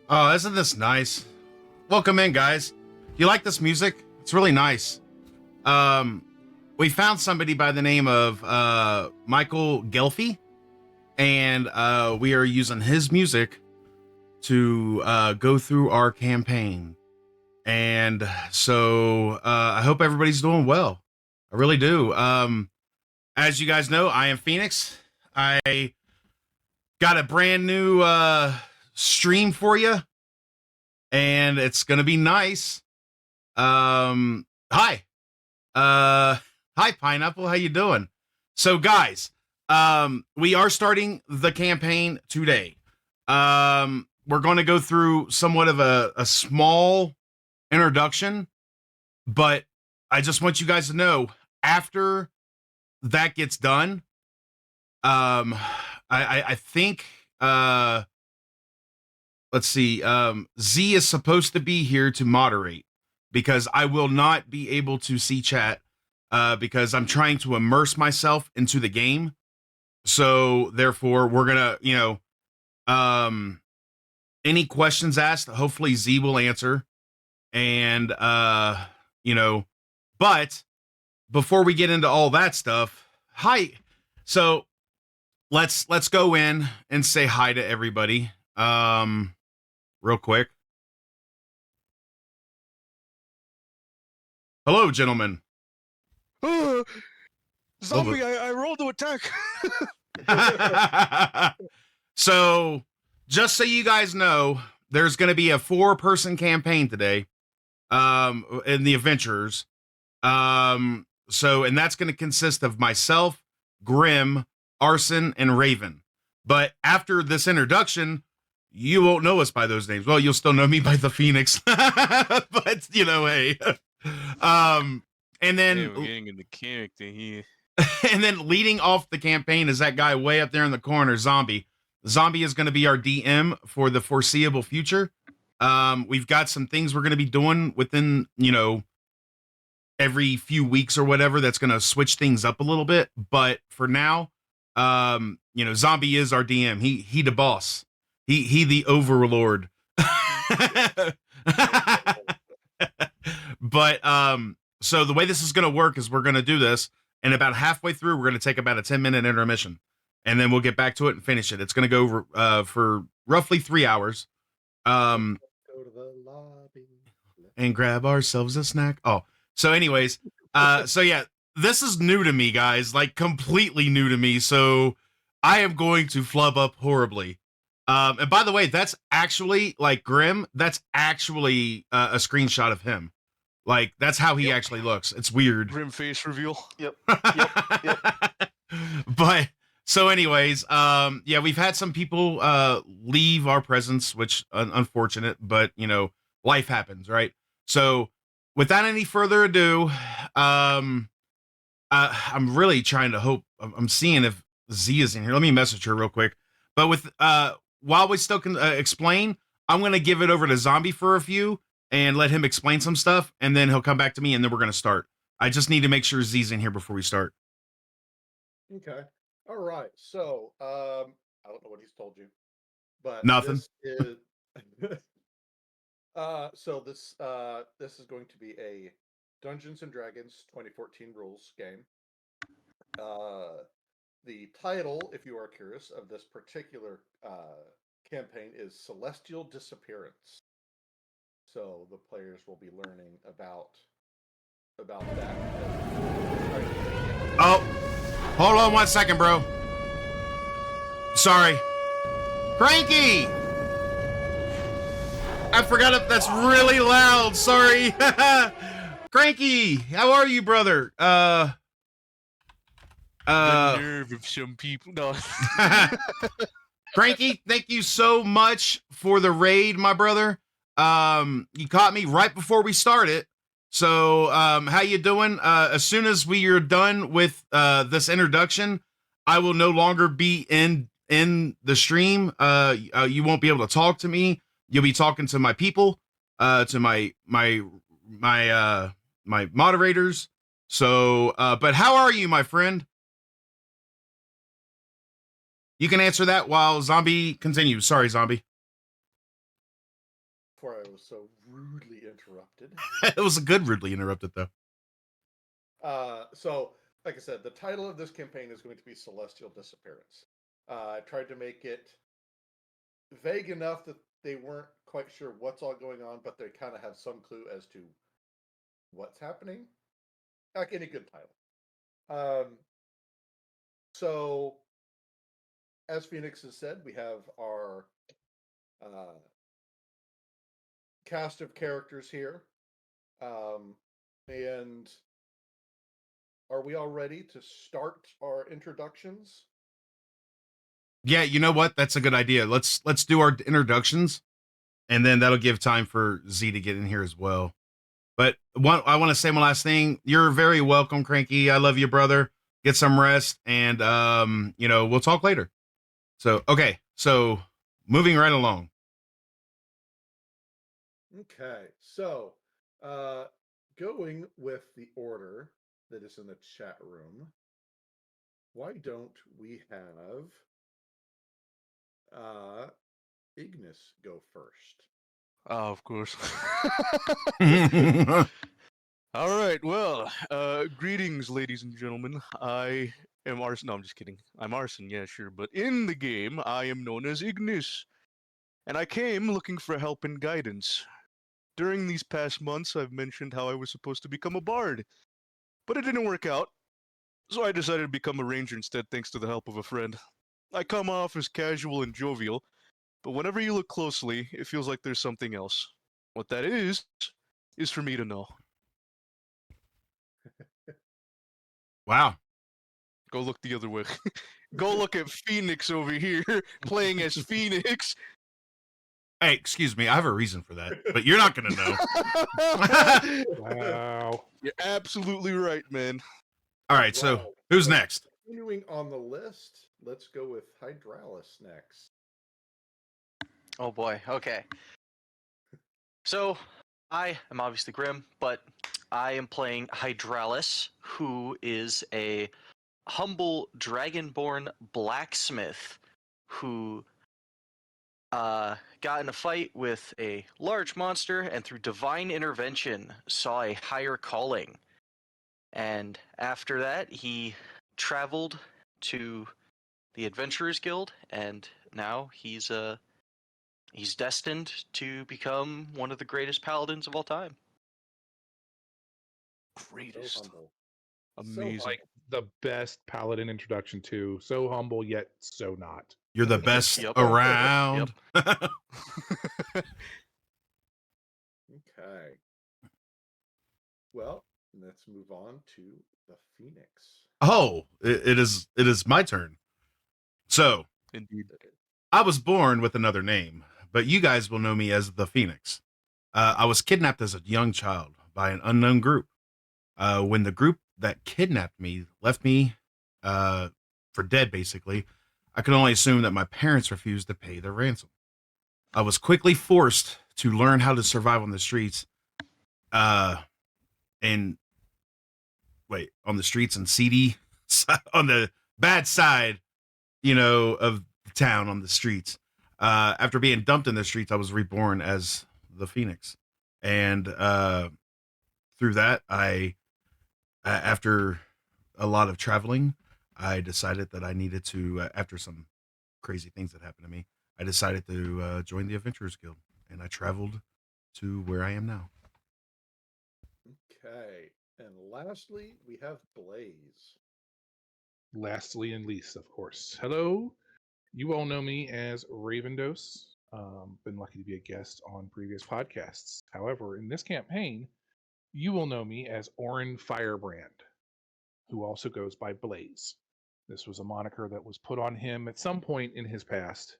Oh, isn't this nice? Welcome in, guys. Do you like this music? It's really nice. Um, we found somebody by the name of Michael Gelfie, and we are using his music to go through our campaign. And so I hope everybody's doing well. I really do. As you guys know, I am Phoenix. I got a brand new stream for you, and it's gonna be nice. Hi. Hi Pineapple, how you doing? So guys, we are starting the campaign today. We're going to go through somewhat of a small introduction, but I just want you guys to know after that gets done, I think let's see, Z is supposed to be here to moderate because I will not be able to see chat because I'm trying to immerse myself into the game. So therefore, we're gonna, any questions asked, hopefully Z will answer. And you know, but before we get into all that stuff, hi. So let's go in and say hi to everybody. Real quick. Hello, gentlemen. Zombie, I rolled to attack. So, just so you guys know, there's going to be a 4-person campaign today, in the Adventurers. So, and that's going to consist of myself, Grim, Arson, and Raven. But after this introduction, you won't know us by those names. Well, you'll still know me by the Phoenix, but hey. And then Hey, we're getting into character here. and then leading off the campaign is that guy way up there in the corner, Zombie. Zombie is going to be our DM for the foreseeable future. We've got some things we're going to be doing within, every few weeks or whatever that's going to switch things up a little bit. But for now, Zombie is our DM. He the boss. He the overlord. But so the way this is going to work is we're going to do this, and about halfway through, we're going to take about a 10-minute intermission, and then we'll get back to it and finish it. It's going to go over, for roughly 3 hours. Go to the lobby And grab ourselves a snack. Oh, so anyways, so yeah, this is new to me, guys, like completely new to me. So I am going to flub up horribly. And by the way, that's actually like Grim. That's actually a screenshot of him. Like that's how he actually looks. It's weird. Grim face reveal. Yep. But so anyways, yeah, we've had some people leave our presence, which unfortunate, but life happens, right? So without any further ado, I'm really trying to hope. I'm seeing if Z is in here. Let me message her real quick. But with while we still can explain, I'm gonna give it over to Zombie for a few and let him explain some stuff, and then he'll come back to me, and then we're gonna start. I just need to make sure Z's in here before we start. Okay. All right. So, I don't know what he's told you, but Nothing. This is this is going to be a Dungeons and Dragons 2014 rules game. The title, if you are curious, of this particular campaign is Celestial Disappearance. So the players will be learning about that. Oh, hold on 1 second, bro. Sorry. Cranky! I forgot if that's really loud. Sorry. Cranky, how are you, brother? The nerve of some people. No. Cranky, thank you so much for the raid, my brother. You caught me right before we started. So, how you doing? As soon as we are done with this introduction, I will no longer be in the stream. You won't be able to talk to me. You'll be talking to my people, to my moderators. So, but how are you, my friend? You can answer that while Zombie continues. Sorry, Zombie. interrupted. It was a good rudely interrupted though. So, like I said, the title of this campaign is going to be Celestial Disappearance. I tried to make it vague enough that they weren't quite sure what's all going on, but they kind of have some clue as to what's happening. Like any good title. So, as Phoenix has said, we have our cast of characters here. And are we all ready to start our introductions? Yeah, you know what? That's a good idea. Let's do our introductions, and then that'll give time for Z to get in here as well. But I want to say one last thing. You're very welcome, Cranky. I love you, brother. Get some rest, and we'll talk later. So, okay. So, moving right along. Okay. So, going with the order that is in the chat room, why don't we have Ignis go first? Oh, of course. Wow. All right. Well, greetings, ladies and gentlemen. I am Arson. No, I'm just kidding. I'm Arson, yeah, sure. But in the game, I am known as Ignis. And I came looking for help and guidance. During these past months, I've mentioned how I was supposed to become a bard. But it didn't work out. So I decided to become a ranger instead, thanks to the help of a friend. I come off as casual and jovial, but whenever you look closely, it feels like there's something else. What that is for me to know. Go look the other way. Go look at Phoenix over here, playing as Phoenix. Hey, excuse me. I have a reason for that, but you're not going to know. Wow. You're absolutely right, man. All right. So, who's next? Continuing on the list, let's go with Hydralis next. Oh boy. Okay. So, I am obviously Grim, but I am playing Hydralis, who is a humble dragonborn blacksmith who got in a fight with a large monster and through divine intervention saw a higher calling. And after that, he traveled to the Adventurers Guild, and now he's destined to become one of the greatest paladins of all time. Greatest. So humble. Amazing. Like the best paladin introduction to. So humble yet so not. You're the best Yep. around. Okay. Well, let's move on to the Phoenix. Oh, it is my turn. So, Indeed. I was born with another name, but you guys will know me as the Phoenix. I was kidnapped as a young child by an unknown group. When the group that kidnapped me left me for dead, basically, I could only assume that my parents refused to pay their ransom. I was quickly forced to learn how to survive on the streets, and on the streets and seedy on the bad side, of the town on the streets. After being dumped in the streets, I was reborn as the Phoenix, and through that, after a lot of traveling, I decided that I needed to, after some crazy things that happened to me, I decided to join the Adventurers Guild, and I traveled to where I am now. Okay. And lastly, we have Blaze. Lastly and least, of course. Hello. You all know me as Ravendose. Been lucky to be a guest on previous podcasts. However, in this campaign, you will know me as Orin Firebrand, who also goes by Blaze. This was a moniker that was put on him at some point in his past,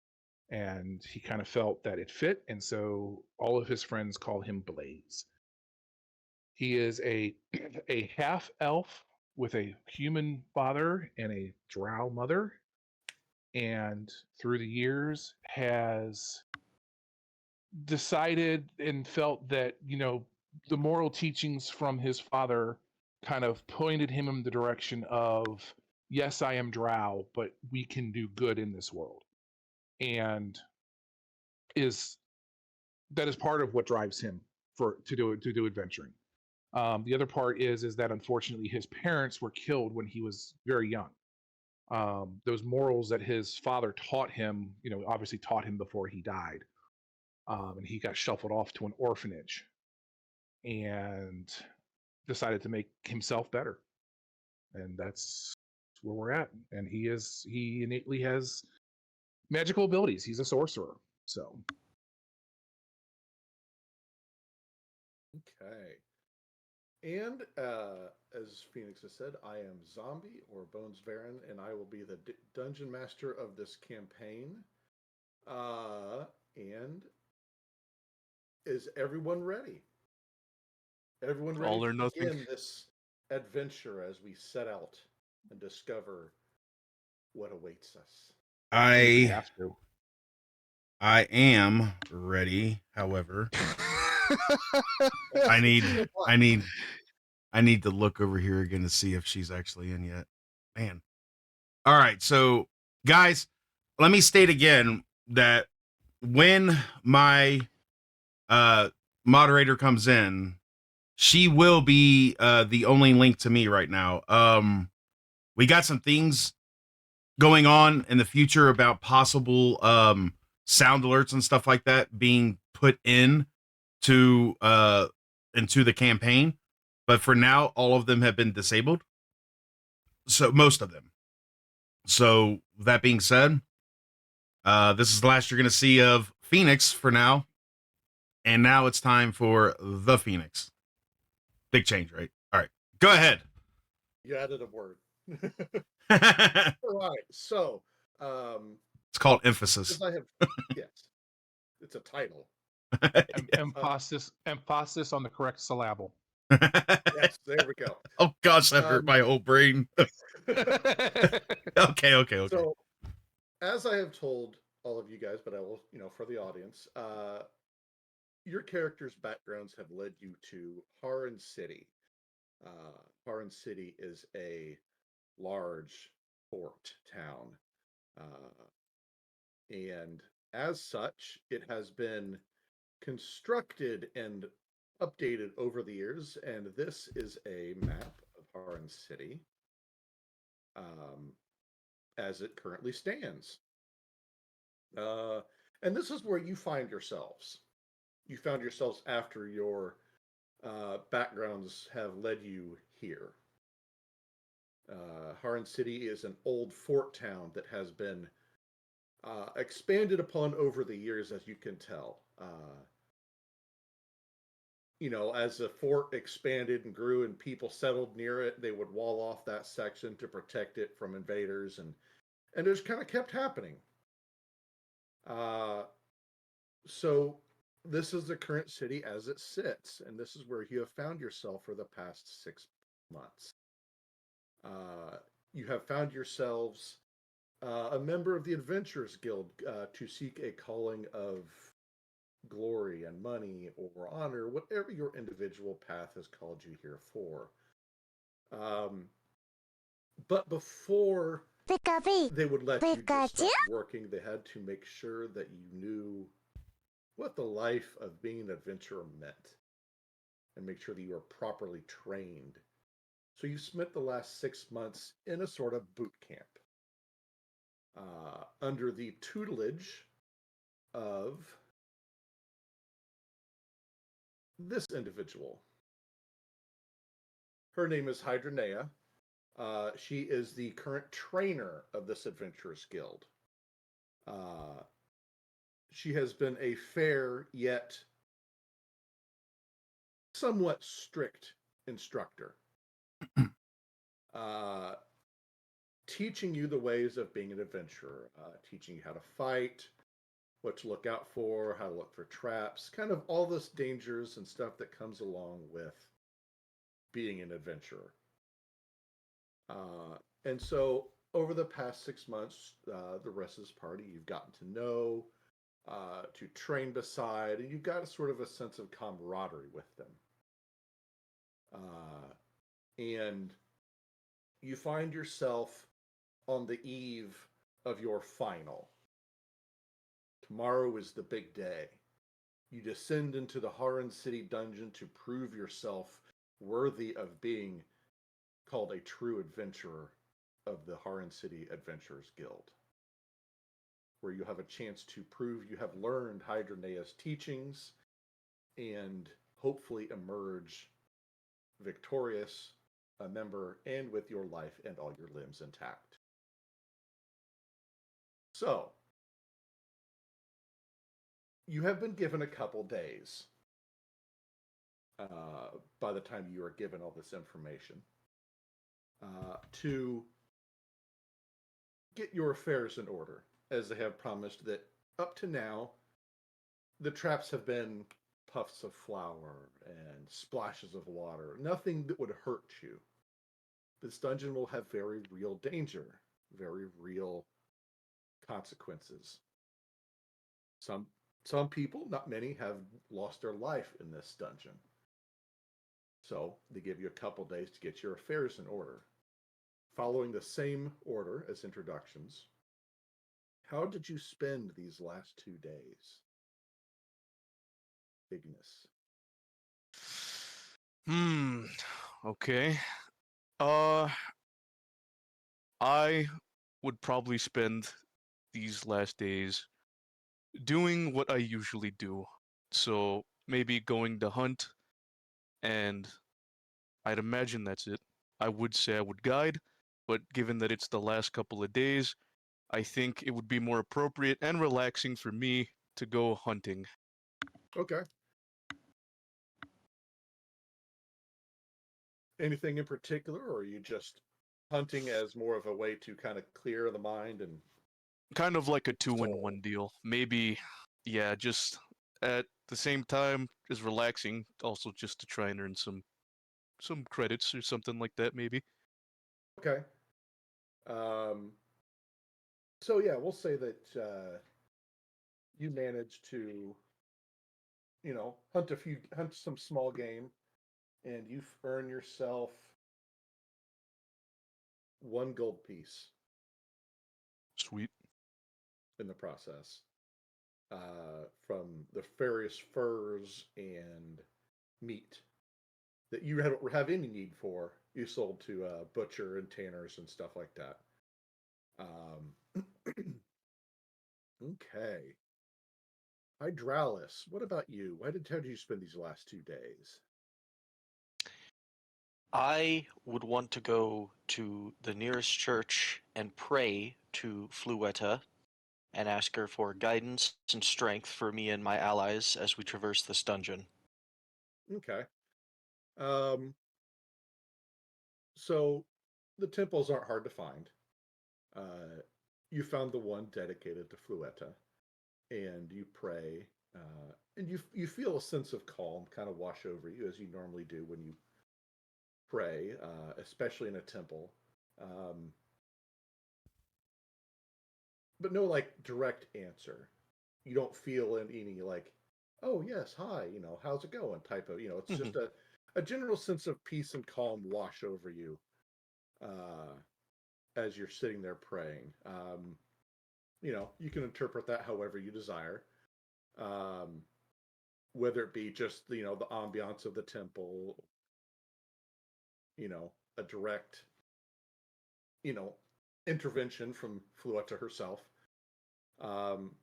and he kind of felt that it fit, and so all of his friends call him Blaze. He is a a half elf with a human father and a drow mother, and through the years has decided and felt that the moral teachings from his father kind of pointed him in the direction of, yes, I am drow, but we can do good in this world, and is that is part of what drives him to do adventuring. The other part is that unfortunately his parents were killed when he was very young. Those morals that his father taught him, obviously taught him before he died, and he got shuffled off to an orphanage and decided to make himself better, and that's where we're at. And he innately has magical abilities. He's a sorcerer, so. Okay. And as Phoenix has said, I am Zombie or Bones Baron, and I will be the dungeon master of this campaign. And is everyone ready? Everyone ready All or to nothing. begin this adventure as we set out and discover what awaits us? We I have to. I am ready. However, I need I need I need to look over here again to see if she's actually in yet. Man. All right, so guys, let me state again that when my uh moderator comes in, she will be the only link to me right now. We got some things going on in the future about possible sound alerts and stuff like that being put in to into the campaign, but for now all of them have been disabled, so most of them. So that being said, this is the last you're gonna see of Phoenix for now, and now it's time for the Phoenix. Big change, right? All right, go ahead. You added a word. It's All right. So, um, called emphasis. as I have, yes, it's a title. Emphasis on the correct syllable. Yes, there we go. Oh gosh, that hurt my whole brain. Okay. So, as I have told all of you guys, but I will, for the audience, your characters' backgrounds have led you to Haran City. Haran City is a large fort town. And as such, it has been constructed and updated over the years. And this is a map of Haran City as it currently stands. And this is where you find yourselves. You found yourselves after your backgrounds have led you here. Haran City is an old fort town that has been expanded upon over the years, as you can tell. As the fort expanded and grew and people settled near it, they would wall off that section to protect it from invaders, and it just kind of kept happening. So this is the current city as it sits, and this is where you have found yourself for the past 6 months. You have found yourselves a member of the Adventurers Guild to seek a calling of glory and money or honor, whatever your individual path has called you here for. But before they would let you just start working, they had to make sure that you knew what the life of being an adventurer meant and make sure that you were properly trained. So you spent the last 6 months in a sort of boot camp under the tutelage of this individual. Her name is Hydranea. She is the current trainer of this Adventurers Guild. She has been a fair yet somewhat strict instructor, teaching you the ways of being an adventurer, teaching you how to fight, what to look out for, how to look for traps, kind of all this dangers and stuff that comes along with being an adventurer. And so over the past 6 months, the rest of this party you've gotten to know, to train beside, and you've got a sort of a sense of camaraderie with them. And you find yourself on the eve of your final. Tomorrow is the big day. You descend into the Haran City dungeon to prove yourself worthy of being called a true adventurer of the Haran City Adventurers Guild, where you have a chance to prove you have learned Hydronea's teachings and hopefully emerge victorious, a member, and with your life and all your limbs intact. So, you have been given a couple days by the time you are given all this information to get your affairs in order, as they have promised that up to now, the traps have been puffs of flour and splashes of water, nothing that would hurt you. This dungeon will have very real danger, very real consequences. Some people, not many, have lost their life in this dungeon. So they give you a couple days to get your affairs in order. Following the same order as introductions, how did you spend these last 2 days, Ignis? Okay. Uh, I would probably spend these last days doing what I usually do. So maybe going to hunt, and I'd imagine that's it. I would say I would guide, but given that it's the last couple of days, I think it would be more appropriate and relaxing for me to go hunting. Okay. Anything in particular, or are you just hunting as more of a way to kind of clear the mind and Kind of like a soul? 2-in-1 deal. Maybe, yeah, just at the same time as relaxing, also just to try and earn some credits or something like that, maybe. Okay. Um, so yeah, we'll say that you managed to, hunt some small game, and you earn yourself 1 gold piece Sweet. in the process from the various furs and meat that you don't have any need for. You sold to butcher and tanners and stuff like that. Okay. Hydraulis, what about you? How did you spend these last 2 days? I would want to go to the nearest church and pray to Fluetta and ask her for guidance and strength for me and my allies as we traverse this dungeon. Okay. Um, so the temples aren't hard to find. Uh, you found the one dedicated to Fluetta, and you pray, and you feel a sense of calm kind of wash over you as you normally do when you pray, especially in a temple. Um, but no like direct answer. You don't feel any like, oh yes, hi, how's it going type of, it's Mhm. just a general sense of peace and calm wash over you uh, as you're sitting there praying. You can interpret that however you desire. Um, whether it be just the ambiance of the temple, a direct you know intervention from Fluetta herself. Um,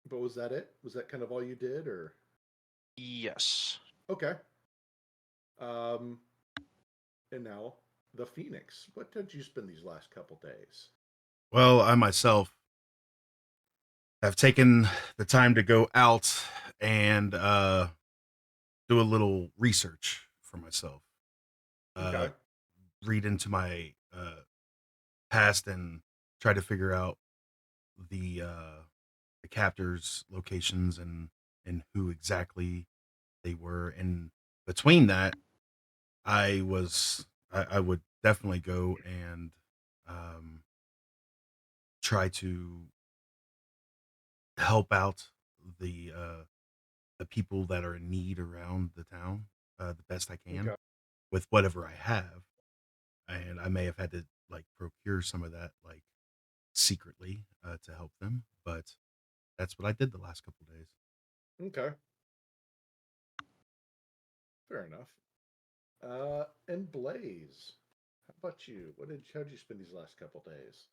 but was that it? Was that kind of all you did, or Yes. okay? Um, and now the Phoenix. What did you spend these last couple days? Well, I myself have taken the time to go out and do a little research for myself. Uh, Okay. read into my past and try to figure out the captors' locations and who exactly they were. And between that, I would definitely go and um, try to help out the uh, the people that are in need around the town the best I can Okay. with whatever I have. And I may have had to like procure some of that like secretly to help them, but That's what I did the last couple days. Okay. Fair enough. And Blaze, how about you? How'd you spend these last couple days?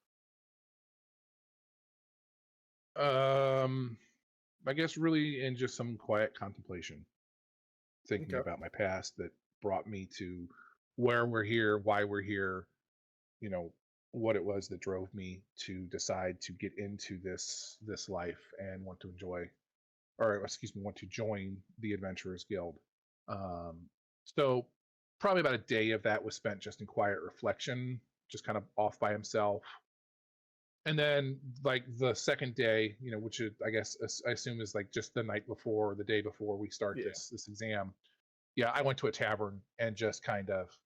I guess really in just some quiet contemplation, thinking Okay. about my past that brought me to where we're here, why we're here, you know, what it was that drove me to decide to get into this life and want to enjoy, or excuse me, want to join the Adventurers Guild. Um, so probably about a day of that was spent just in quiet reflection, just kind of off by himself. And then like the second day, which is, I guess I assume is like just the night before, or the day before we start Yeah. this exam. Yeah, I went to a tavern and just kind of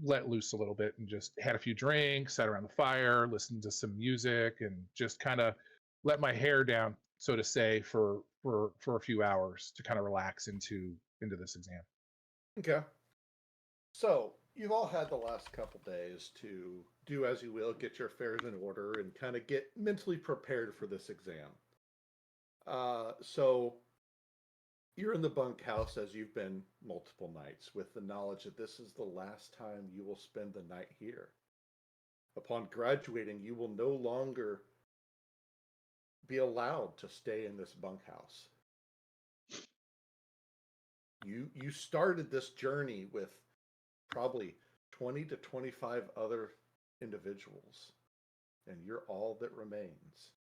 let loose a little bit and just had a few drinks, sat around the fire, listened to some music, and just kind of let my hair down, so to say, for a few hours to kind of relax into this exam. Okay. So you've all had the last couple days to do as you will, get your affairs in order, and kind of get mentally prepared for this exam. So you're in the bunkhouse as you've been multiple nights, with the knowledge that this is the last time you will spend the night here. Upon graduating, you will no longer be allowed to stay in this bunkhouse. You started this journey with probably 20 to 25 other individuals, and you're all that remains.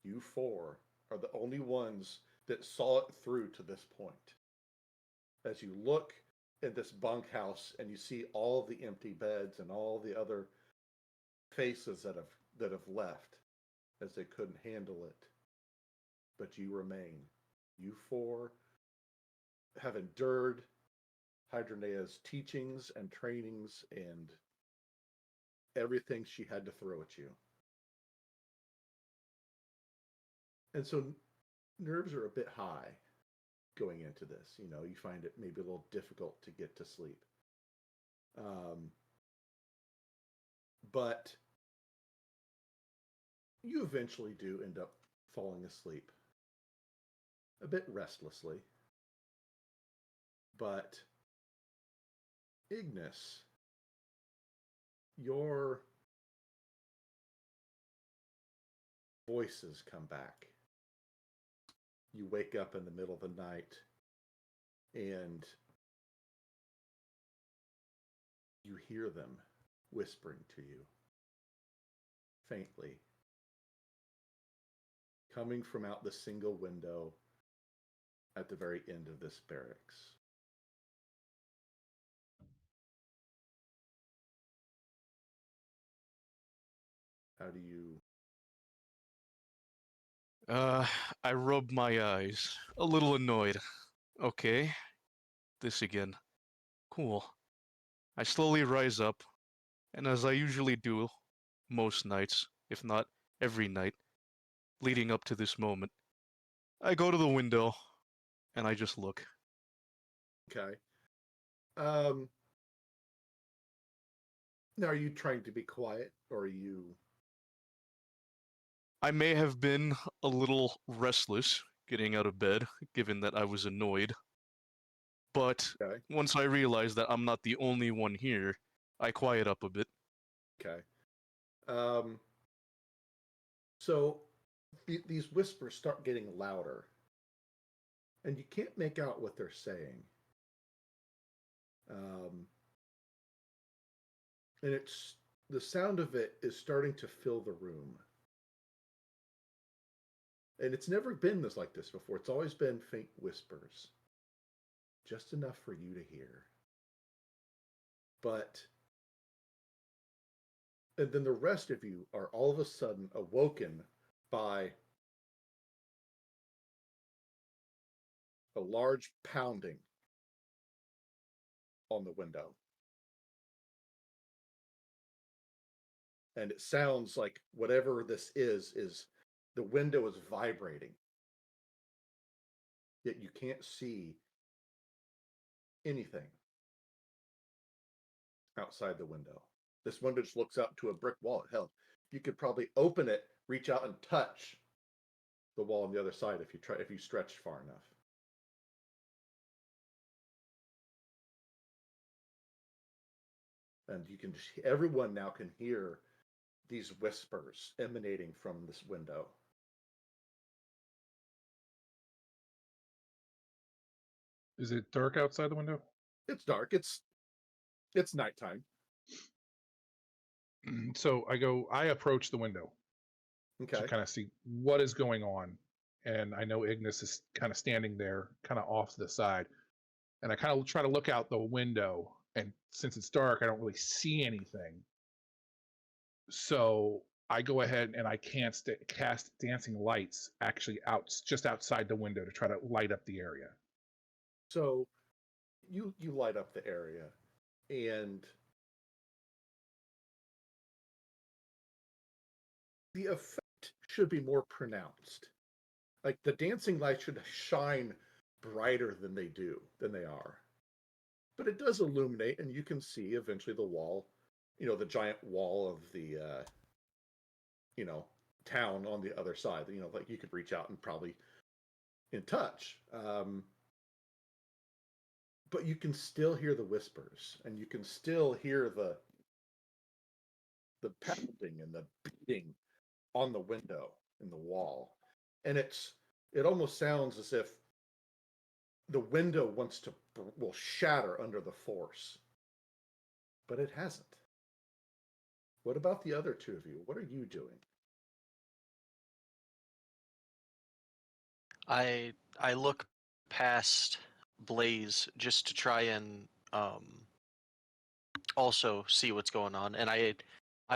You four are the only ones that saw it through to this point. As you look at this bunkhouse and you see all the empty beds and all the other faces that have left as they couldn't handle it, but you remain. You four have endured Hydronea's teachings and trainings and everything she had to throw at you. And so nerves are a bit high going into this. You find it maybe a little difficult to get to sleep. But you eventually do end up falling asleep a bit restlessly. But Ignis, your voices come back. You wake up in the middle of the night and you hear them whispering to you faintly, coming from out the single window at the very end of this barracks. How do you... I rub my eyes, a little annoyed. Okay, this again. Cool. I slowly rise up, and as I usually do, most nights, if not every night, leading up to this moment, I go to the window, and I just look. Okay. Now, are you trying to be quiet, or are you... I may have been a little restless getting out of bed, given that I was annoyed. But Okay. once I realize that I'm not the only one here, I quiet up a bit. Okay. So these whispers start getting louder, and you can't make out what they're saying. And the sound of it is starting to fill the room. And it's never been like this before. It's always been faint whispers, just enough for you to hear. And then the rest of you are all of a sudden awoken by a large pounding on the window. And it sounds like whatever this is the window is vibrating. Yet you can't see anything outside the window. This window just looks out to a brick wall. Hell, you could probably open it, reach out and touch the wall on the other side if you stretched far enough. And you can everyone now can hear these whispers emanating from this window. Is it dark outside the window? It's dark. It's nighttime. So I approach the window to Okay. kind of see what is going on. And I know Ignis is kind of standing there, kind of off to the side. And I kind of try to look out the window. And since it's dark, I don't really see anything. So I go ahead and I can't cast dancing lights actually just outside the window to try to light up the area. So you light up the area, and the effect should be more pronounced. Like the dancing lights should shine brighter than they are. But it does illuminate, and you can see eventually the wall, the giant wall of the town on the other side. Like you could reach out and probably in touch. But you can still hear the whispers, and you can still hear the pounding and the beating on the window in the wall, and it almost sounds as if the window will shatter under the force, but it hasn't. What about the other two of you? What are you doing? I look past Blaze just to try and also see what's going on, and I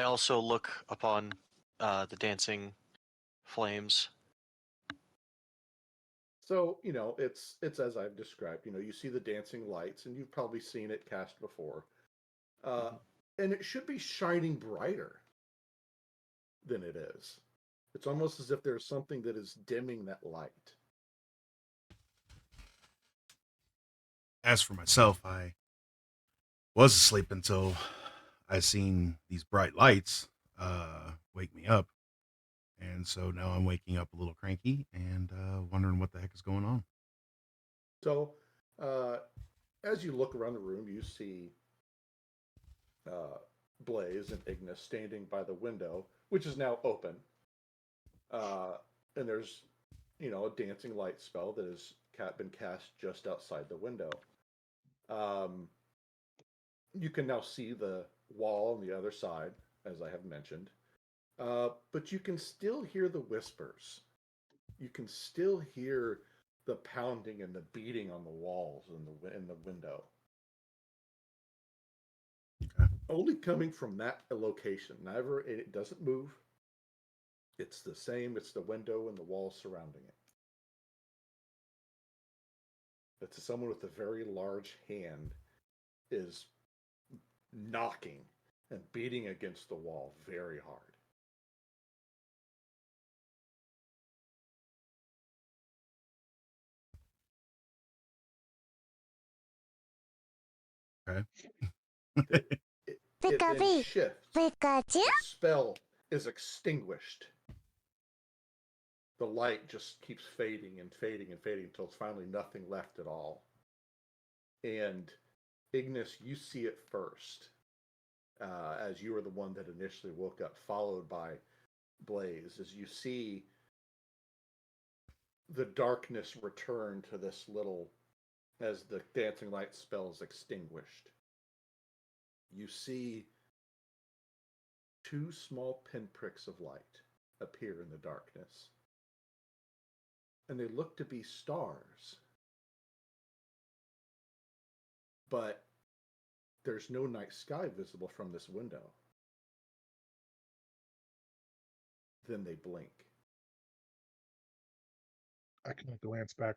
also look upon the dancing flames. So, it's as I've described. You see the dancing lights, and you've probably seen it cast before. Uh, and it should be shining brighter than it is. It's almost as if there's something that is dimming that light. As for myself, I was asleep until I seen these bright lights wake me up. And so now I'm waking up a little cranky and wondering what the heck is going on. So, uh, as you look around the room, you see uh, Blaze and Ignis standing by the window, which is now open. And there's, a dancing light spell that has been cast just outside the window. You can now see the wall on the other side, as I have mentioned. But you can still hear the whispers. You can still hear the pounding and the beating on the walls and the window. Okay. Only coming from that location. Never, it doesn't move. It's the same. It's the window and the walls surrounding it. It's someone with a very large hand is knocking and beating against the wall very hard. Okay. It then shifts. The spell is extinguished. The light just keeps fading and fading and fading until it's finally nothing left at all. And Ignis, you see it first, as you were the one that initially woke up, followed by Blaze, as you see the darkness return to this little, as the dancing light spell is extinguished. You see two small pinpricks of light appear in the darkness. And they look to be stars. But there's no night sky visible from this window. Then they blink. I can glance back,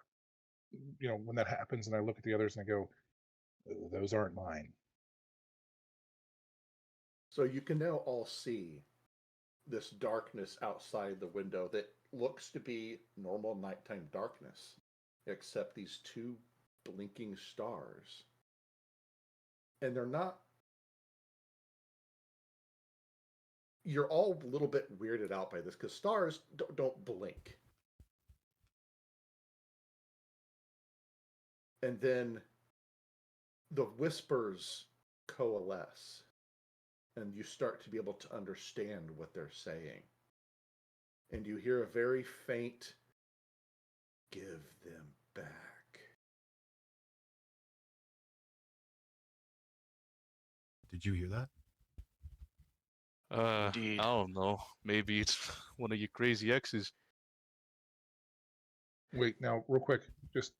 when that happens, and I look at the others and I go, those aren't mine. So you can now all see this darkness outside the window that looks to be normal nighttime darkness, except these two blinking stars. And they're not. You're all a little bit weirded out by this because stars don't blink. And then the whispers coalesce, and you start to be able to understand what they're saying. And you hear a very faint, "Give them back." Did you hear that? Indeed. I don't know. Maybe it's one of your crazy exes. Wait, now, real quick, just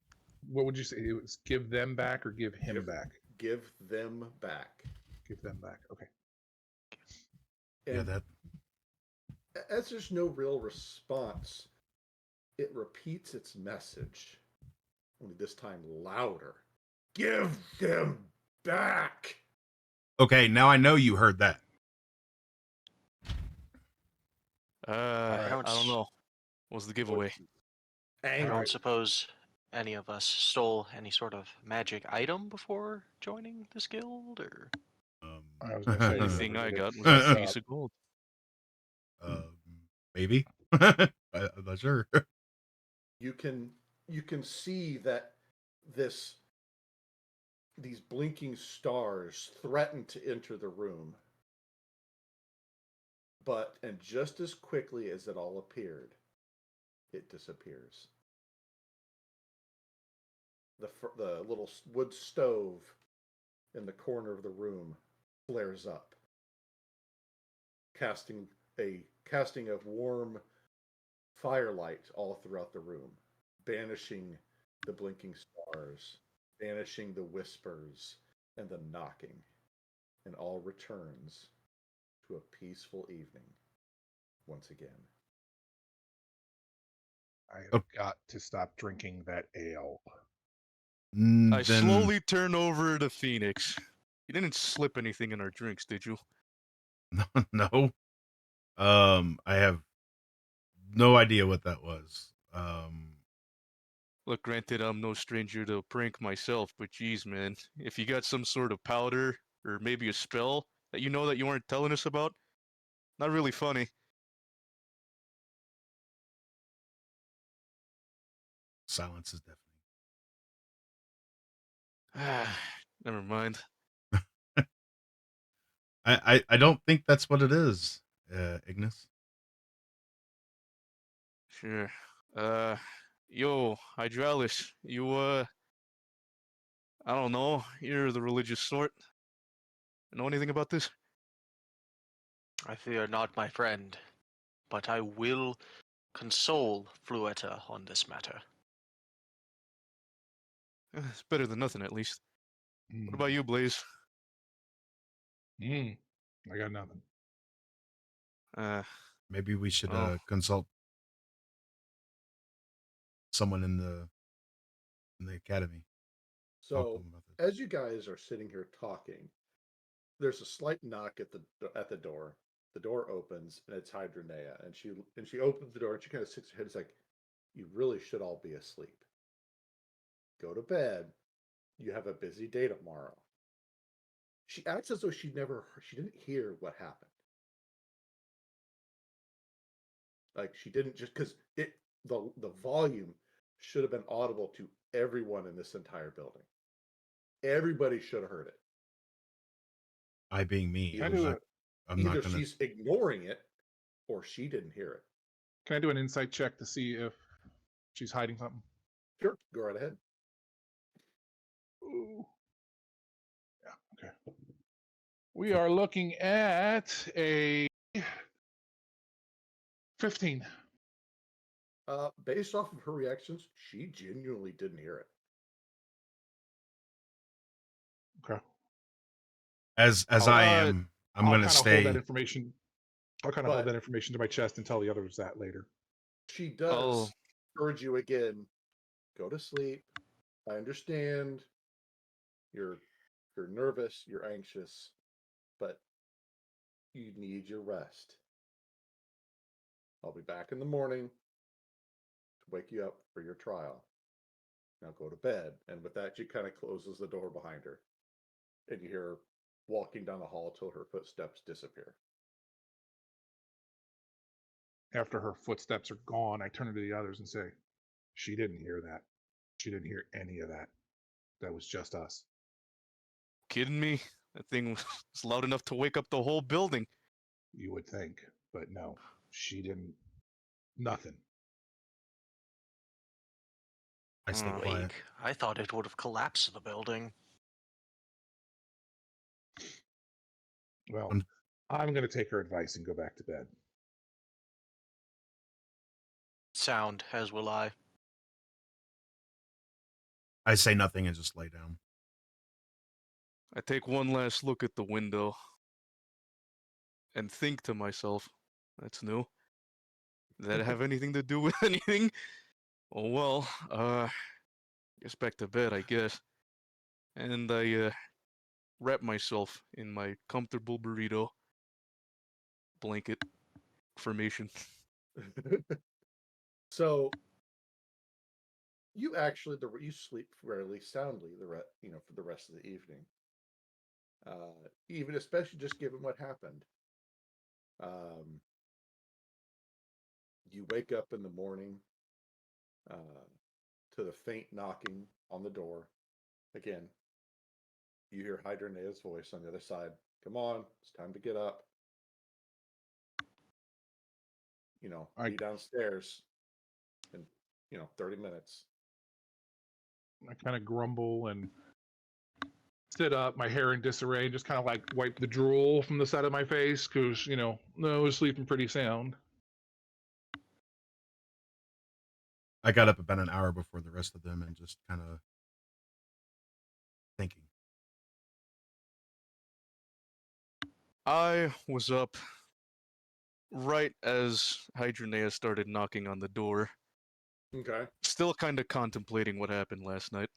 what would you say? It was give them back or give him Give- back? Give them back. Give them back. Okay. And Yeah, that. as there's no real response, it repeats its message, only this time louder. Give them back. Okay, now I know you heard that. I don't Ouch. know. What was the giveaway? I Anger. don't suppose any of us stole any sort of magic item before joining this guild, or I was going to say, Only you thing ever I get got was dressed a up? piece of gold. um, maybe. I'm not sure. You can see that this these blinking stars threaten to enter the room. But and just as quickly as it all appeared, it disappears. The little wood stove in the corner of the room flares up, casting of warm firelight all throughout the room, banishing the blinking stars, banishing the whispers and the knocking, and all returns to a peaceful evening once again. I have got to stop drinking that ale. I Then slowly turn over to Phoenix. You didn't slip anything in our drinks, did you? no. I have no idea what that was. Look, granted, I'm no stranger to a prank myself, but geez, man, if you got some sort of powder or maybe a spell that you know that you weren't telling us about, not really funny. Silence is deafening. Ah, never mind. I don't think that's what it is, Ignis. Sure. Uh, yo, Hydralis, you, I don't know, you're the religious sort. Know anything about this? I fear not, my friend, but I will console Fluetta on this matter. It's better than nothing, at least. What Mm. about you, Blaze? I got nothing. Maybe we should Oh. consult someone in the academy. Talk to So them about this. as you guys are sitting here talking, there's a slight knock at the door. The door opens and it's Hydronea, and she opens the door and she kind of sticks her head. It's like, you really should all be asleep. Go to bed. You have a busy day tomorrow. She acts as though she didn't hear what happened. Like she didn't, just because the volume should have been audible to everyone in this entire building. Everybody should have heard it. I being me, Can I I'm do not. I'm Either not gonna. she's ignoring it or she didn't hear it. Can I do an insight check to see if she's hiding something? Sure, go right ahead. Ooh. Yeah, okay. We are looking at a 15. Based off of her reactions, she genuinely didn't hear it. Okay. As I'll- I am, I'm I'll gonna kind of hold that stay. information. I'll kind of hold But that information to my chest and tell the others that later. she Oh. does urge you again. Go to sleep. I understand. You're nervous. You're anxious, but you need your rest. I'll be back in the morning to wake you up for your trial. Now go to bed. And with that, she kind of closes the door behind her, and you hear her walking down the hall till her footsteps disappear. After her footsteps are gone, I turn to the others and say, she didn't hear that. She didn't hear any of that. that was just us. Kidding me? That thing was loud enough to wake up the whole building. You would think, but no, she didn't. Nothing. I stay Hmm. quiet. Wake. I thought it would have collapsed the building. Well, Um, I'm going to take her advice and go back to bed. Sound, as will I. I say nothing and just lay down. I take one last look at the window and think to myself, that's new. Did that have anything to do with anything? Oh well, guess back to bed, I guess. And I wrap myself in my comfortable burrito blanket formation. So you actually you sleep fairly soundly for the rest of the evening. Even especially just given what happened. Um, you wake up in the morning uh, to the faint knocking on the door. Again, you hear Hydronea's voice on the other side. Come on, it's time to get up. Be downstairs in 30 minutes. I kind of grumble and sit up, my hair in disarray, and just kind of like wipe the drool from the side of my face because, no, I was sleeping pretty sound. I got up about an hour before the rest of them and just kind of thinking. I was up right as Hydronea started knocking on the door, Okay, still kind of contemplating what happened last night.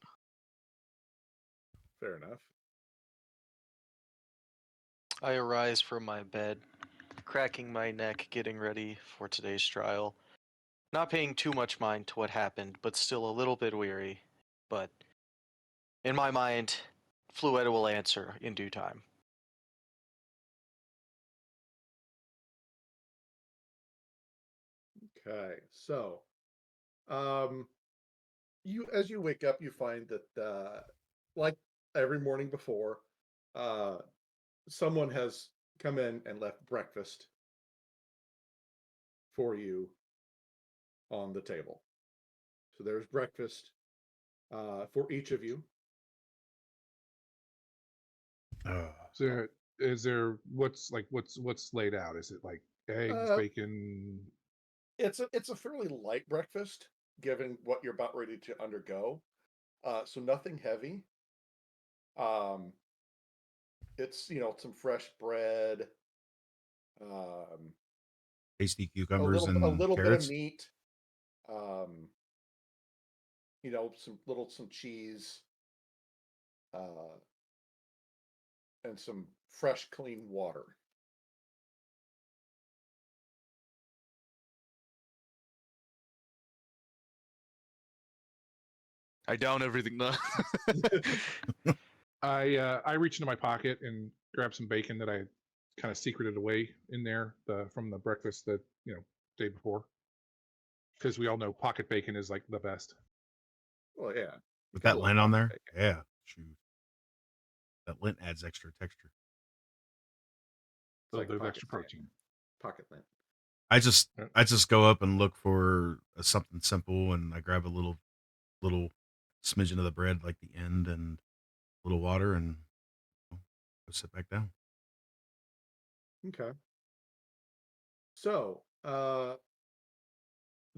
fair enough. I arise from my bed, cracking my neck, getting ready for today's trial. Not paying too much mind to what happened, but still a little bit weary. But in my mind, Fluetta will answer in due time. Okay, so as you wake up, you find that like every morning before, uh, someone has come in and left breakfast for you on the table. So there's breakfast for each of you. Is there what's laid out? Is it like eggs, Uh, bacon? it's a fairly light breakfast given what you're about ready to undergo. So nothing heavy. Um, it's some fresh bread, um, Tasty a cucumbers little and bit of carrots. meat, um, some cheese, uh, and some fresh, clean water. I down everything now. I reach into my pocket and grab some bacon that I kind of secreted away in there from the breakfast that day before, because we all know pocket bacon is like the best. Well, yeah. With Gotta that love lint on pocket there, bacon. yeah, shoot, that lint adds extra texture. A It's like little bit of pocket extra lint. protein. Pocket lint. I just Yeah. I just go up and look for something simple, and I grab a little smidgen of the bread, like the end, and a little water, and go sit back down. Okay. So, the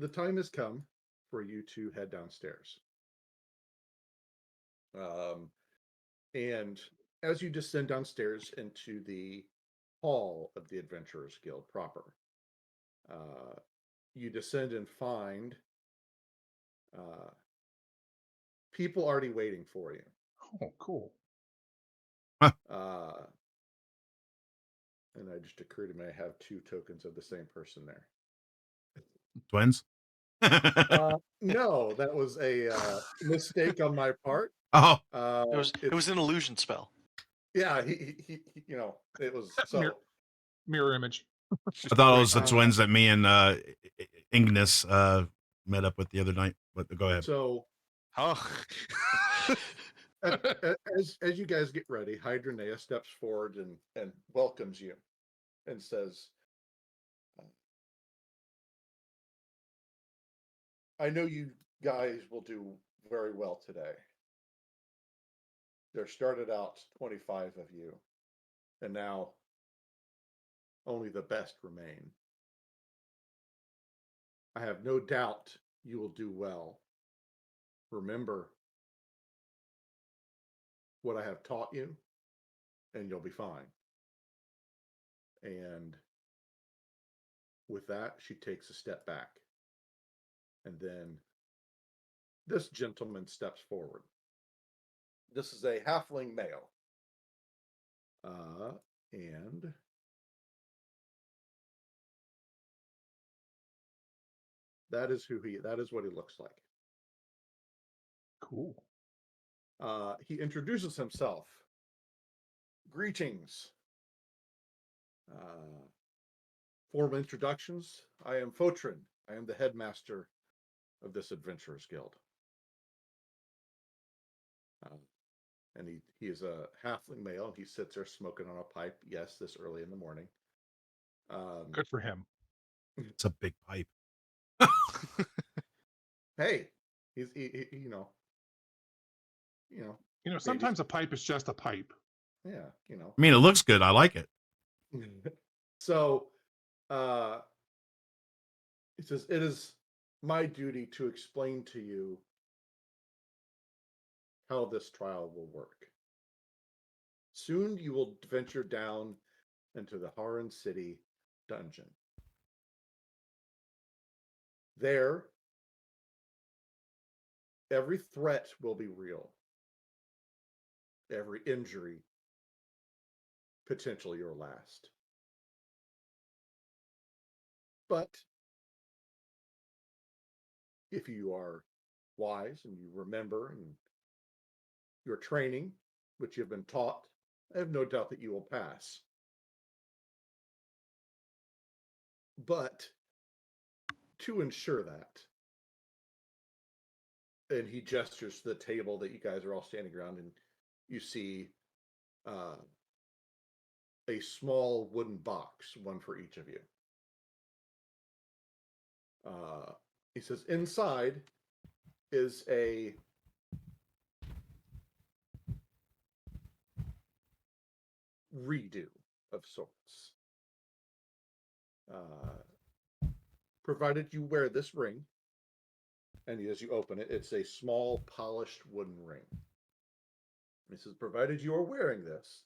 time has come for you to head downstairs. And as you descend downstairs into the hall of the Adventurers Guild proper, uh, you descend and find uh, people already waiting for you. Oh, cool. Uh, and it just occurred to me I have 2 tokens of the same person there. Twins. No, that was a mistake on my part. Oh, It was an illusion spell. Yeah, he it was so. Mirror image. I thought it was the Uh, twins that me and Ignis met up with the other night. But go ahead. So Huh? As you guys get ready, Hydronea steps forward and welcomes you and says, I know you guys will do very well today. There started out 25 of you, and now only the best remain. I have no doubt you will do well. Remember what I have taught you, and you'll be fine. And with that, she takes a step back. And then this gentleman steps forward. This is a halfling male. And that is what he looks like. Cool. He introduces himself. Greetings. Formal introductions. I am Fotrin. I am the headmaster of this adventurers guild. And he is a halfling male. He sits there smoking on a pipe. Yes, this early in the morning. Good for him. It's a big pipe. Hey, he's you know, Sometimes a pipe is just a pipe. yeah, I mean, it looks good. I like it. So, he says, it is my duty to explain to you how this trial will work. Soon you will venture down into the Haran City dungeon. There, every threat will be real. Every injury, potentially your last. But if you are wise and you remember and your training, which you've been taught, I have no doubt that you will pass. But to ensure that, and he gestures to the table that you guys are all standing around, and you see a small wooden box, one for each of you. He says, inside is a redo of sorts. Provided you wear this ring, and as you open it, it's a small polished wooden ring. He says, provided you are wearing this,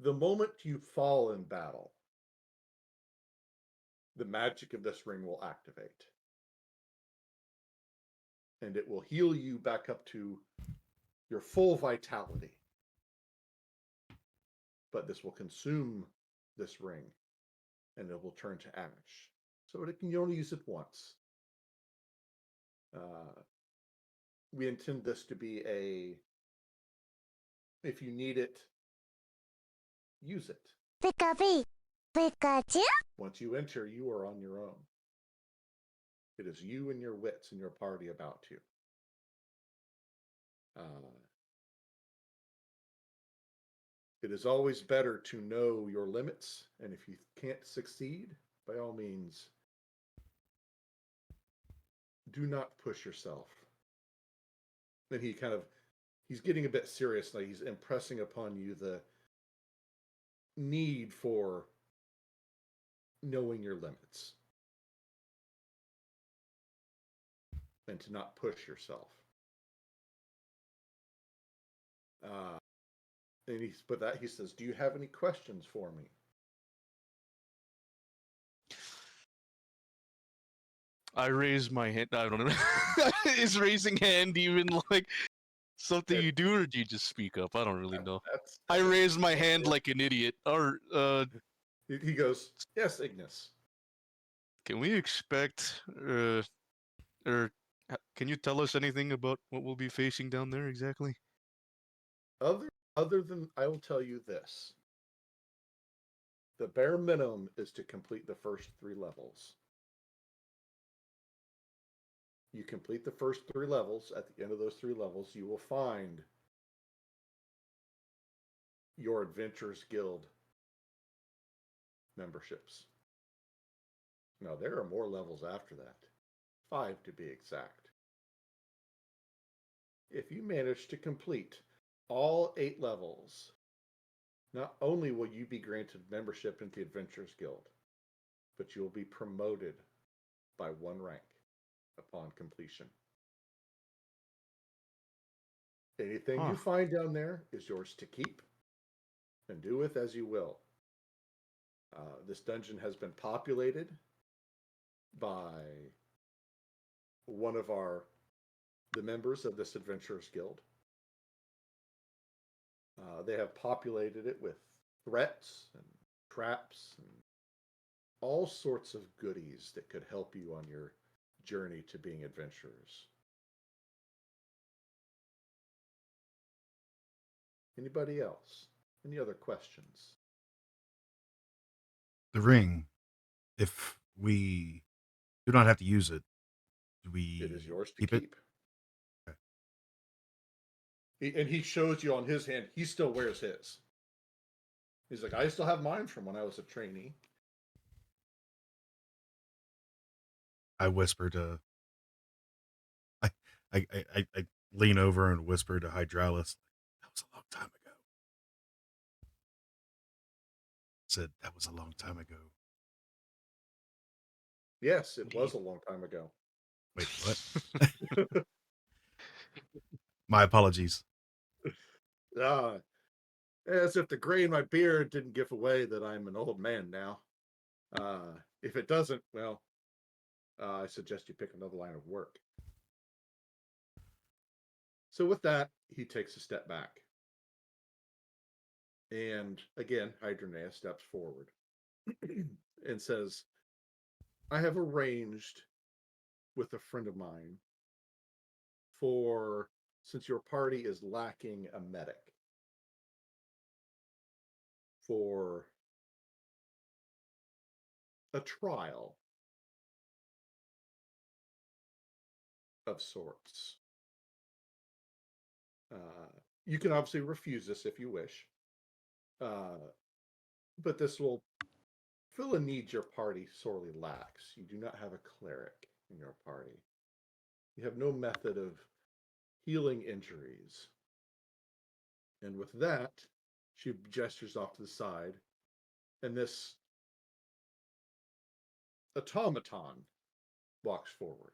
the moment you fall in battle, the magic of this ring will activate. And it will heal you back up to your full vitality. But this will consume this ring, and it will turn to ash. So you only use it once. We intend this to be if you need it, use it. Once you enter, you are on your own. It is you and your wits and your party about you. It is always better to know your limits, and if you can't succeed, by all means, do not push yourself. And he's getting a bit serious now. He's impressing upon you the need for knowing your limits and to not push yourself. And he says, do you have any questions for me? I raise my hand. I don't know. Is raising hand even like something you do, or do you just speak up? I don't really know. I raise my hand like an idiot. Or he goes, yes, Ignis. Can we expect, or can you tell us anything about what we'll be facing down there exactly? Other than I will tell you this. The bare minimum is to complete the first 3 levels. You complete the first 3 levels. At the end of those 3 levels, you will find your Adventurers Guild memberships. Now, there are more levels after that, 5 to be exact. If you manage to complete all 8 levels, not only will you be granted membership into the Adventurers Guild, but you will be promoted by 1 rank upon completion. Anything you find down there is yours to keep and do with as you will. This dungeon has been populated by one of the members of this Adventurers Guild. They have populated it with threats and traps and all sorts of goodies that could help you on your journey to being adventurers. Anybody else? Any other questions? The ring, if we do not have to use it, do we It is yours to keep keep. it? Okay. And he shows you on his hand, he still wears his. He's like, I still have mine from when I was a trainee. I whisper to I lean over and whisper to Hydralis, that was a long time ago. Said that was a long time ago. Yes, it was a long time ago. Wait, what? My apologies. As if the gray in my beard didn't give away that I'm an old man now. If it doesn't, well, I suggest you pick another line of work. So with that, he takes a step back. And again, Hydronea steps forward and says, I have arranged with a friend of mine since your party is lacking a medic, for a trial of sorts. You can obviously refuse this if you wish, but this will fill a need your party sorely lacks. You do not have a cleric in your party. You have no method of healing injuries. And with that, she gestures off to the side, and this automaton walks forward.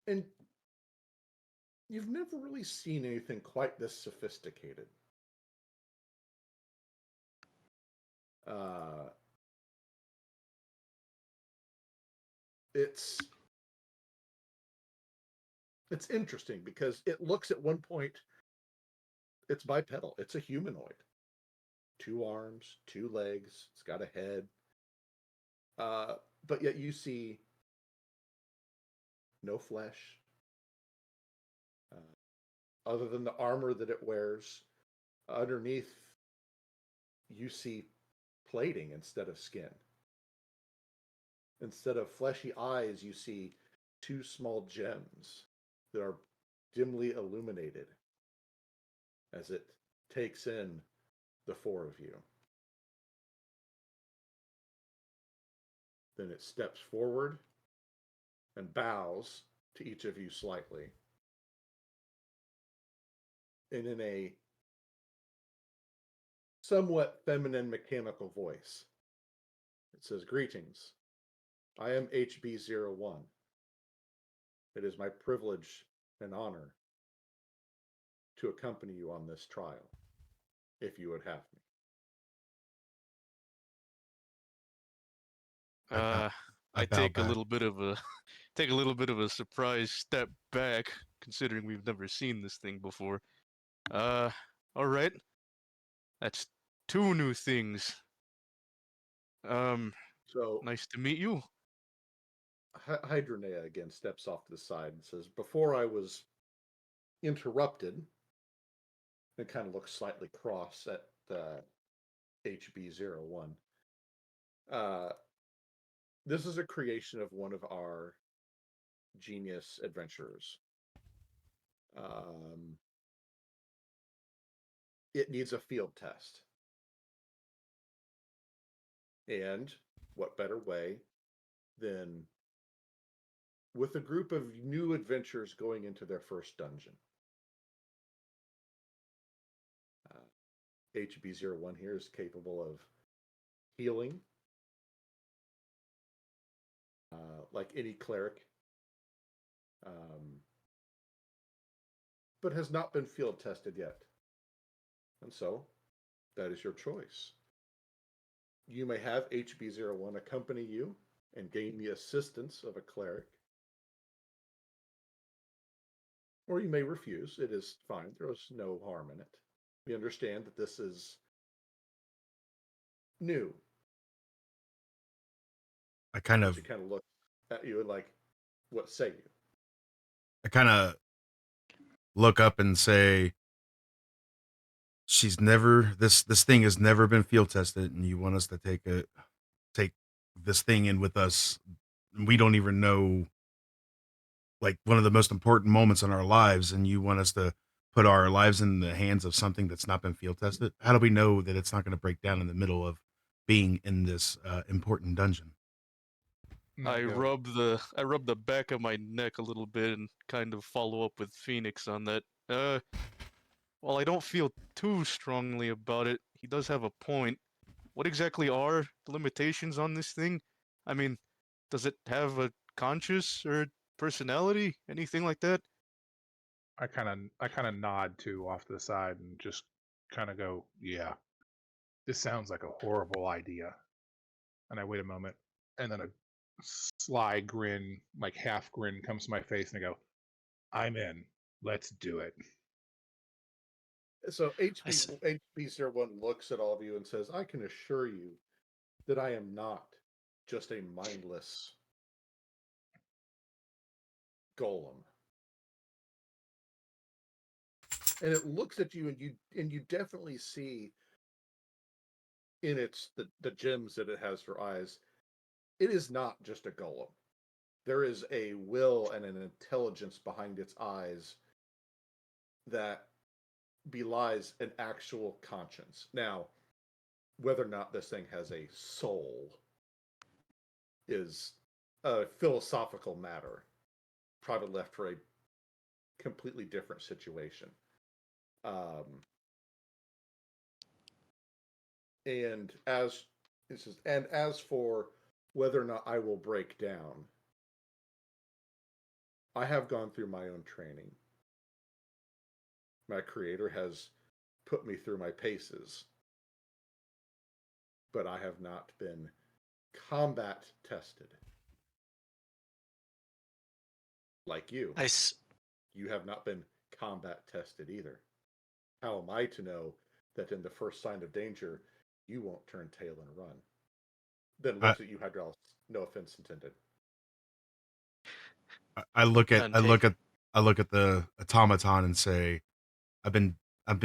And you've never really seen anything quite this sophisticated. It's interesting because it looks at one point, it's bipedal. It's a humanoid. 2 arms, 2 legs. It's got a head. But yet you see no flesh. Other than the armor that it wears, underneath you see plating instead of skin. Instead of fleshy eyes, you see 2 small gems that are dimly illuminated as it takes in the 4 of you. Then it steps forward and bows to each of you slightly. And in a somewhat feminine mechanical voice, it says, greetings. I am HB01. It is my privilege and honor to accompany you on this trial, if you would have me. I bow take a back. little bit of a surprise step back, considering we've never seen this thing before. All right. That's 2 new things. So Nice to meet you. Hydronea again steps off to the side and says, before I was interrupted, and kind of looks slightly cross at HB01. This is a creation of one of our genius adventurers. It needs a field test. And what better way than with a group of new adventurers going into their first dungeon? HB01 here is capable of healing, like any cleric, but has not been field tested yet. And so, that is your choice. You may have HB01 accompany you and gain the assistance of a cleric, or you may refuse. It is fine. There is no harm in it. We understand that this is new. I kind of She kind of looked at you and like, what say you? I kind of look up and say, she's never this thing has never been field tested, and you want us to take this thing in with us. We don't even know, like, one of the most important moments in our lives, and you want us to put our lives in the hands of something that's not been field tested. How do we know that it's not going to break down in the middle of being in this important dungeon? I rub the back of my neck a little bit and kind of follow up with Phoenix on that. While I don't feel too strongly about it, he does have a point. What exactly are the limitations on this thing? I mean, does it have a conscience or personality? Anything like that? I kind of nod to off to the side and just kind of go, yeah, this sounds like a horrible idea. And I wait a moment, and then a sly grin, like half grin, comes to my face, and I go, I'm in. Let's do it. So HB01 looks at all of you and says, I can assure you that I am not just a mindless golem. And it looks at you and you definitely see in the gems that it has for eyes, it is not just a golem. There is a will and an intelligence behind its eyes that belies an actual conscience. Now, whether or not this thing has a soul is a philosophical matter, probably left for a completely different situation. And as for whether or not I will break down, I have gone through my own training. My creator has put me through my paces, but I have not been combat tested. Like you. You have not been combat tested either. How am I to know that in the first sign of danger, you won't turn tail and run? Then looks at you, Hydraulis. No offense intended. I look at None I look taken. at I look at the automaton and say, I've been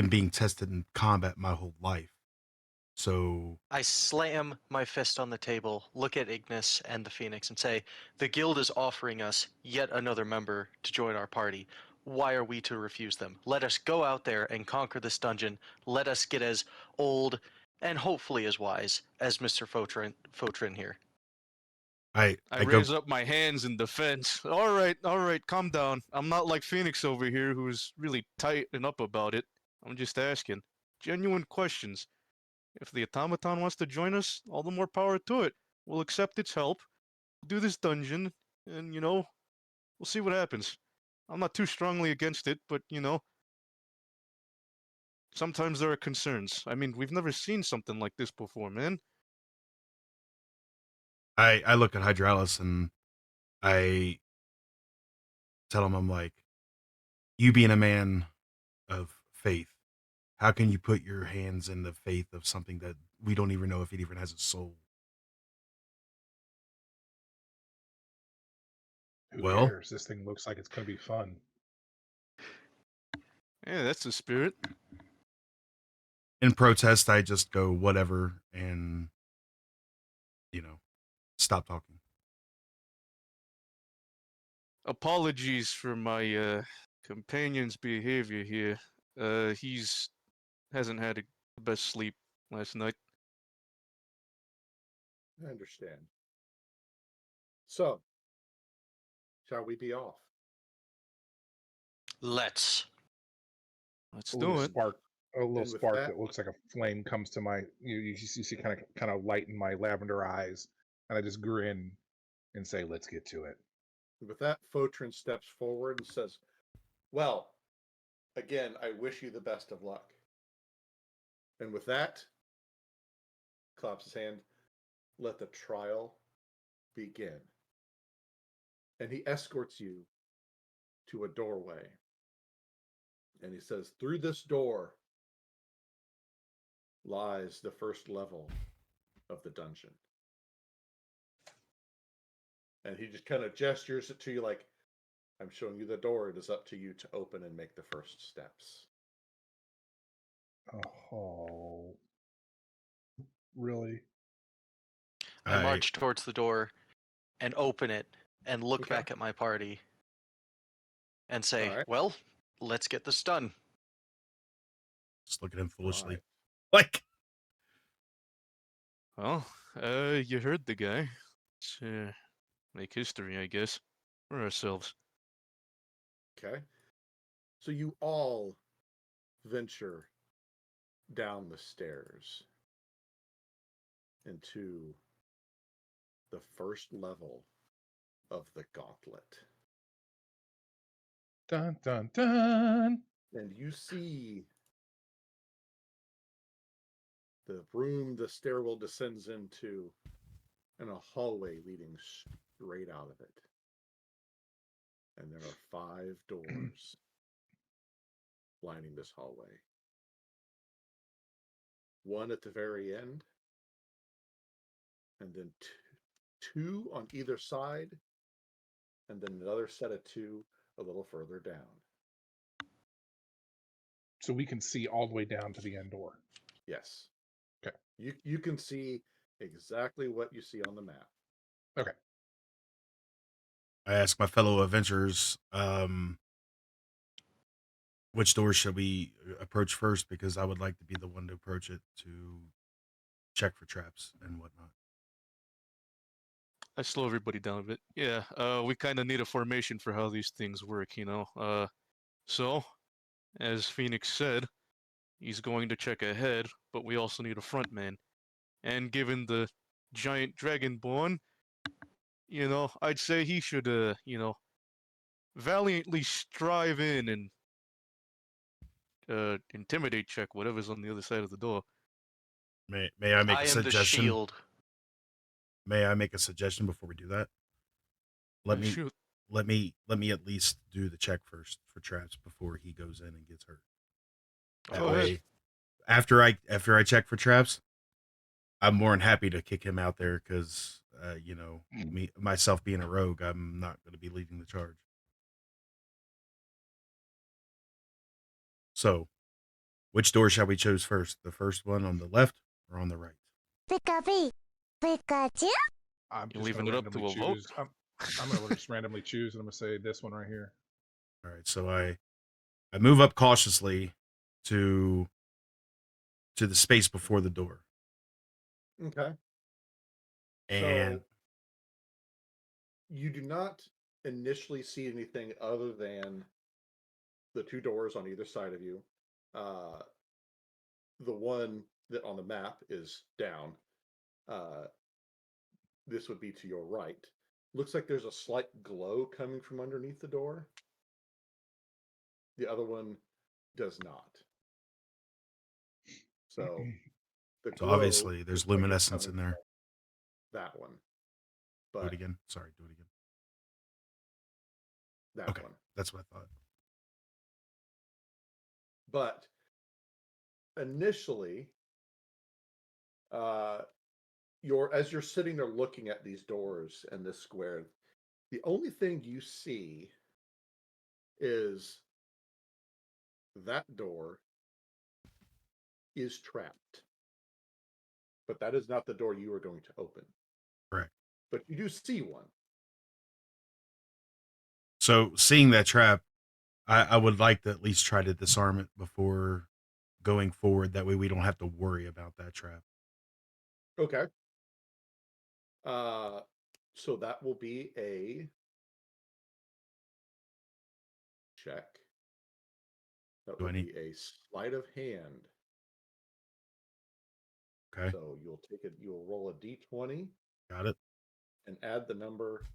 being tested in combat my whole life. So I slam my fist on the table, look at Ignis and the Phoenix, and say, the guild is offering us yet another member to join our party. Why are we to refuse them? Let us go out there and conquer this dungeon. Let us get as old and hopefully as wise as Mr. Fotrin here. I I go, raise up my hands in defense. All right, calm down. I'm not like Phoenix over here who's really tighten up about it. I'm just asking genuine questions. If the automaton wants to join us, all the more power to it. We'll accept its help, do this dungeon, and we'll see what happens. I'm not too strongly against it, but sometimes there are concerns. I mean, we've never seen something like this before, man. I look at Hydralis and I tell him, I'm like, you being a man of faith, how can you put your hands in the faith of something that we don't even know if it even has a soul? Who Well, cares? This thing looks like it's going to be fun. Yeah, that's the spirit. in protest, I just go whatever and stop talking. apologies for my companion's behavior here. He's hasn't had the best sleep last night. I understand. So, shall we be off? Let's. Let's A little do it. spark, a little And with spark that- that looks like a flame comes to my. You see kind of light in my lavender eyes, and I just grin and say, "Let's get to it." With that, Photrin steps forward and says, "Well, again, I wish you the best of luck." And with that, claps his hand, "Let the trial begin." And he escorts you to a doorway. And he says, "Through this door lies the first level of the dungeon." And he just kind of gestures it to you like, "I'm showing you the door. It is up to you to open and make the first steps." Oh, really? I march towards the door and open it and look Okay. back at my party and say, All right. well, let's get this done. Just look at him foolishly. Right. Like, Well, you heard the guy. Let's make history, I guess, for ourselves. Okay. So you all venture down the stairs into the first level of the gauntlet. Dun dun dun. And you see the room the stairwell descends into and a hallway leading straight out of it. And there are 5 doors lining this hallway. One at the very end, and then two on either side, and then another set of 2 a little further down. So we can see all the way down to the end door. Yes. Okay. You can see exactly what you see on the map. Okay. I ask my fellow adventurers, which door should we approach first? Because I would like to be the one to approach it to check for traps and whatnot. I slow everybody down a bit. Yeah, we kind of need a formation for how these things work, you know. So, as Phoenix said, he's going to check ahead, but we also need a front man. And given the giant dragonborn, you know, I'd say he should, you know, valiantly strive in and intimidate check whatever's on the other side of the door. May I make I a am the suggestion? shield. May I make a suggestion before we do that? Let me Shoot. let me at least do the check first for traps before he goes in and gets hurt. That Go ahead. way, after I check for traps, I'm more than happy to kick him out there because you know, myself being a rogue, I'm not going to be leading the charge. So, which door shall we choose first? The first one on the left or on the right? I'm You're just leaving gonna it up to randomly a vote? choose. I'm gonna just randomly choose, and I'm gonna say this one right here. All right, so I move up cautiously to the space before the door. Okay. And So you do not initially see anything other than the 2 doors on either side of you. The one that on the map is down. This would be to your right. Looks like there's a slight glow coming from underneath the door. The other one does not. So the so glow obviously there's looks like it's luminescence coming in there. from that one. Do But it again. Sorry, do it again. that Okay, one. that's what I thought. But initially, as you're sitting there looking at these doors and this square, the only thing you see is that door is trapped. But that is not the door you are going to open. Correct. But you do see one. So seeing that trap, I would like to at least try to disarm it before going forward. That way we don't have to worry about that trap. Okay. So that will be a check. That Do will I need? be a sleight of hand. Okay, So you'll take it. You'll roll a d20 got it. and add the number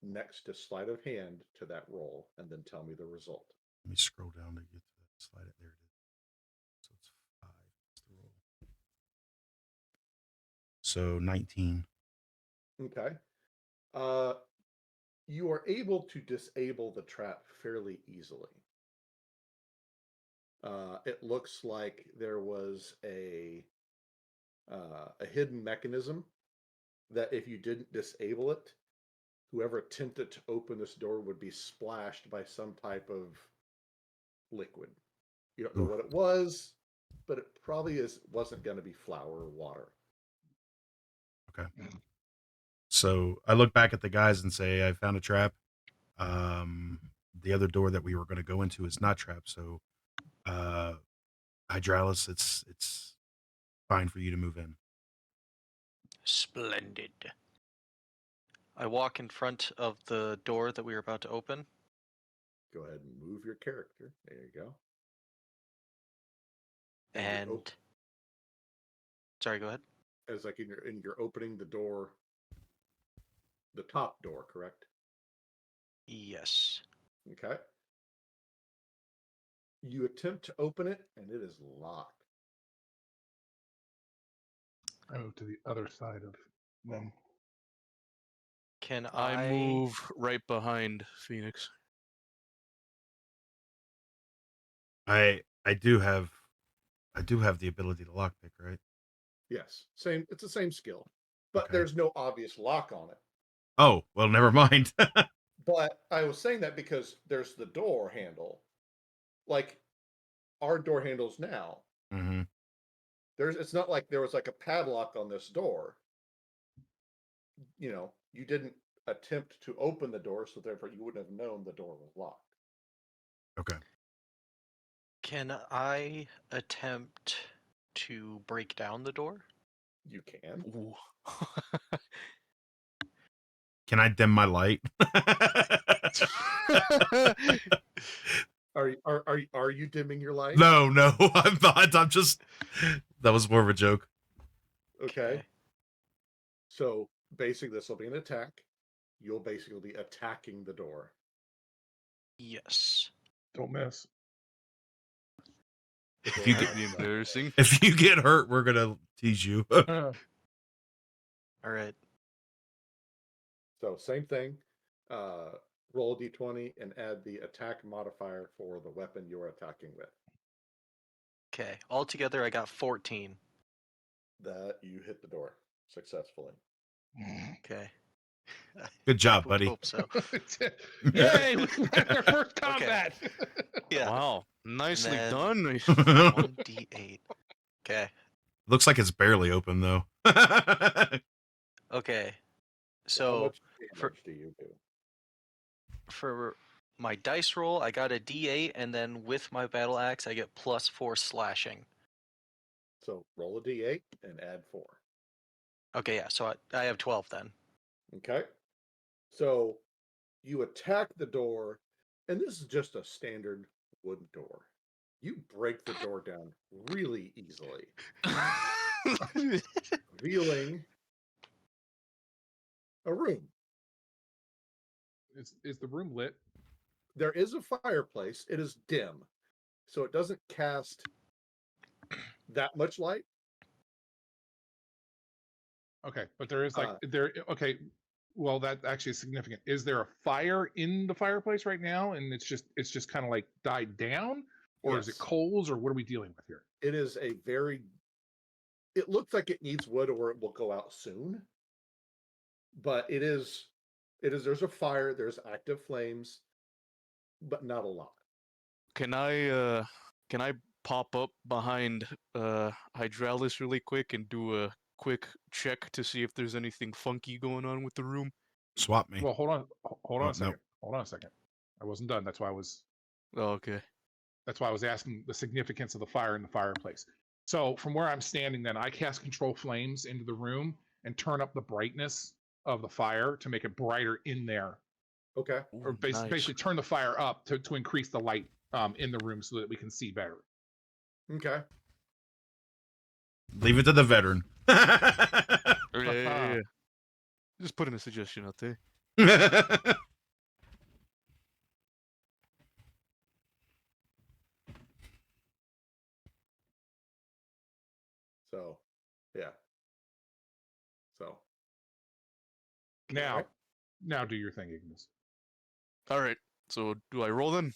next to sleight of hand to that roll, and then tell me the result. Let me scroll down to get to that slide. There it is. So it's 5. That's the roll. So 19. Okay. Uh, you are able to disable the trap fairly easily. It looks like there was a hidden mechanism that if you didn't disable it, whoever attempted to open this door would be splashed by some type of liquid. You don't know Oof. what it was, but it probably wasn't going to be flour or water. Okay. So I look back at the guys and say, I found a trap. The other door that we were going to go into is not trapped. So, Hydraulis, it's fine for you to move in. Splendid. I walk in front of the door that we were about to open. Go ahead and move your character. There you go. And sorry, go ahead. As like you're opening the door, the top door, correct? Yes. Okay. You attempt to open it, and it is locked. I move to the other side of them. Can I move right behind Phoenix. I do have the ability to lockpick, right? Yes, same. It's the same skill, but Okay. there's no obvious lock on it. Oh, well, never mind. But I was saying that because there's the door handle, like our door handles now. Mm-hmm. It's not like there was like a padlock on this door. You know, you didn't attempt to open the door, so therefore you wouldn't have known the door was locked. Okay. Can I attempt to break down the door? You can. Ooh. Can I dim my light? Are you dimming your light? No, I'm not. I'm just. That was more of a joke. Okay. So basically, this will be an attack. You'll basically be attacking the door. Yes. Don't miss. If you That'd get be embarrassing. if you get hurt, we're gonna tease you. All right. So same thing. Roll a d20 and add the attack modifier for the weapon you're attacking with. Okay. Altogether, I got 14. That you hit the door successfully. Okay. Good job, Would buddy. hope so. Yay! We passed our first combat. Yeah. Wow, nicely then- done. 1d8. Okay. Looks like it's barely open though. Okay. How So much for- damage do you do? for my dice roll, I got a d8, and then with my battle axe, I get +4 slashing. So roll a d8 and add 4. Okay, yeah. So I have 12 then. Okay. So you attack the door, and this is just a standard wooden door. You break the door down really easily, revealing a room. Is the room lit? There is a fireplace. It is dim, so it doesn't cast that much light. Okay, but there is okay. Well, that actually is significant. Is there a fire in the fireplace right now, and it's just kind of like died down, or is it Yes. coals, or what are we dealing with here? It is a very. It looks like it needs wood, or it will go out soon. But it is. There's a fire. There's active flames, but not a lot. Can I pop up behind Hydraulis really quick and do a quick check to see if there's anything funky going on with the room? Swap me. Well, hold on a Oh, second. Hold on a second. I wasn't done. That's why I was okay. asking the significance of the fire in the fireplace. So from where I'm standing, then I cast control flames into the room and turn up the brightness of the fire to make it brighter in there, Okay. or Ooh, nice. basically turn the fire up to increase the light in the room so that we can see better. Okay. Leave it to the veteran. Yeah. Just putting a suggestion out there. So, yeah. So, Now, Alright. now do your thing, Ignis. All right. So do I roll then?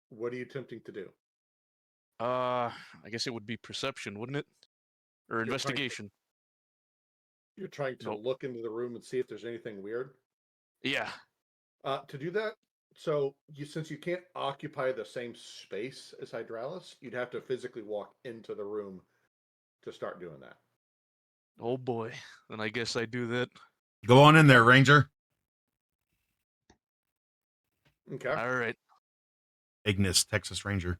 what are you attempting to do? I guess it would be perception, wouldn't it? Or trying to- investigation. You're trying to Nope. look into the room and see if there's anything weird. Yeah. To do that, so since you can't occupy the same space as Hydralis, you'd have to physically walk into the room to start doing that. Oh boy. Then I guess I do that. Go on in there, Ranger. Okay. All right. Ignis, Texas Ranger.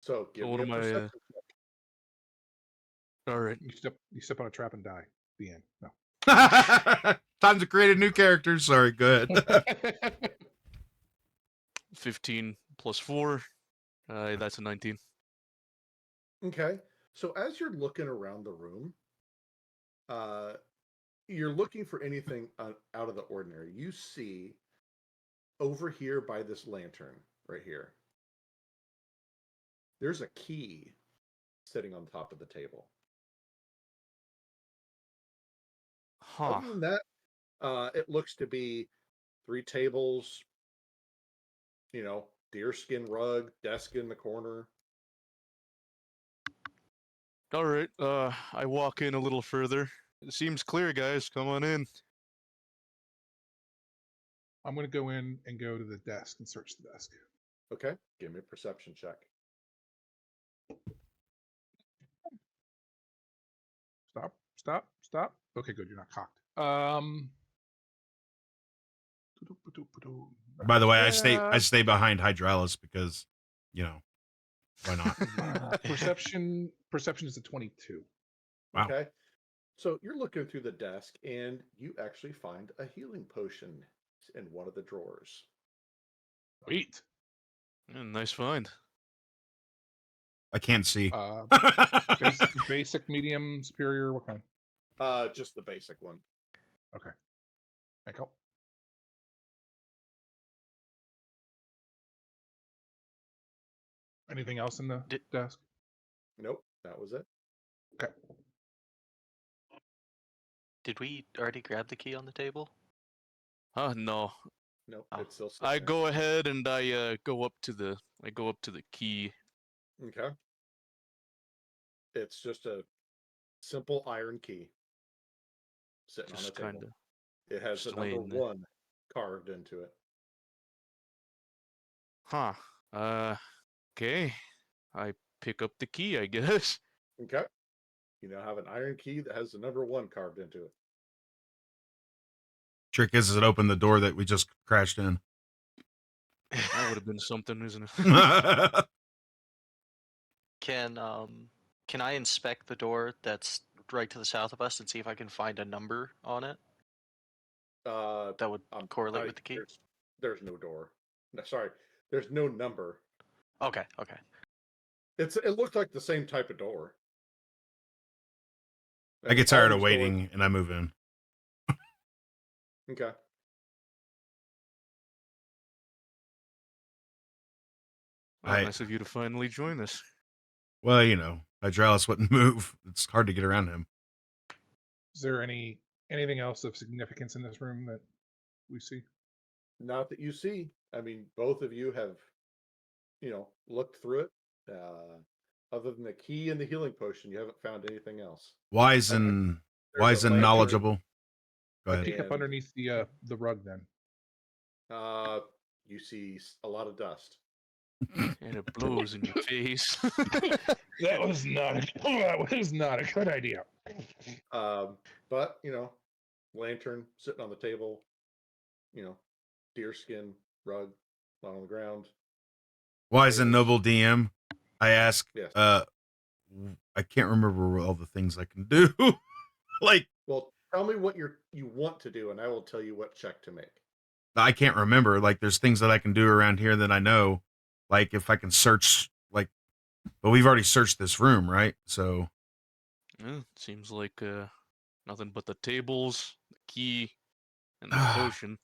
So give what me am a I, perception check. All right. You step on a trap and die. The end. No. Time to create a new character. Sorry, good. 15 plus 4. That's a 19. Okay. So as you're looking around the room, you're looking for anything out of the ordinary. You see over here by this lantern right here, there's a key sitting on top of the table. Huh. Other than that, it looks to be 3 tables, deerskin rug, desk in the corner. All right. I walk in a little further. It seems clear, guys. Come on in. I'm going to go in and go to the desk and search the desk. Okay. Give me a perception check. Stop. Okay, good. You're not cocked. By the way, I Yeah. stay behind Hydralis because, why not? Perception is a 22. Wow. Okay. So you're looking through the desk and you actually find a healing potion in one of the drawers. Sweet. Nice find. I can't see. Basic, medium, superior. What kind? Just the basic one. Okay. Michael. Anything else in the desk? Nope, that was it. Okay. Did we already grab the key on the table? No. Nope, Oh. it's still sitting I there. go ahead and I go up to the key. Okay. It's just a simple iron key sitting Just on the table. kind of. It has the just number laying there. 1 carved into it. Huh. Okay. I pick up the key, I guess. Okay. You now have an iron key that has the number 1 carved into it. Trick is it opened the door that we just crashed in. That would have been something, isn't it? Can I inspect the door that's right to the south of us and see if I can find a number on it that would correlate with the key? There's no door. No, sorry, there's no number. Okay. It looks like the same type of door. I get tired All of these doors- waiting and I move in. Okay. I- Nice of you to finally join us. Well, Hydralis wouldn't move. It's hard to get around him. Is there anything else of significance in this room that we see? Not that you see. I mean, both of you have, looked through it. Other than the key and the healing potion, you haven't found anything else. Wise Okay. and There's a lantern, knowledgeable. Go I ahead. peek up And- underneath the rug then. You see a lot of dust. And it blows in your face. That was not a good idea. But lantern sitting on the table, deerskin rug on the ground. Wise and Chairs. noble DM, I ask, Yes. I can't remember all the things I can do. Like, Well, tell me what you want to do, and I will tell you what check to make. I can't remember. Like, there's things that I can do around here that I know. Like, if I can search, like, but we've already searched this room, right? So, Seems like nothing but the tables, the key, and the potion.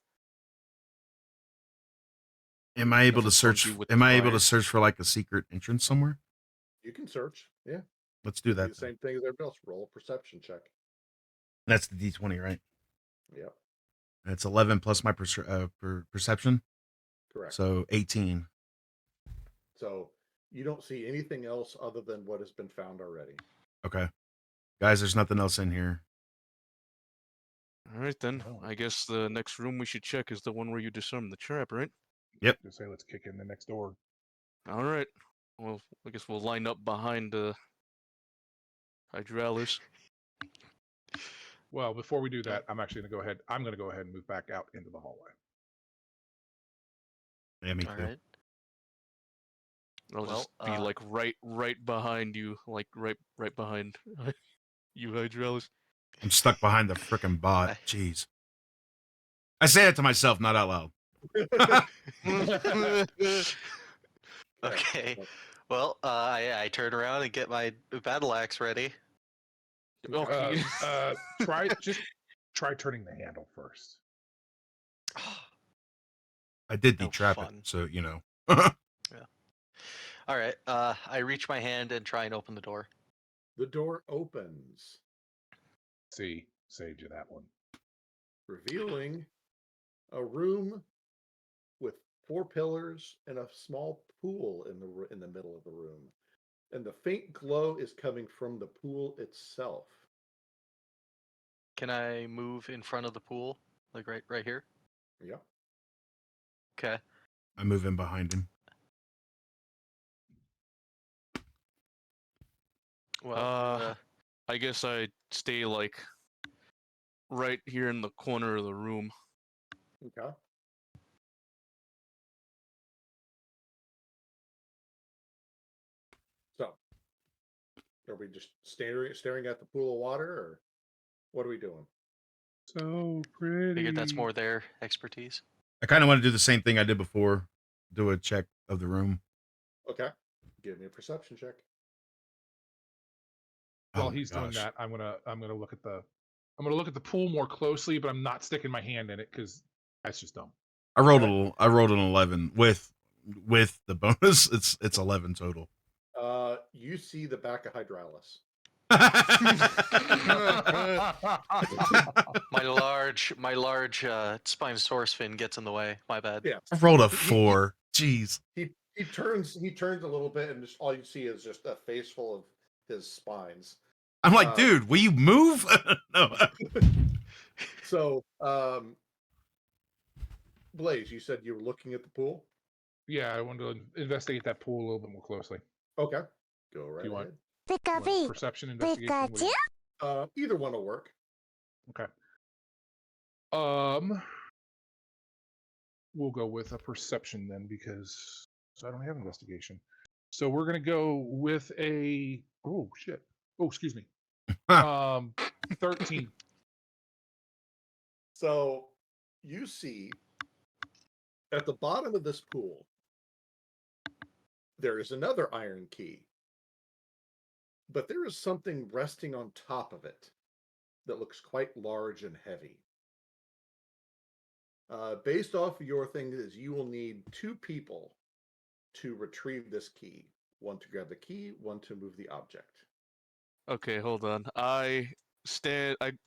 am I able to Nothing search? funky with the Am I able to fire. search for like a secret entrance somewhere? You can search. Yeah. Let's do Do that. the same thing as everybody else. Roll a perception check. That's the D20, right? Yep. That's 11 plus my perception, Correct. so 18. So you don't see anything else other than what has been found already. Okay, guys, there's nothing else in here. All right then. Oh. I guess the next room we should check is the one where you disarm the trap, right? Just say let's kick in the next door. All right. Well, I guess we'll line up behind Hydralis. Well, before we do that, I'm actually going to go ahead. I'm going to go ahead and move back out into the hallway. Yeah, me All too. right. I'll Well, just be like right behind you, like right behind you, Hydralis. I'm stuck behind the frickin' bot. Jeez. I say that to myself, not out loud. Okay. Well, I turn around and get my battle axe ready. Okay. Try turning the handle first. I did No detrap it, fun. so you know. Yeah. All right. I reach my hand and try and open the door. The door opens, See, saved you that one. revealing a room with 4 pillars and a small pool in the middle of the room. And the faint glow is coming from the pool itself. Can I move in front of the pool, like right here? Yeah. Okay. I move in behind him. Well, I guess I stay like right here in the corner of the room. Okay. So, are we just staring at the pool of water, or what are we doing? So pretty. figured that's more their expertise. I kind of want to do the same thing I did before. Do a check of the room. Okay. Give me a perception check. Oh While my he's doing gosh. that, I'm gonna look at the pool more closely, but I'm not sticking my hand in it because that's just dumb. I rolled Okay. I rolled an 11 with the bonus. It's 11 total. You see the back of Hydralis. My large Spinosaurus fin gets in the way. My bad. Yeah. I rolled a 4. Jeez. He turns a little bit, and just all you see is just a face full of his spines. I'm like, dude, will you move? No. So, Blaze, you said you were looking at the pool. Yeah, I wanted to investigate that pool a little bit more closely. Okay, go right You want- ahead. You want perception investigation. What do you- Either one will work. Okay. We'll go with a perception then because I don't have investigation. So we're gonna go with a excuse me. 13. So you see at the bottom of this pool there is another iron key, but there is something resting on top of it that looks quite large and heavy. Based off of your thing is you will need 2 people to retrieve this key. One to grab the key, one to move the object. Okay, hold on. I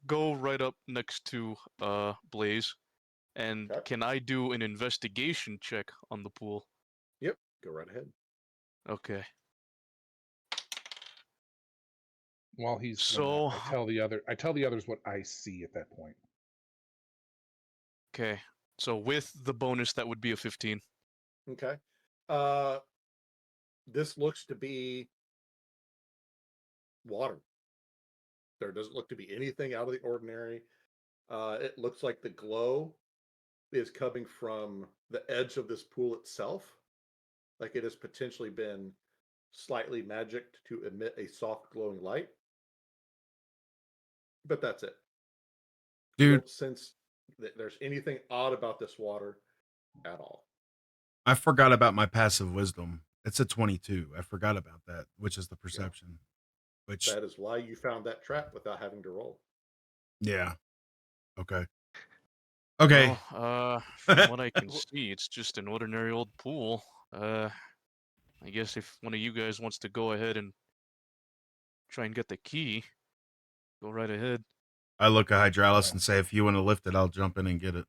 go right up next to Blaze, and Okay. can I do an investigation check on the pool? Yep, go right ahead. Okay. While he's So- I tell the others what I see at that point. Okay. So with the bonus, that would be a 15. Okay. This looks to be water. There doesn't look to be anything out of the ordinary. It looks like the glow is coming from the edge of this pool itself. Like it has potentially been slightly magicked to emit a soft glowing light. But that's it. You Dude, don't sense that there's anything odd about this water at all. I forgot about my passive wisdom. It's a 22. I forgot about that, which is the Yeah. perception. Which, That is why you found that trap without having to roll. yeah. Okay. Okay. Well, from what I can see, it's just an ordinary old pool. I guess if one of you guys wants to go ahead and try and get the key, go right ahead. I look at Hydralis and say, if you want to lift it, I'll jump in and get it.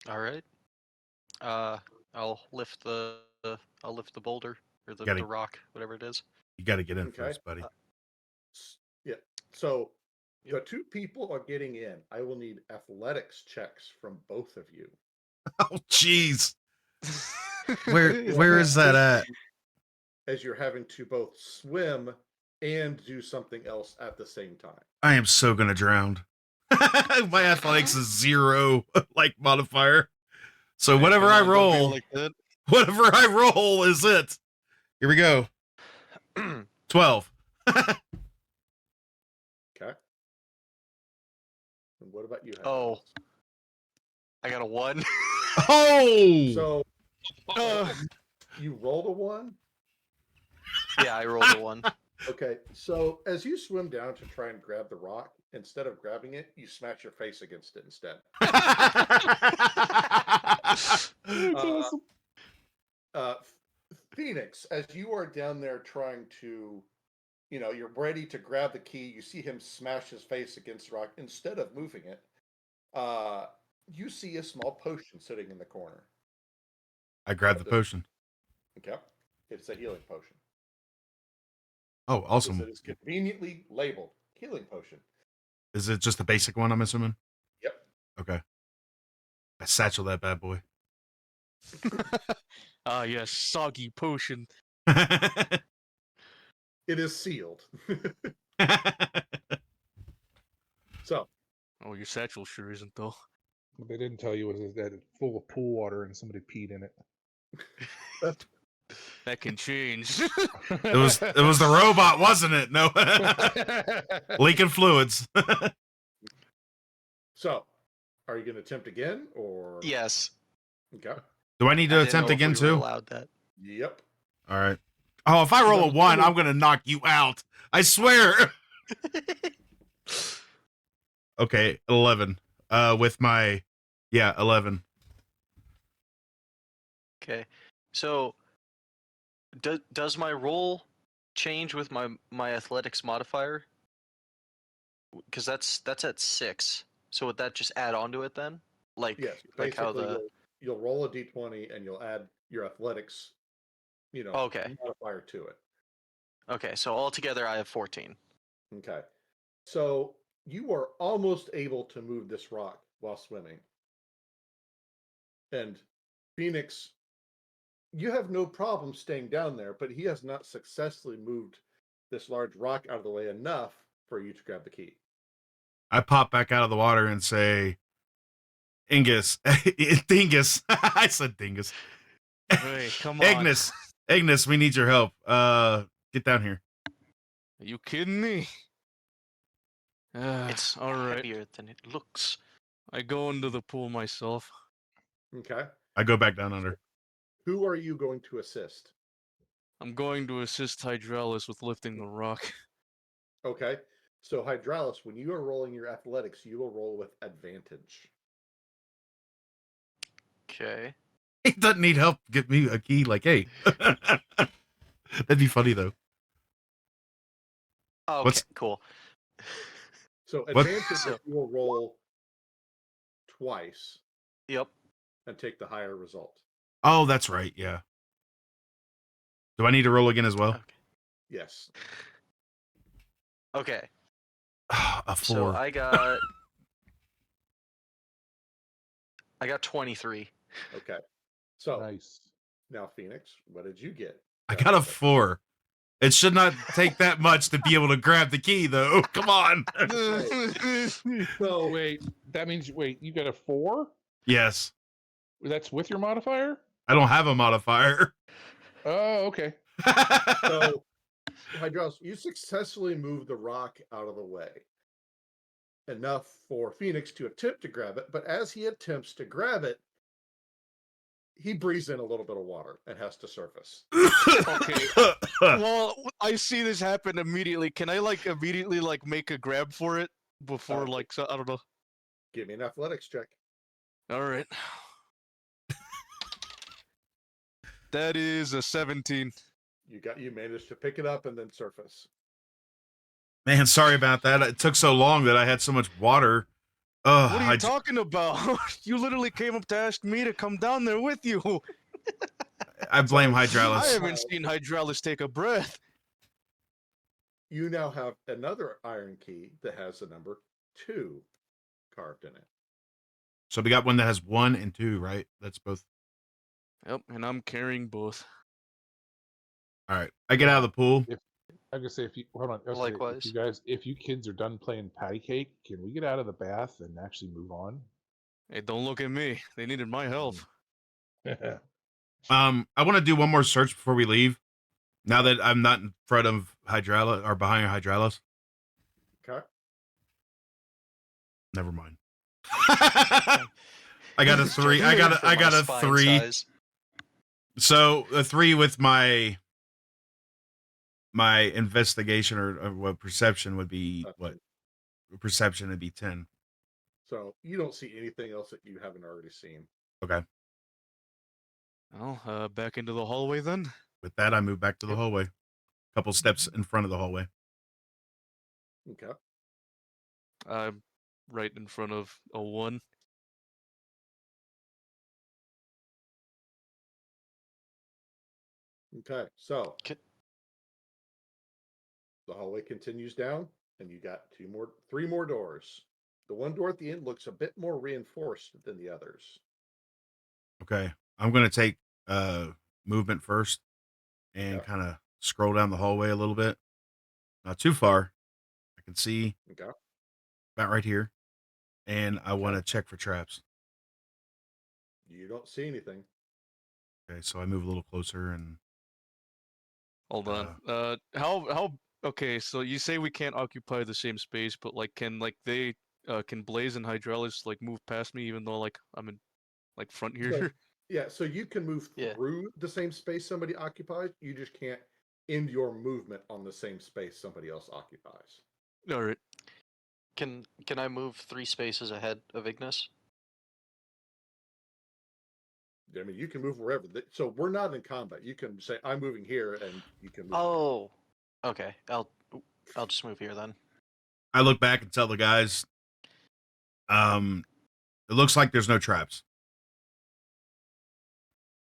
All right. I'll lift I'll lift the boulder or the Gotta- rock, whatever it is. You got to get in Okay. first, buddy. Yeah. So the two people are getting in. I will need athletics checks from both of you. Oh, jeez. Where is that at? As you're having to both swim and do something else at the same time. I am so gonna drown. My athletics is 0, like modifier. So Hey, whatever come I on, don't be roll, like that. whatever I roll is it. Here we go. 12. Okay. And what about you? Oh. Hydralis? I got a 1. Oh. So Uh, you rolled a 1? Yeah, I rolled a 1. Okay. So as you swim down to try and grab the rock, instead of grabbing it, you smash your face against it instead. Awesome. Phoenix, as you are down there trying to, you're ready to grab the key, you see him smash his face against the rock. Instead of moving it, you see a small potion sitting in the corner. I grabbed the potion. Okay. It's a healing potion. Oh, Because awesome. it is conveniently labeled healing potion. Is it just the basic one, I'm assuming? Yep. Okay. I satchel that bad boy. Ah, yes, soggy potion. It is sealed. So, Oh, your satchel sure isn't though. What they didn't tell you was that it's full of pool water and somebody peed in it. That can change. It was the robot, wasn't it? No. Leaking fluids. so, are you going to attempt again or? Yes. Okay. Do I need to I didn't attempt know if again we were too? allowed that. Yep. All right. Oh, if I roll a 1, I'm gonna knock you out. I swear. Okay, 11. With my, 11. Okay. So does my roll change with my athletics modifier? Because that's at 6. So would that just add on to it then? Like Yes. like how Basically, the you'll roll a d20 and you'll add your athletics, Okay. modifier to it. Okay, so altogether I have 14. Okay. So you are almost able to move this rock while swimming. And Phoenix, you have no problem staying down there, but he has not successfully moved this large rock out of the way enough for you to grab the key. I pop back out of the water and say, Ingus. Dingus. I said Dingus. Hey, come on. Ignis, we need your help. Get down here. Are you kidding me? It's all right. heavier than it looks. I go into the pool myself. Okay. I go back down under. Who are you going to assist? I'm going to assist Hydralis with lifting the rock. Okay. So Hydralis, when you are rolling your athletics, you will roll with advantage. Okay. He doesn't need help. Get me a key. Like, hey. That'd be funny though. Oh, okay, What's- cool. So What? advantage is you will roll twice Yep. and take the higher result. Oh, that's right. Yeah. Do I need to roll again as well? Okay. Yes. Okay. A 4. So I got 23. Okay. So Nice. now, Phoenix, what did you get? I got a 4. It should not take that much to be able to grab the key, though. Come on. So Wait, that means you got a 4? Yes. That's with your modifier? I don't have a modifier. Oh, okay. so Hydros, you successfully moved the rock out of the way. Enough for Phoenix to attempt to grab it, but as he attempts to grab it, he breathes in a little bit of water and has to surface. Okay. Well, I see this happen immediately. Can I immediately make a grab for it before so, I don't know. Give me an athletics check. All right. That is a 17. You managed to pick it up and then surface. Man, sorry about that. It took so long that I had so much water. What are you talking about? You literally came up to ask me to come down there with you. I blame I Hydralis. haven't seen Hydralis take a breath. You now have another iron key that has the number 2 carved in it. So we got one that has 1 and 2, right? That's both. Yep, and I'm carrying both. All right. I get out of the pool. I'm gonna say if you hold on. Likewise. If you kids are done playing patty cake, can we get out of the bath and actually move on? Hey, don't look at me. They needed my help. I want to do one more search before we leave. Now that I'm not in front of Hydralis or behind Hydralis. Okay. Never mind. I got a 3. I got a 3. Size. So a 3 with my investigation or what perception would be what? Perception would be 10. So you don't see anything else that you haven't already seen. Okay. Well, back into the hallway then. With that, I move back to the hallway. A couple steps in front of the hallway. Okay. I'm right in front of a 1. Okay. So Okay. the hallway continues down, and you got 3 more doors. The one door at the end looks a bit more reinforced than the others. Okay. I'm going to take movement first and kind of scroll down the hallway a little bit. Not too far. I can see about right here. And I want to check for traps. You don't see anything. Okay, so I move a little closer and Hold on. How okay, so you say we can't occupy the same space, but can Blaze and Hydralis move past me even though I'm in front here? So you can move through the same space somebody occupies. You just can't end your movement on the same space somebody else occupies. All right. Can I move 3 spaces ahead of Ignis? I mean, you can move wherever. So we're not in combat. You can say, "I'm moving here," and you can move. Oh, okay. I'll just move here then. I look back and tell the guys, it looks like there's no traps.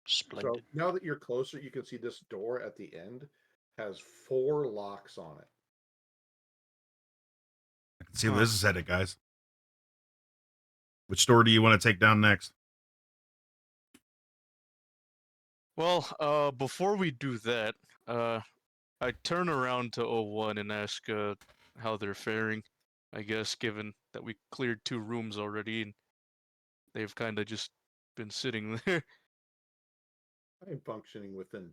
Splendid. So now that you're closer, you can see this door at the end has 4 locks on it. I can see where this is headed, guys. Which door do you want to take down next? Well, before we do that, I turn around to 01 and ask how they're faring. I guess given that we cleared 2 rooms already and they've kind of just been sitting there. I'm functioning within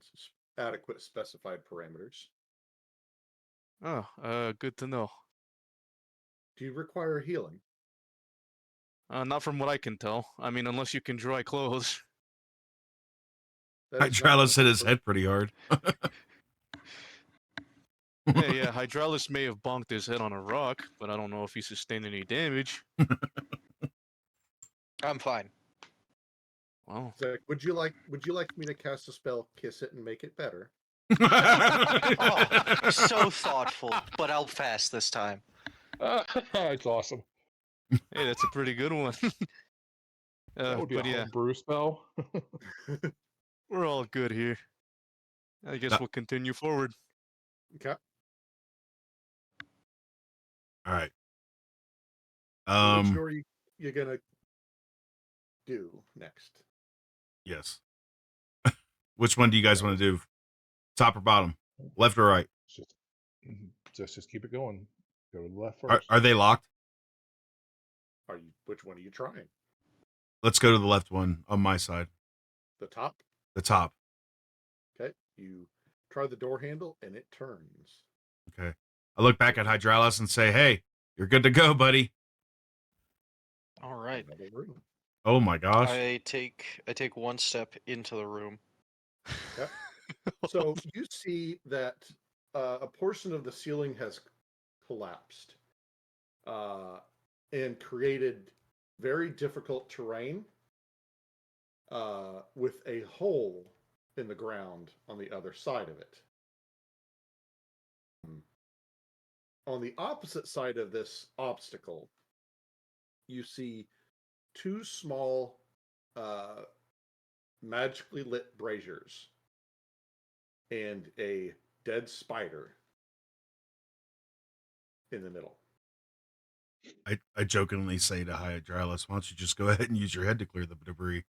adequate specified parameters. Oh, good to know. Do you require healing? Not from what I can tell. I mean, unless you can dry clothes. Hydralis hit his head pretty hard. Yeah, Hydralis may have bonked his head on a rock, but I don't know if he sustained any damage. I'm fine. Well, So, would you like me to cast a spell, kiss it, and make it better? Oh, so thoughtful, but I'll fast this time. It's awesome. hey, that's a pretty good one. That would be but a yeah, homebrew spell. we're all good here. I guess we'll continue forward. Okay. All right. Which door you're gonna do next? Yes. Which one do you guys want to do? Top or bottom? Left or right? Just, just keep it going. Go to the left Are, first. are they locked? Which one are you trying? Let's go to the left one on my side. The top? The top. Okay. You try the door handle and it turns. Okay. I look back at Hydralis and say, "Hey, you're good to go, buddy." All right. Another room. Oh my gosh. I take one step into the room. Okay. So you see that a portion of the ceiling has collapsed and created very difficult terrain with a hole in the ground on the other side of it. On the opposite side of this obstacle, you see two small magically lit braziers and a dead spider in the middle. I jokingly say to Hydralis, "Why don't you just go ahead and use your head to clear the debris?"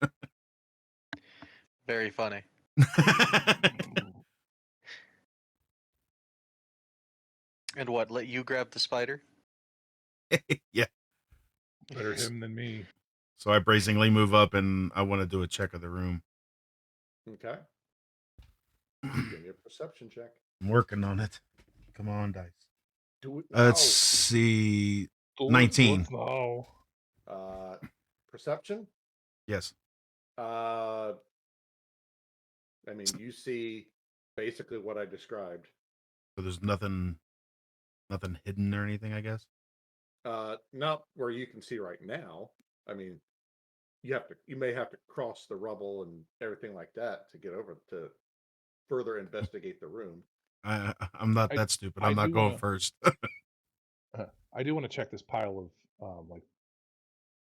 Very funny. And what? Let you grab the spider? Yeah. Better him than me. So I brazenly move up and I want to do a check of the room. Okay. Give me a perception check. I'm working on it. Come on, dice. Do it. Let's see. Do it, 19. do it now. Perception. Yes. I mean, you see basically what I described. So there's nothing hidden or anything, I guess. Not where you can see right now. I mean, you may have to cross the rubble and everything like that to get over to further investigate the room. I'm not that stupid. I'm not going first. I do want to check this pile of like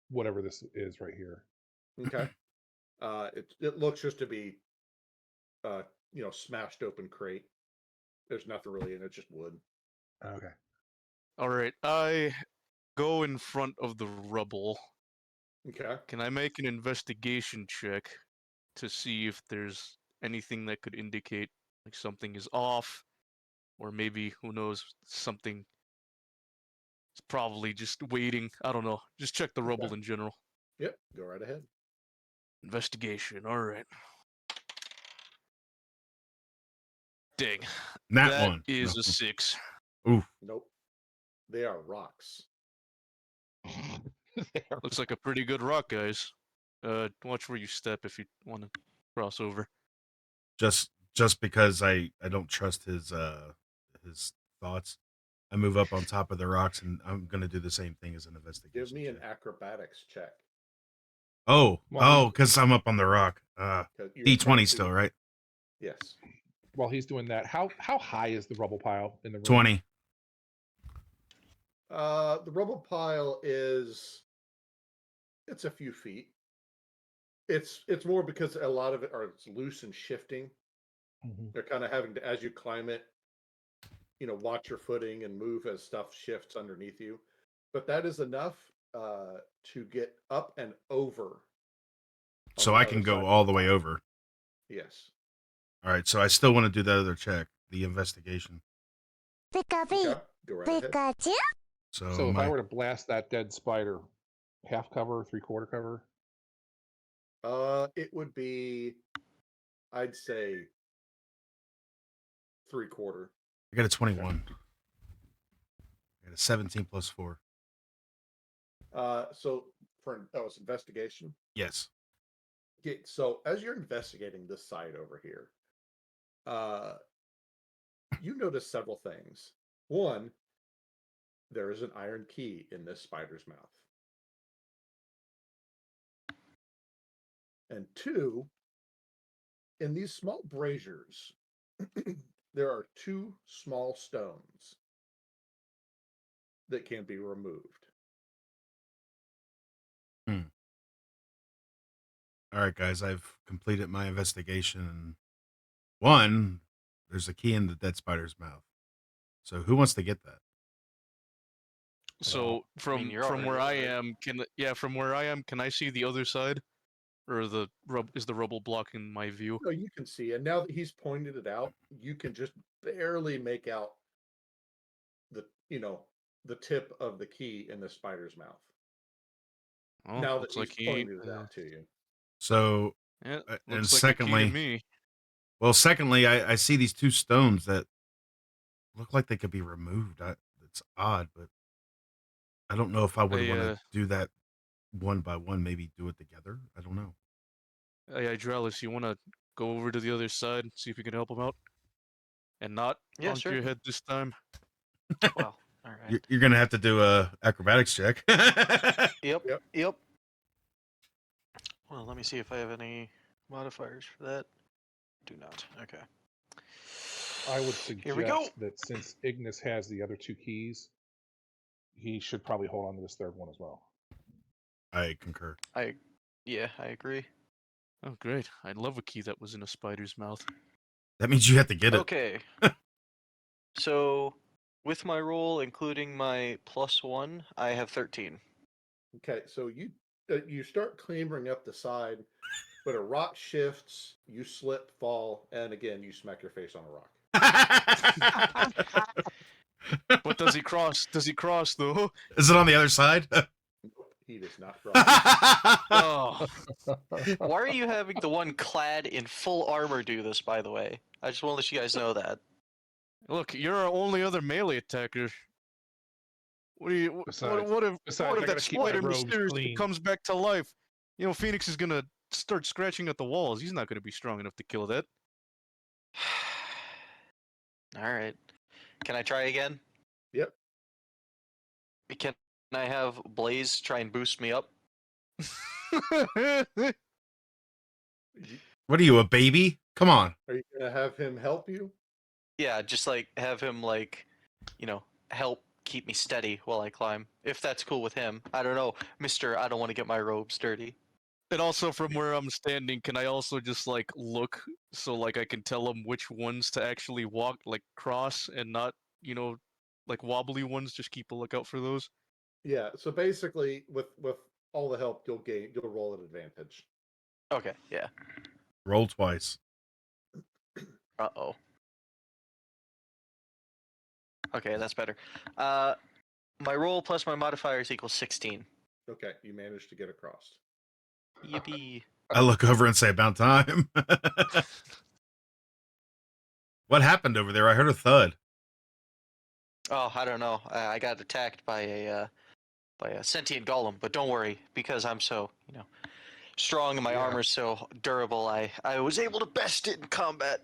whatever this is right here. Okay. It looks just to be smashed open crate. There's nothing really in it, just wood. Okay. All right, I go in front of the rubble. Okay. Can I make an investigation check to see if there's anything that could indicate like something is off, or maybe who knows, something is probably just waiting. I don't know. Just check the rubble in general. Yep. Go right ahead. Investigation. All right. Dang. That That one. is No. a 6. Oof. Nope. They are rocks. Looks like a pretty good rock, guys. Watch where you step if you want to cross over. Just because I don't trust his thoughts, I move up on top of the rocks and I'm gonna do the same thing as an investigation. Give me an check. acrobatics check. Because I'm up on the rock. 'Cause you're D20 trying to- still, right? Yes. While he's doing that, how high is the rubble pile in the room? 20. The rubble pile it's a few feet. It's more because a lot of it's loose and shifting. Mhm. They're kind of having to, as you climb it, watch your footing and move as stuff shifts underneath you. But that is enough to get up and over. So I can go all the way over. Yes. All right, so I still want to do that other check, the investigation. Okay. Go right ahead. So, if I were to blast that dead spider, half cover, 3/4 cover? It would be, I'd say, 3/4. I got a 21. I got a 17 plus 4. So that was investigation. Yes. Okay, so as you're investigating this site over here, you notice several things. One, there is an iron key in this spider's mouth. And two, in these small braziers, there are two small stones that can be removed. All right, guys, I've completed my investigation. And one, there's a key in the dead spider's mouth. So who wants to get that? So from you're where I already am, from where I am, can I see the other side, or is the rubble blocking my view? No, you can see, and now that he's pointed it out, you can just barely make out the the tip of the key in the spider's mouth. Oh, Now that looks he's like he ain't. pointed it out to you. So, Yeah, and looks like a key to secondly, me. I see these two stones that look like they could be removed. It's odd, but I don't know if I would Hey, want to do that one by one. Maybe do it together. I don't know. hey, Hydraulis, you want to go over to the other side and see if you can help him out? And not Yeah, bonk sure. your head this time? Wow. All right. You're gonna have to do a acrobatics check. Yep. Yep. Yep. Well, let me see if I have any modifiers for that. Do not. Okay. I would Here we go. suggest that since Ignis has the other two keys, he should probably hold on to this third one as well. I concur. Yeah, I agree. Oh, great. I'd love a key that was in a spider's mouth. That means you have to get it. Okay. So, with my roll, including my +1, I have 13. Okay, so you start clambering up the side, but a rock shifts, you slip, fall, and again you smack your face on a rock. But does he cross? Does he cross though? Is it on the other side? Nope, he does not cross. Oh, Why are you having the one clad in full armor do this, by the way? I just want to let you guys know that. look, you're our only other melee attacker. What do you? Besides- what if? besides, What I if gotta that keep my spider robes mysteriously clean. comes back to life? You know, Phoenix is gonna start scratching at the walls. He's not gonna be strong enough to kill that. All right. Can I try again? Yep. Can I have Blaze try and boost me up? You- What are you, a baby? Come on. Are you gonna have him help you? Yeah, just like have him help keep me steady while I climb. If that's cool with him. I don't know, Mister. I don't want to get my robes dirty. And also, from where I'm standing, can I also just like look so like I can tell him which ones to actually walk, like cross, and not like wobbly ones? Just keep a lookout for those. Yeah. So basically, with all the help, you'll roll an advantage. Okay. Yeah. Roll twice. Uh-oh. Okay, that's better. My roll plus my modifiers equals 16. Okay, you managed to get across. Yippee. I look over and say, about time. What happened over there? I heard a thud. Oh, I don't know. I got attacked by a sentient golem, but don't worry, because I'm so strong and my Yeah. armor's so durable. I was able to best it in combat.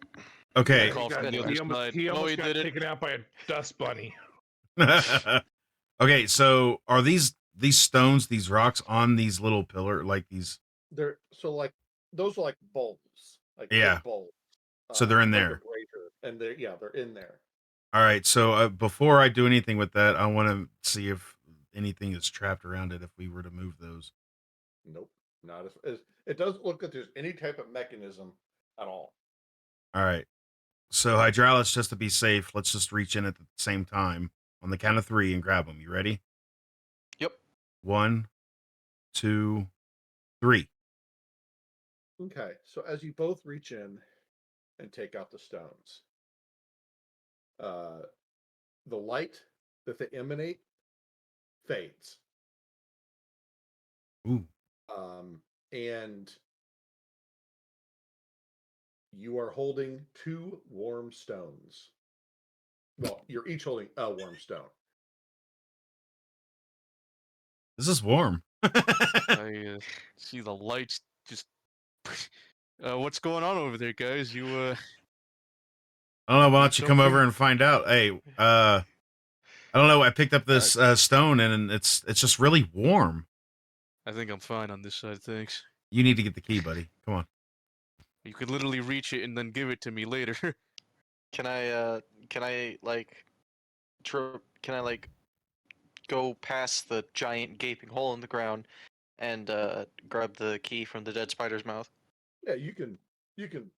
Okay. Call from the other side. He Oh, almost he got did it. taken out by a dust bunny. Okay, so are these stones, these rocks on these little pillar, like these? They're like those are like bowls, like Yeah. big bowls. So they're in like there. a brazier, and they're in there. All right. So before I do anything with that, I want to see if anything is trapped around it. If we were to move those. Nope, not as it doesn't look like there's any type of mechanism at all. All right. So Hydraulis, just to be safe, let's just reach in at the same time on the count of 3 and grab them. You ready? Yep. 1, 2, 3. Okay, so as you both reach in and take out the stones, the light that they emanate fades. Ooh. And you are holding 2 warm stones. Well, you're each holding a warm stone. This is warm. I see the lights just. What's going on over there, guys? You I don't know. Why don't you come something? over and find out? Hey, I don't know. I picked up this stone and it's just really warm. I think I'm fine on this side, thanks. You need to get the key, buddy. Come on. You could literally reach it and then give it to me later. Can I go past the giant gaping hole in the ground and grab the key from the dead spider's mouth? Yeah, you can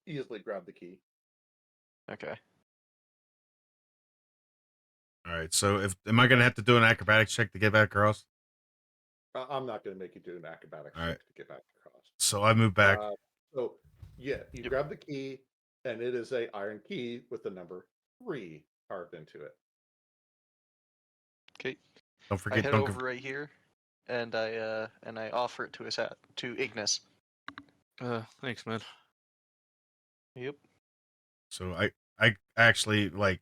easily grab the key. Okay. All right. So am I going to have to do an acrobatics check to get back across? I'm not going to make you do an acrobatics All check right. to get back across. So I move back. So yeah, you Yep. grab the key, and it is a iron key with the number 3 carved into it. Okay. Don't I forget head Dunk over right here, and I offer it to his hat to Ignis. Thanks, man. Yep. So I actually like.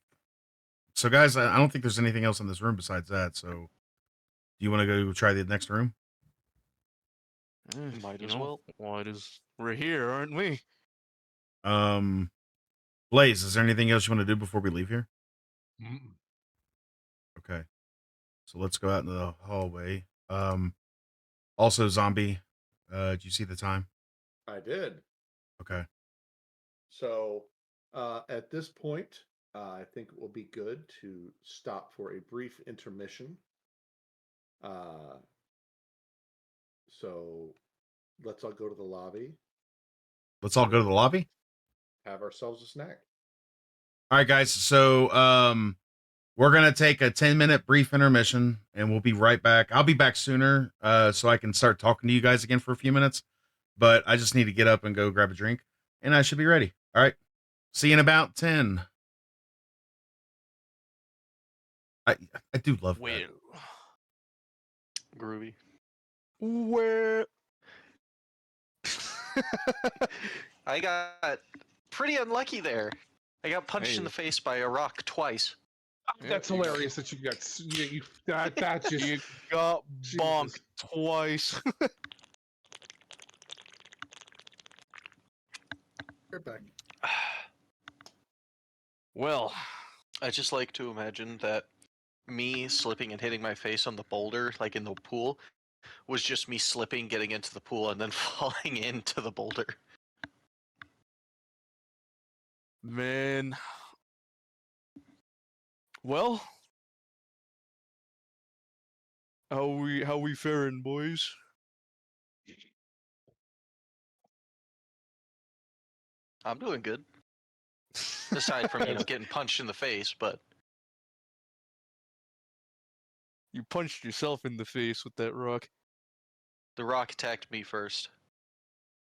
So guys, I don't think there's anything else in this room besides that. So, do you want to go try the next room? Might You as know, well. why does we're here, aren't we? Blaze, is there anything else you want to do before we leave here? Mm-mm. Okay. So let's go out into the hallway. Also, zombie, did you see the time? I did. Okay. So at this point, I think it will be good to stop for a brief intermission. So let's all go to the lobby, Let's all go to the lobby. have ourselves a snack. All right, guys. So we're gonna take a 10-minute brief intermission, and we'll be right back. I'll be back sooner, so I can start talking to you guys again for a few minutes. But I just need to get up and go grab a drink, and I should be ready. All right. See you in about 10. I do love Well, that. Groovy. where? I got pretty unlucky there. I got punched in Hey. the face by a rock twice. Yeah, That's you got- hilarious that you got that just You got Jesus. bonked twice. You're back. Well, I just like to imagine that me slipping and hitting my face on the boulder, like in the pool, was just me slipping, getting into the pool, and then falling into the boulder. man. Well, how we faring, boys? I'm doing good. Aside from, getting punched in the face, but You punched yourself in the face with that rock. the rock attacked me first.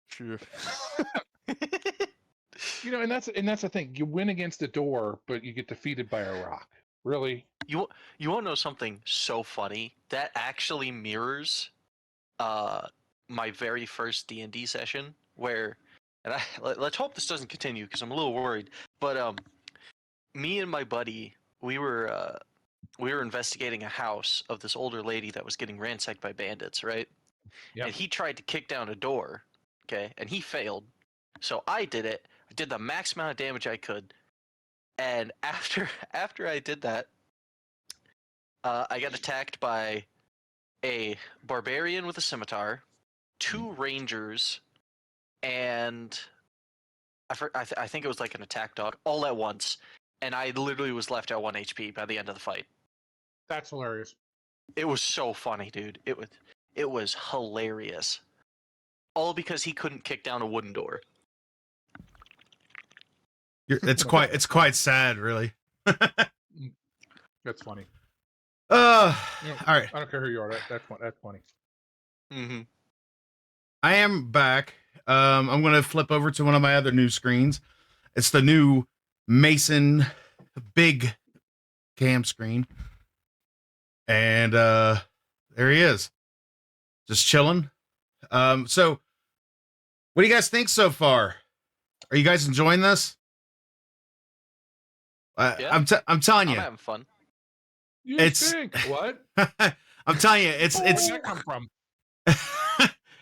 Sure. and that's the thing. You win against a door, but you get defeated by a rock. Really? You want to know something so funny? That actually mirrors my very first D&D session where, and let's hope this doesn't continue because I'm a little worried, but me and my buddy, we were investigating a house of this older lady that was getting ransacked by bandits, right? Yep. And he tried to kick down a door, okay, and he failed. So I did it. I did the max amount of damage I could, and after I did that, I got attacked by a barbarian with a scimitar, 2 rangers, and I think it was like an attack dog all at once, and I literally was left at 1 HP by the end of the fight. That's hilarious. It was so funny, dude. It was hilarious. All because he couldn't kick down a wooden door. It's quite sad, really. That's funny. All right. I don't care who you are. That's funny. Mm-hmm. I am back. I'm going to flip over to one of my other new screens. It's the new Mason big cam screen. And there he is. Just chilling. So what do you guys think so far? Are you guys enjoying this? Yeah. I'm telling I'm you. having fun. You It's- think what? I'm telling you, it's Where'd that come from?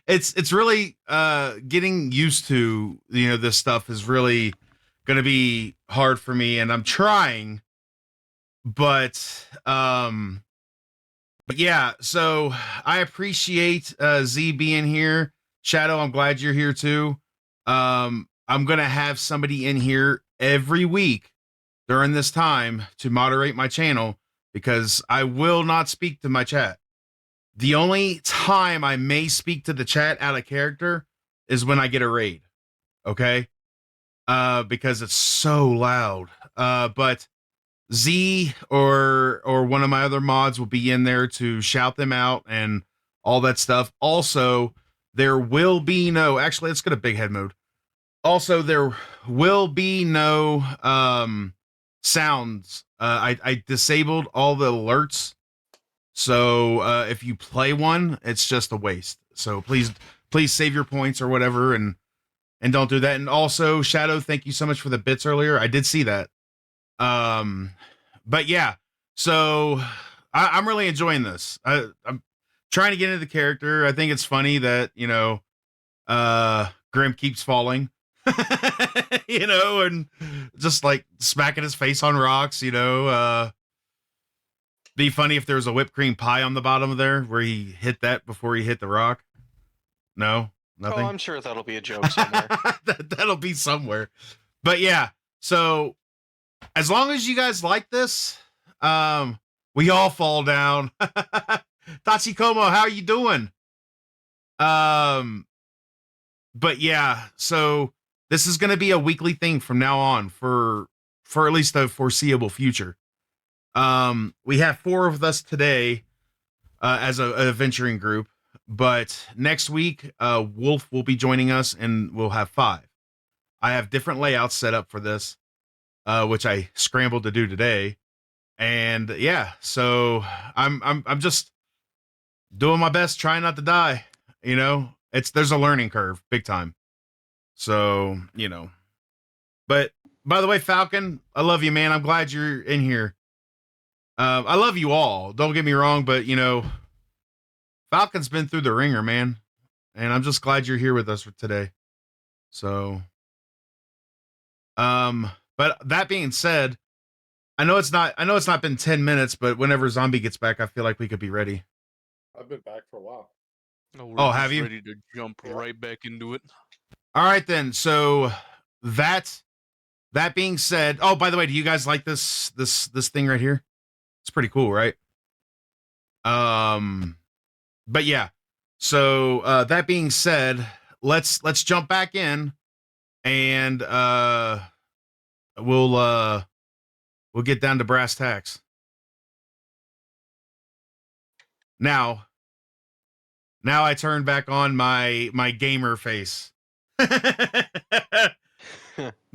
it's really getting used to, this stuff is really going to be hard for me, and I'm trying, but yeah, so I appreciate Z being here. Shadow, I'm glad you're here too. I'm going to have somebody in here every week during this time to moderate my channel, because I will not speak to my chat. The only time I may speak to the chat out of character is when I get a raid. Okay? Because it's so loud. But Z or one of my other mods will be in there to shout them out and all that stuff. Also, there will be no, actually, let's go to big head mode. Also, there will be no sounds. I disabled all the alerts. So if you play one, it's just a waste. So please save your points or whatever and don't do that. And also, Shadow, thank you so much for the bits earlier. I did see that. But yeah, so I'm really enjoying this. I'm trying to get into the character. I think it's funny that, Grim keeps falling, and just like smacking his face on rocks, be funny if there was a whipped cream pie on the bottom of there where he hit that before he hit the rock. No, nothing. Oh, I'm sure that'll be a joke somewhere. That'll be somewhere. But yeah, so as long as you guys like this, we all fall down. Tachikomo, how are you doing? But yeah, so this is going to be a weekly thing from now on for at least the foreseeable future. We have 4 of us today as a adventuring group, but next week Wolf will be joining us and we'll have 5. I have different layouts set up for this, which I scrambled to do today. And yeah, so I'm just doing my best, trying not to die. There's a learning curve, big time. So, But by the way, Falcon, I love you, man. I'm glad you're in here. I love you all. Don't get me wrong, but Falcon's been through the ringer, man, and I'm just glad you're here with us for today. So, but that being said, I know it's not been 10 minutes, but whenever Zombie gets back, I feel like we could be ready. I've been back for a while. We're have just you? ready to jump right back into it. All right then. So that being said, oh, by the way, do you guys like this thing right here? It's pretty cool, right? But yeah. So that being said, let's jump back in and we'll get down to brass tacks. Now I turn back on my gamer face.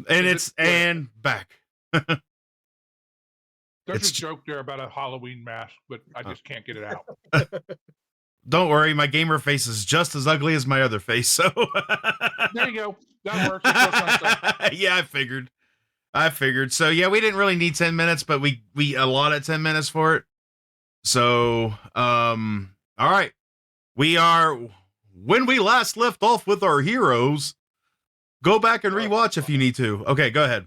And back. There's It's a joke there about a Halloween mask, but I just can't get it out. Don't worry, my gamer face is just as ugly as my other face, so There you go. That works. That's what I'm trying to say. yeah, I figured. So yeah, we didn't really need 10 minutes, but we allotted 10 minutes for it. So all right. We are when we last left off with our heroes. Go back and rewatch if you need to. Okay, go ahead.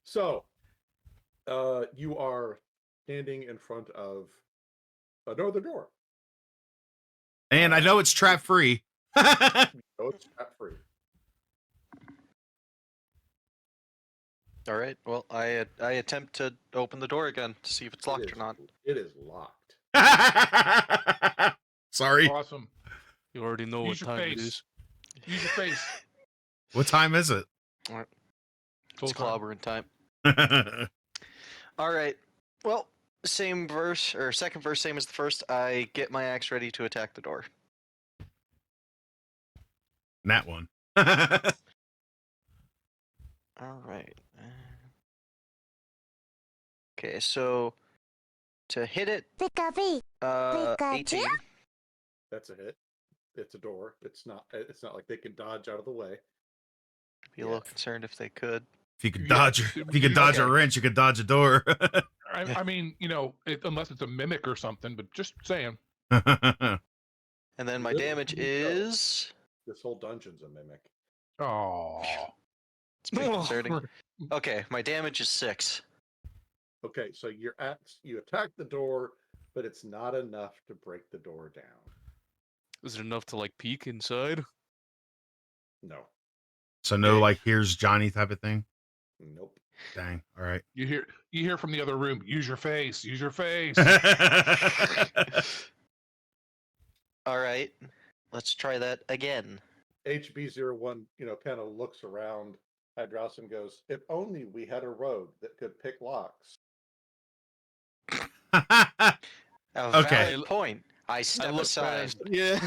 So, you are standing in front of another door. And I know it's trap free. No, it's trap free. All right. Well, I attempt to open the door again to see if it's locked or not. It is locked. Sorry. Awesome. You already know Use what your time it face. is. Use your face. What time is it? It's Full time. clobbering time. All right. Well, same verse or second verse, same as the first. I get my axe ready to attack the door. Nat one. All right. Okay, so to hit it, 18. That's a hit. It's a door. It's not like they can dodge out of the way. Be a little concerned if they could. If you could Yeah, dodge, if you could dodge a okay. wrench, you could dodge a door. I mean, unless it's a mimic or something, but just saying. And then my Little damage do you know. is. This whole dungeon's a mimic. Oh. It's pretty concerning. Okay, my damage is 6. Okay, so you attack the door, but it's not enough to break the door down. Is it enough to like peek inside? No. So no, Okay. like here's Johnny type of thing. Nope. Dang. All right. You hear from the other room. Use your face. Use your face. All right, let's try that again. HB01, kind of looks around Hydrouse and goes, "If only we had a rogue that could pick locks." A Okay. valid point. I step look aside. past- Yeah.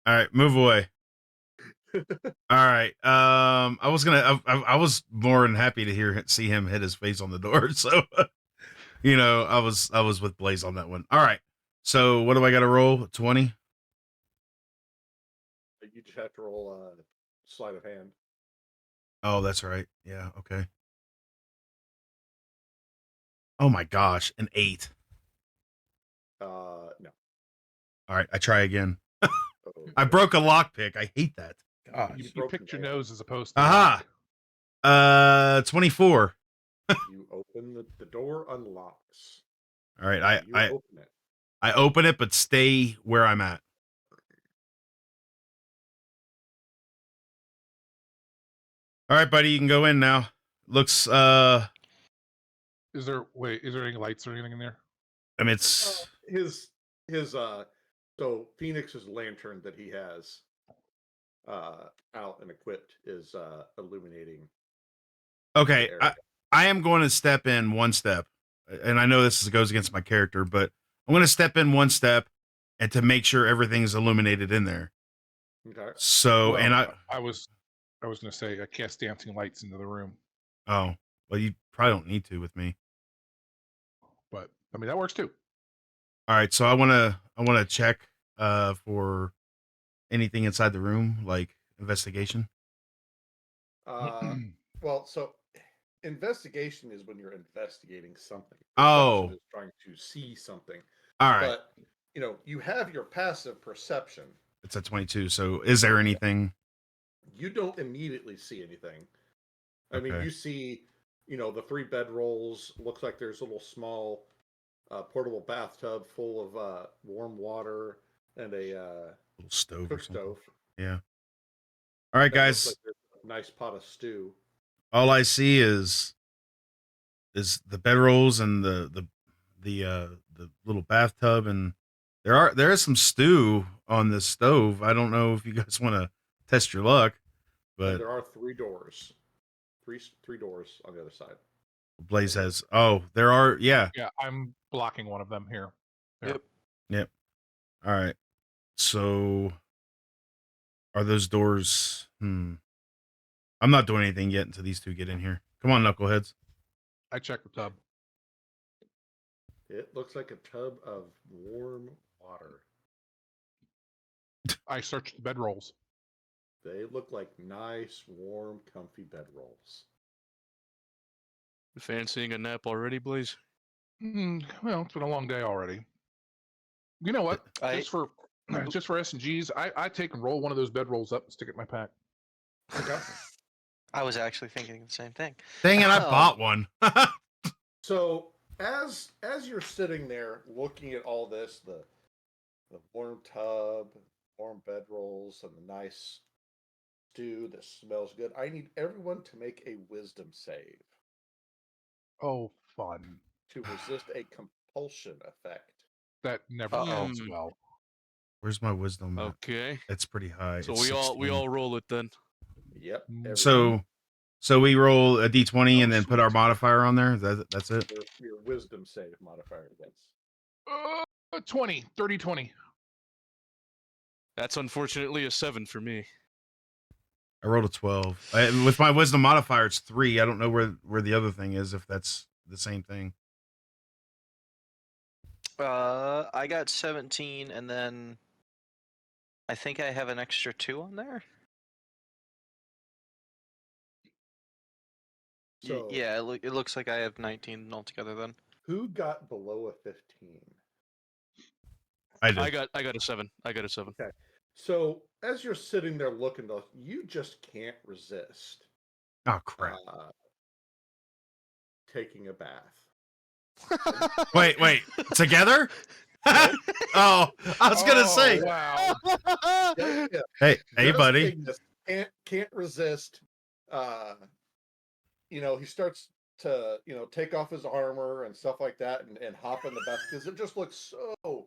All right. Move away. All right. I was gonna. I was more than happy to see him hit his face on the door. So, I was with Blaze on that one. All right. So what do I got to roll? 20. You just have to roll a sleight of hand. Oh, that's right. Yeah. Okay. Oh my gosh, an 8. No. All right. I try again. I Okay. broke a lockpick. I hate that. Gosh. You picked your nail. nose as opposed to Aha. lock. 24. You open the door, unlocks. All right. You I open it. I open it, but stay where I'm at. All right, buddy, you can go in now. Looks Is there any lights or anything in there? I mean it's His so Phoenix's lantern that he has out and equipped is illuminating. okay. the area. I am going to step in one step. And I know this goes against my character, but I'm going to step in one step and to make sure everything's illuminated in there. Okay. So, Well, and I was going to say I cast dancing lights into the room, well, you probably don't need to with me. but I mean that works too. All right, so I want to check for anything inside the room, like investigation. Well, so investigation is when you're investigating something. Oh. Perception is trying to see something. All right. But you have your passive perception. It's at 22. So, is there anything? You don't immediately see anything. I mean, Okay. you see, the 3 bedrolls. Looks like there's a little small portable bathtub full of warm water and a Little stove or cook something. stove. Yeah. All right, That looks guys. like there's a nice pot of stew. All I see is the bedrolls and the little bathtub, and there is some stew on this stove. I don't know if you guys want to test your luck, And but there are 3 doors. Three doors on the other side. Blaze has. Oh, there are. Yeah. Yeah, I'm blocking one of them here. There. Yep. All right. So, are those doors? I'm not doing anything yet until these two get in here. Come on, knuckleheads. I checked the tub. It looks like a tub of warm water. I searched the bedrolls. They look like nice, warm, comfy bedrolls. Fancying a nap already, Blaze? Well, it's been a long day already. You know what? I- Just for S&Gs, I take and roll one of those bedrolls up and stick it in my pack. Okay. I was actually thinking the same thing. Dang it! I Oh. bought one. So as you're sitting there looking at all this, the warm tub, warm bedrolls, and the nice stew that smells good, I need everyone to make a wisdom save Oh, fun. to resist a compulsion effect. That never Uh-oh. ends well. Where's my wisdom? at? Okay. It's pretty high. So It's we 16. all roll it then. Yep. everyone. So we roll a d20 Oh, and then put our sweet. modifier on there. That's it. Your wisdom save modifier against. 20, 30, 20. That's unfortunately a 7 for me. I rolled a 12. With my wisdom modifier, it's 3. I don't know where the other thing is. If that's the same thing. I got 17, and then I think I have an extra 2 on there. So Yeah, it looks like I have 19 altogether then. who got below a 15? I did. I got a 7. I got a 7. Okay. So as you're sitting there looking, you just can't resist Oh crap! taking a bath. Wait. Together? Oh, I was gonna say. Wow. Yeah. Hey, Just buddy. Ignis can't resist. He starts to take off his armor and stuff like that and hop in the bath because it just looks so.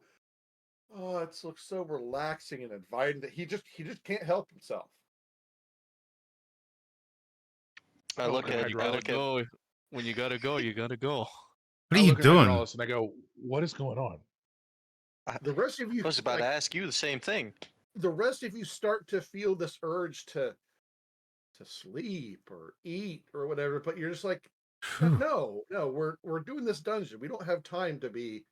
Oh, it looks so relaxing and inviting that he just can't help himself. I look Okay, at You I'd I gotta look at go. When you gotta go, you gotta go. What I are you look at doing? Hydraulis and I go, what is going on? The rest of you I was about to ask you the same thing. the rest of you start to feel this urge to sleep or eat or whatever, but you're just like, no, we're doing this dungeon. We don't have time to be,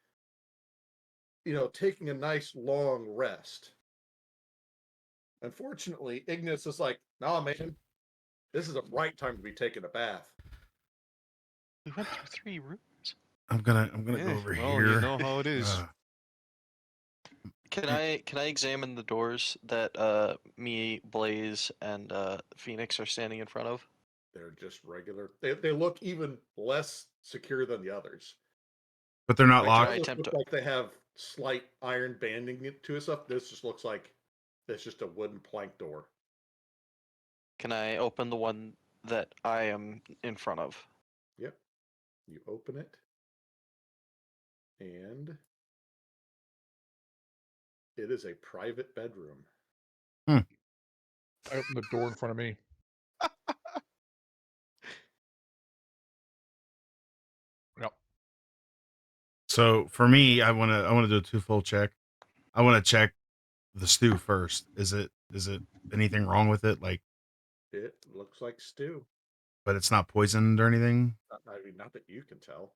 taking a nice long rest. Unfortunately, Ignis is like, nah, man, this is the right time to be taking a bath. We went through 3 rooms. I'm gonna Yeah, go over well, here. you know how it is. Can I examine the doors that me, Blaze, and Phoenix are standing in front of? They're just regular. They look even less secure than the others. But they're not Like, locked. I those attempt look to- like they have slight iron banding to it stuff. This just looks like it's just a wooden plank door. Can I open the one that I am in front of? Yep. You open it, and it is a private bedroom. I opened the door in front of me. Yep. So for me, I wanna do a twofold check. I want to check the stew first. Is it anything wrong with it? Like, It looks like stew. but it's not poisoned or anything? I mean, not that you can tell.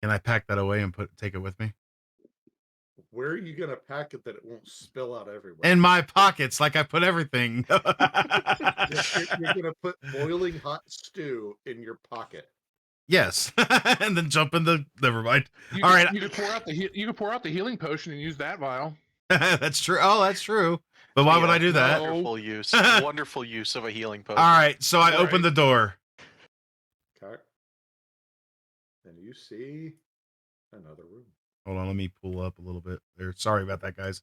Can I pack that away and take it with me? Where are you gonna pack it that it won't spill out everywhere? In my pockets, like I put everything. You're gonna put boiling hot stew in your pocket. Yes, and then jump in the. Never mind. You All could, right. you could pour out the healing potion and use that vial. That's true. Oh, that's true. But why would I do that? Wonderful use. Wonderful use of a healing potion. All right, so I All open right. the door. Okay. And you see another room. Hold on, let me pull up a little bit there. Sorry about that, guys.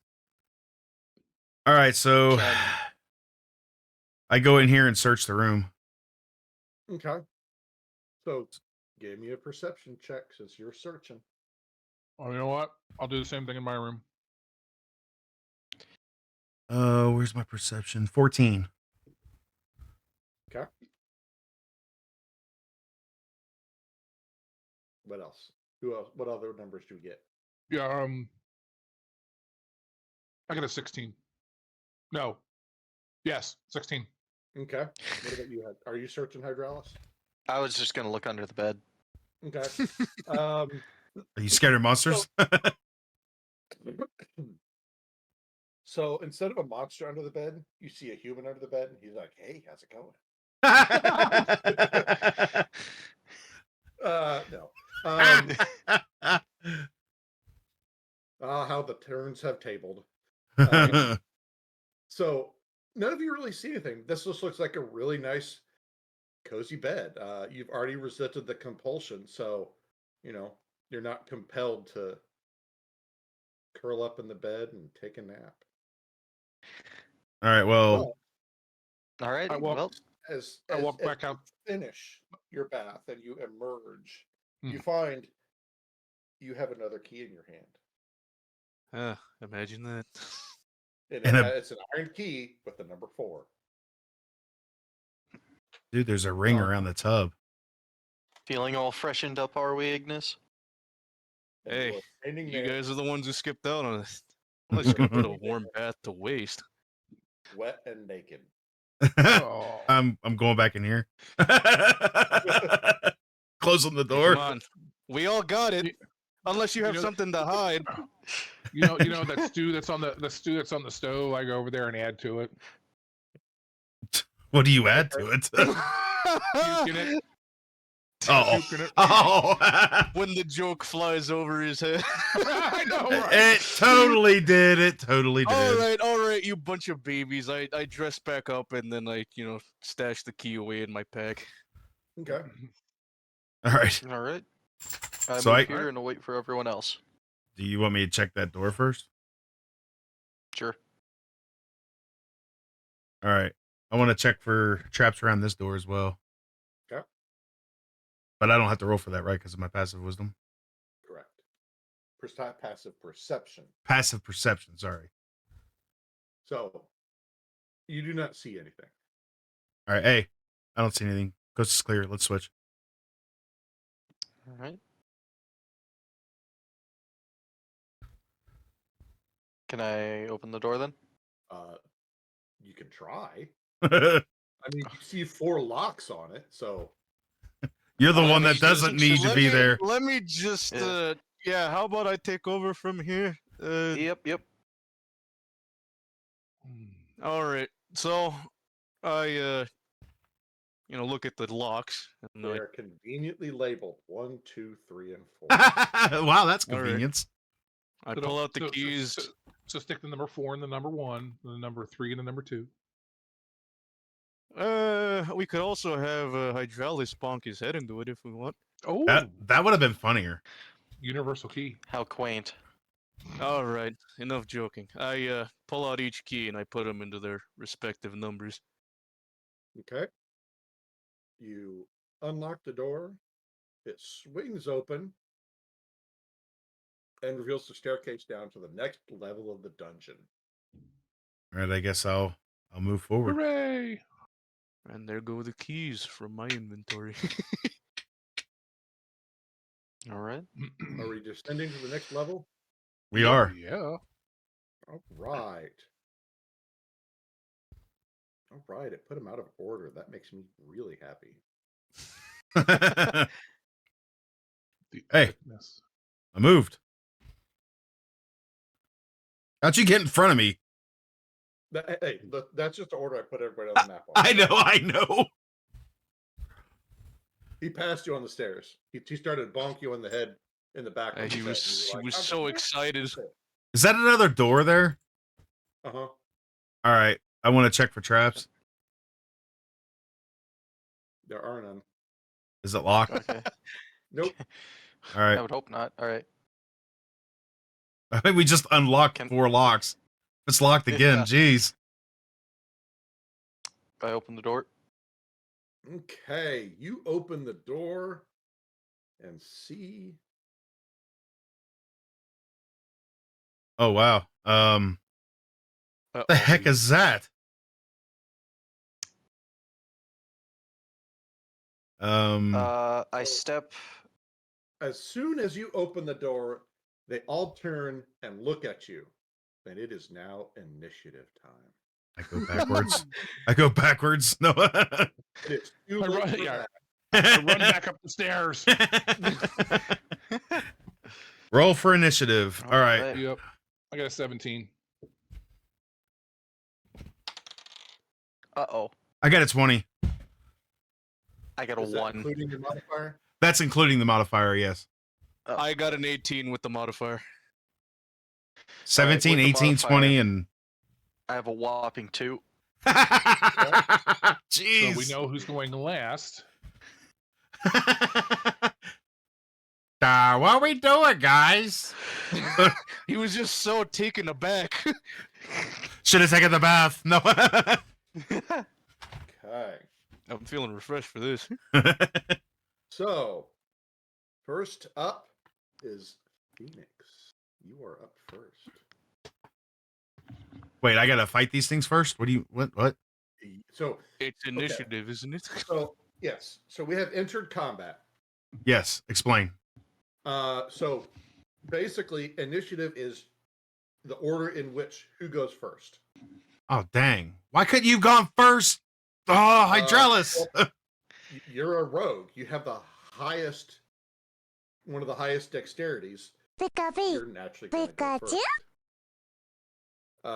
All right, so Can- I go in here and search the room. Okay. So give me a perception check since you're searching. Oh, you know what? I'll do the same thing in my room. Where's my perception? 14. Okay. What else? Who else? What other numbers do we get? Yeah, I got a 16. No. Yes, 16. Okay. What about you? Are you searching Hydralis? I was just gonna look under the bed. Okay. Are you scared of monsters? So instead of a monster under the bed, you see a human under the bed, and he's like, "Hey, how's it going?" No. How the turns have tabled. So none of you really see anything. This just looks like a really nice, cozy bed. You've already resisted the compulsion, so you're not compelled to curl up in the bed and take a nap. All right, well, All right. I walk- Well, As back you out. finish your bath and you emerge, Hmm. you find you have another key in your hand. Imagine that. And And it's an iron key with the number 4. dude, there's a ring Oh. around the tub. feeling all freshened up, are we, Ignis? And Hey, you're standing You there, guys are the ones who skipped out on it. I'm just gonna put a warm bath to waste. wet and naked. Oh. I'm going back in here. Closing the Hey, door. come on, we all got it. Unless you have something to hide. You know that stew that's on the stew that's on the stove. I go over there and add to it. What do you add to it? Puke in it. Oh. Puke in it. Oh. When the joke flies over his head. I know, right? It totally did. It totally did. All right, you bunch of babies. I dress back up and then I, stash the key away in my pack. Okay. All right. All right. I So move I- here and wait for everyone else. Do you want me to check that door first? Sure. All right. I want to check for traps around this door as well. Okay. But I don't have to roll for that, right? Because of my passive wisdom. Correct. Passive perception. Passive perception. Sorry. So you do not see anything. All right. Hey, I don't see anything. Coast is clear. Let's switch. All right. Can I open the door then? You can try. You're I mean, you see 4 locks on it, so the Let one me that doesn't just- need to be there. Let me just, Yeah. how about I take over from here? Yep. All right. So I, look at the locks. And they are conveniently labeled 1, 2, 3, and 4. Wow, that's All right. convenience. I So pull don't- out the keys. So stick the number 4 and the number 1, the number 3 and the number 2. We could also have Hydraulis bonk his head into it if we want. Oh, That would have been funnier. universal key. How quaint. All right, enough joking. I pull out each key and I put them into their respective numbers. Okay. You unlock the door. It swings open and reveals the staircase down to the next level of the dungeon. All right, I guess I'll move forward. Hooray! And there go the keys from my inventory. All right. Are we descending to the next level? We are. Yeah. All right. All right. It put him out of order. That makes me really happy. The Hey. epicness. I moved. How'd you get in front of me? Hey, that's just the order I put everybody on the map on. I know. He passed you on the stairs. He started bonk you on the head in the back. He was so excited. Is that another door there? Uh-huh. All right. I want to check for traps. There are none. Is it locked? Okay. Nope. All right. I would hope not. All right. I think we just unlocked Can- 4 locks. It's locked again. Yeah. Jeez. I open the door. Okay. You open the door and see. Oh wow. The heck is that? I step. As soon as you open the door, they all turn and look at you. And it is now initiative time. I go backwards. I go backwards. No. It is too I late run- for yeah. that. I run back up the stairs. Roll for initiative. All right. Yep. I got a 17. Uh-oh. I got a 20. I got a Is that 1. including your modifier? That's including the modifier, yes. I got an 18 with the modifier. 17, with the 18, modifier. 20, and... I have a whopping 2. Jeez. So we know who's going last. What are we doing, guys? He was just so taken aback. Should have taken the bath. No. Okay. I'm feeling refreshed for this. So, first up is Phoenix. You are up first. Wait, I gotta fight these things first? What? So, It's initiative, isn't it? yes. So we have entered combat. Yes, explain. So basically, initiative is the order in which who goes first. Oh, dang. Why couldn't you have gone first? Oh, Hydralis. You're a rogue. You have the highest, one of the highest dexterities. You're naturally going to go first.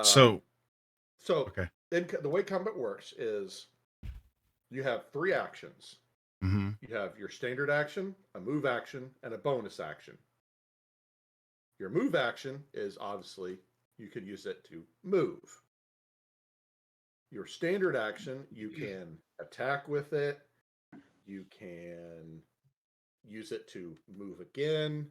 So, okay. Then the way combat works is you have 3 actions. mm-hmm. You have your standard action, a move action, and a bonus action. Your move action is obviously you can use it to move. Your standard action, you can attack with it. You can use it to move again.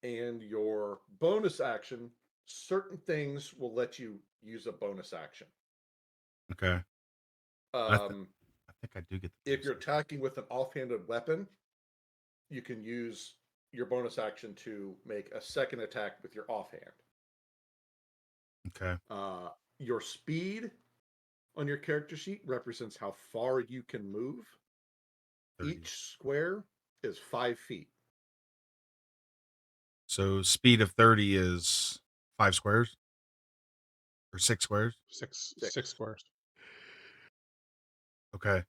And your bonus action, certain things will let you use a bonus action. Okay. I think I do get the If you're attacking with an offhanded weapon, you can use your bonus action to make a second attack with your offhand. Okay. Your speed on your character sheet represents how far you can move. 30. Each square is 5 feet. So speed of 30 is 5 squares or 6 squares. Six squares. Okay.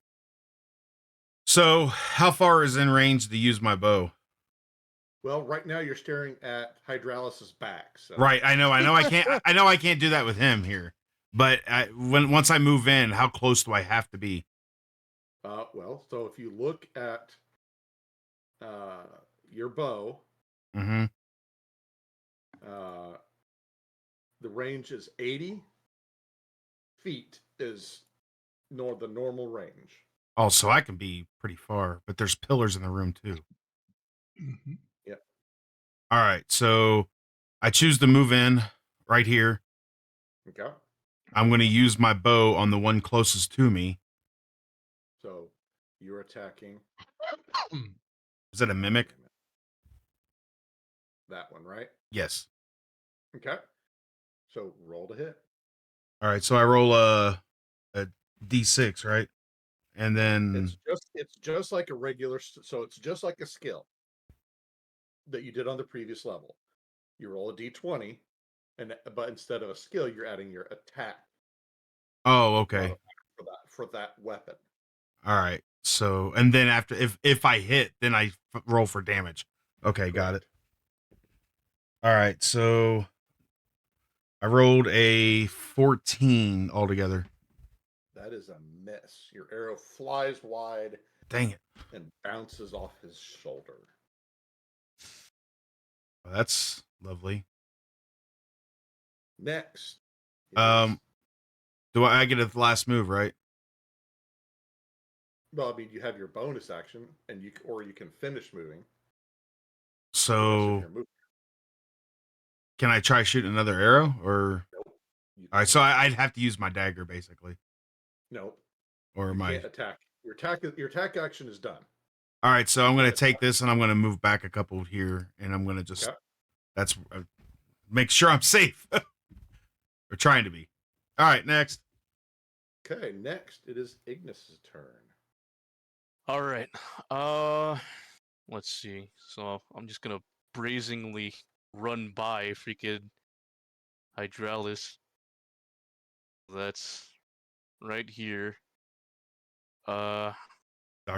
So how far is in range to use my bow? Well, right now you're staring at Hydralis's back. So Right. I know I can't do that with him here. But once I move in, how close do I have to be? well, so if you look at your bow, Mm-hmm. uh, the range is 80 feet is the normal range. Oh, so I can be pretty far, but there's pillars in the room too. Mhm. Yep. All right. So I choose to move in right here. Okay. I'm going to use my bow on the one closest to me. So you're attacking Is that a mimic? that one, right? Yes. Okay. So roll to hit. All right. So I roll a d6, right? And then It's just like a regular. So it's just like a skill that you did on the previous level. You roll a d20, but instead of a skill, you're adding your attack oh, okay. modifier for that weapon. All right. So and then after if I hit, then I roll for damage. Okay, got it. All right. So I rolled a 14 altogether. That is a miss. Your arrow flies wide Dang it. and bounces off his shoulder. Well, that's lovely. Next, Um, do I get a last move, right? well, I mean, you have your bonus action, and you can finish moving. The rest of So your movement. can I try shooting another arrow or? Nope. All right, so I'd have to use my dagger basically, Nope. or You my. can't attack. Your attack action is done. All right, so I'm gonna take this and I'm gonna move back a couple here, and I'm gonna just. Okay. That's make sure I'm safe. Or trying to be. All right, next. Okay. Next, it is Ignis's turn. All right. Let's see. So I'm just gonna brazenly run by freaking Hydralis. That's right here. Dr.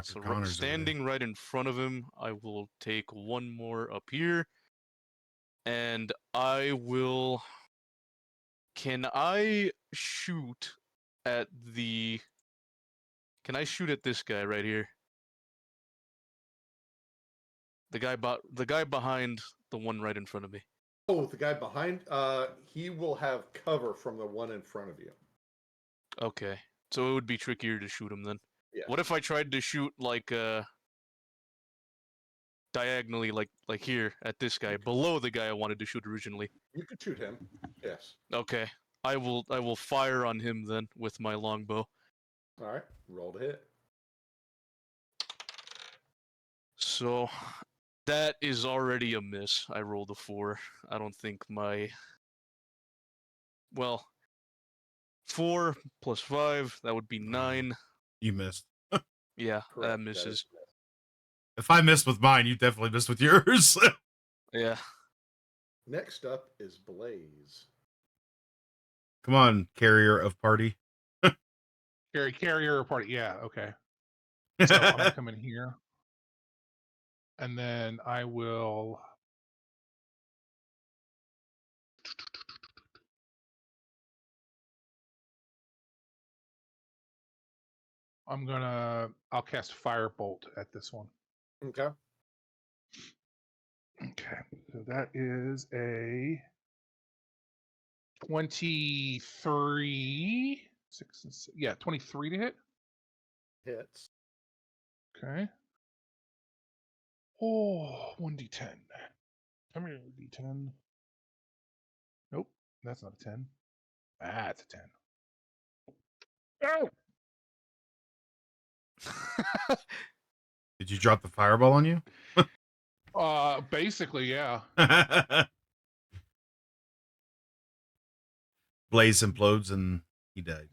So Connors. standing right in front of him, I will take one more up here, and I will. Can I shoot at the? Can I shoot at this guy right here? The guy behind the one right in front of me. Oh, the guy behind. He will have cover from the one in front of you. Okay, so it would be trickier to shoot him then. Yeah. What if I tried to shoot like diagonally, like here at this guy, below the guy I wanted to shoot originally? You could shoot him. Yes. Okay, I will fire on him then with my longbow. All right. Roll to hit. So that is already a miss. I rolled a 4. I don't think my. Well, 4 plus 5, that would be 9. You missed. Yeah, Correct. that That misses. is- If I missed with mine, you definitely missed with yours. Yeah. Next up is Blaze. Come on, carrier of party. Carrier party. Yeah, okay. So I'm gonna come in here. And then I will I'll cast Firebolt at this one. Okay. Okay. So that is a 23. 6 and 6. Yeah, 23 to hit. Hits. Okay. Oh, 1d10. Come here, d10. Nope, that's not a 10. That's a 10. Oh! Did you drop the fireball on you? Basically, yeah. Blaze implodes and he died.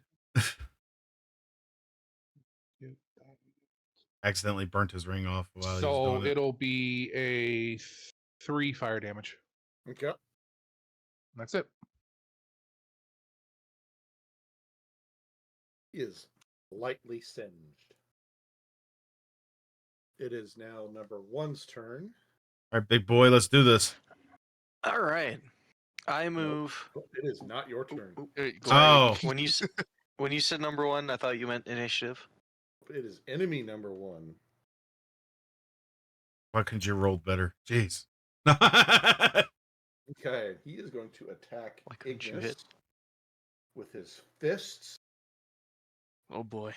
Accidentally burnt his ring off while he was So doing it. it'll be a 3 fire damage. Okay. That's it. He is lightly singed. It is now number one's turn. All right, big boy, let's do this. All right. I Nope, move. it is not your Ooh, turn. ooh, Hey, go sorry. Oh. When you said number one, I thought you meant initiative. It is enemy number one. Why couldn't you roll better? Jeez. Okay, he is going to attack Why couldn't you Ignis hit? with his fists, Oh boy.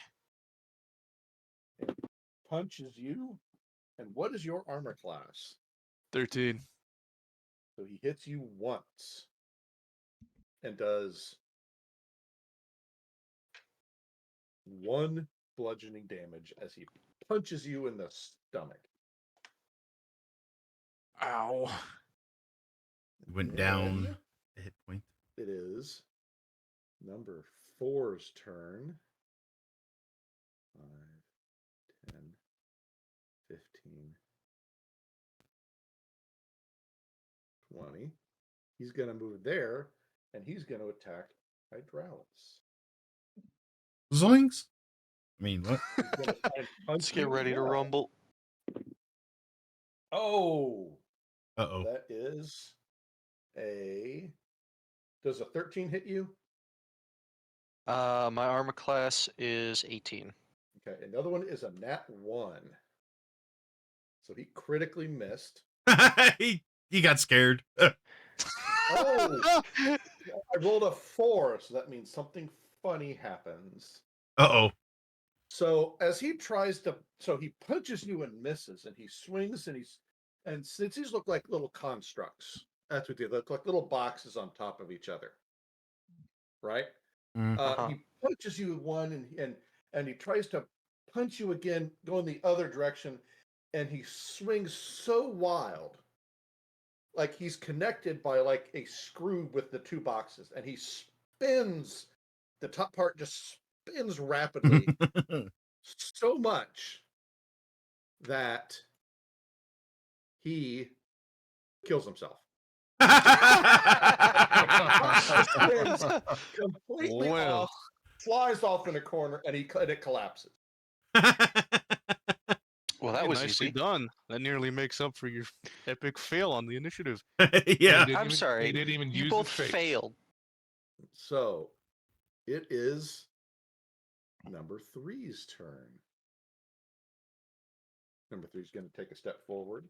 punches you. And what is your armor class? 13. So he hits you once and does 1 bludgeoning damage as he punches you in the stomach. Ow. Went Then down a hit point. It is number 4's turn. 5, 10, 15, 20. He's going to move there, and he's going to attack Hydraulis. Zoinks. I mean, what? He's going to try and punch Let's get you as ready to well. rumble. Oh, Uh-oh. that is a... Does a 13 hit you? My armor class is 18. Okay, another one is a nat 1. So he critically missed. he got scared. Oh, I rolled a 4, so that means something funny happens. Uh-oh. So as he tries to, so he punches you and misses, and he swings, and since these look like little constructs, that's what they look like, little boxes on top of each other, right? Uh-huh. He punches you with one, and he tries to punch you again, going the other direction, and he swings so wild, like he's connected by like a screw with the two boxes, and he spins. The top part just spins rapidly so much that he kills himself. Spins completely Well. off, flies off in a corner, and it collapses. Well, that Hey, was nicely easy. done. That nearly makes up for your epic fail on the initiative. Yeah. I'm sorry. He didn't even You use both his face. failed. So it is number 3's turn. Number 3 is going to take a step forward,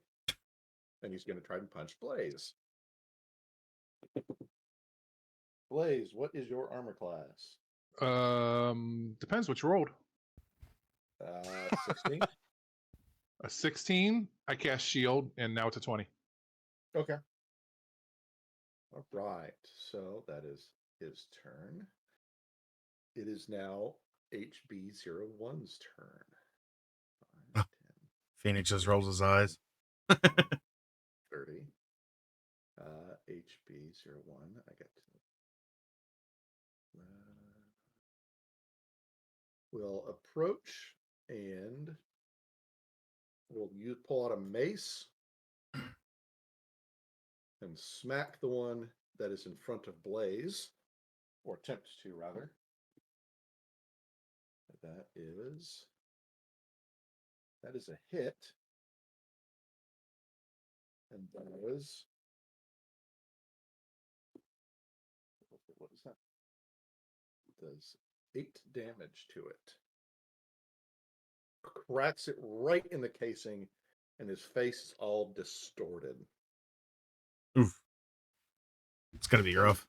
and he's going to try and punch Blaze. Blaze, what is your armor class? Depends what you rolled. 16. A 16. I cast shield, and now it's a 20. Okay. All right. So that is his turn. It is now HB01's turn. 5, 10, Phoenix just rolls his eyes. 30. HB01. I got to. We'll approach and we'll pull out a mace and smack the one that is in front of Blaze, or attempt to rather. That is a hit, and what is that? It does 8 damage to it. Cracks it right in the casing, and his face is all distorted. Oof. It's gonna be rough.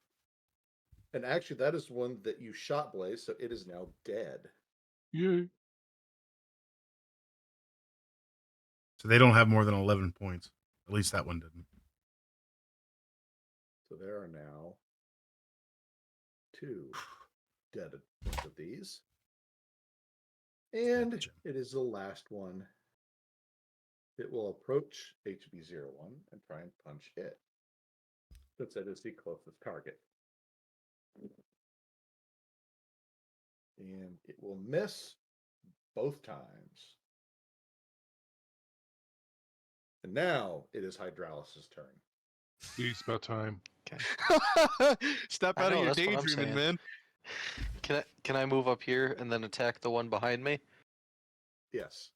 And actually, that is one that you shot, Blaze, so it is now dead. Yeah. So they don't have more than 11 points. At least that one didn't. So there are now 2 dead of these. And it is the last one. It will approach HB01 and try and punch it, since it is the closest target. And it will miss both times. And now it is Hydraulis' turn. It's about time. Snap I out of know, your that's what I'm daydreaming, saying. man. Can I move up here and then attack the one behind me? Yes.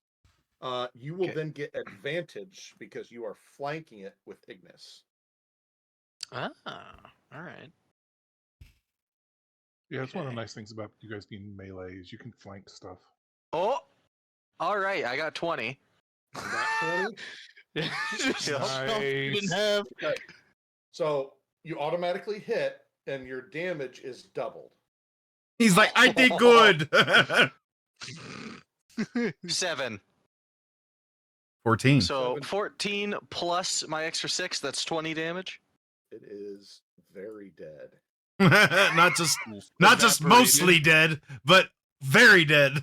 You will Okay. then get advantage because you are flanking it with Ignis. Ah, all right. Yeah, that's one of the Okay. nice things about you guys being melee is you can flank stuff. Oh, all right. I got 20. Nat 20. Just Yep. chopped it in Nice. half. Okay. So you automatically hit, and your damage is doubled. He's like, I did good. 7. 14. So 7. 14 plus my extra 6. That's 20 damage. It is very dead. not just mostly dead, but very dead.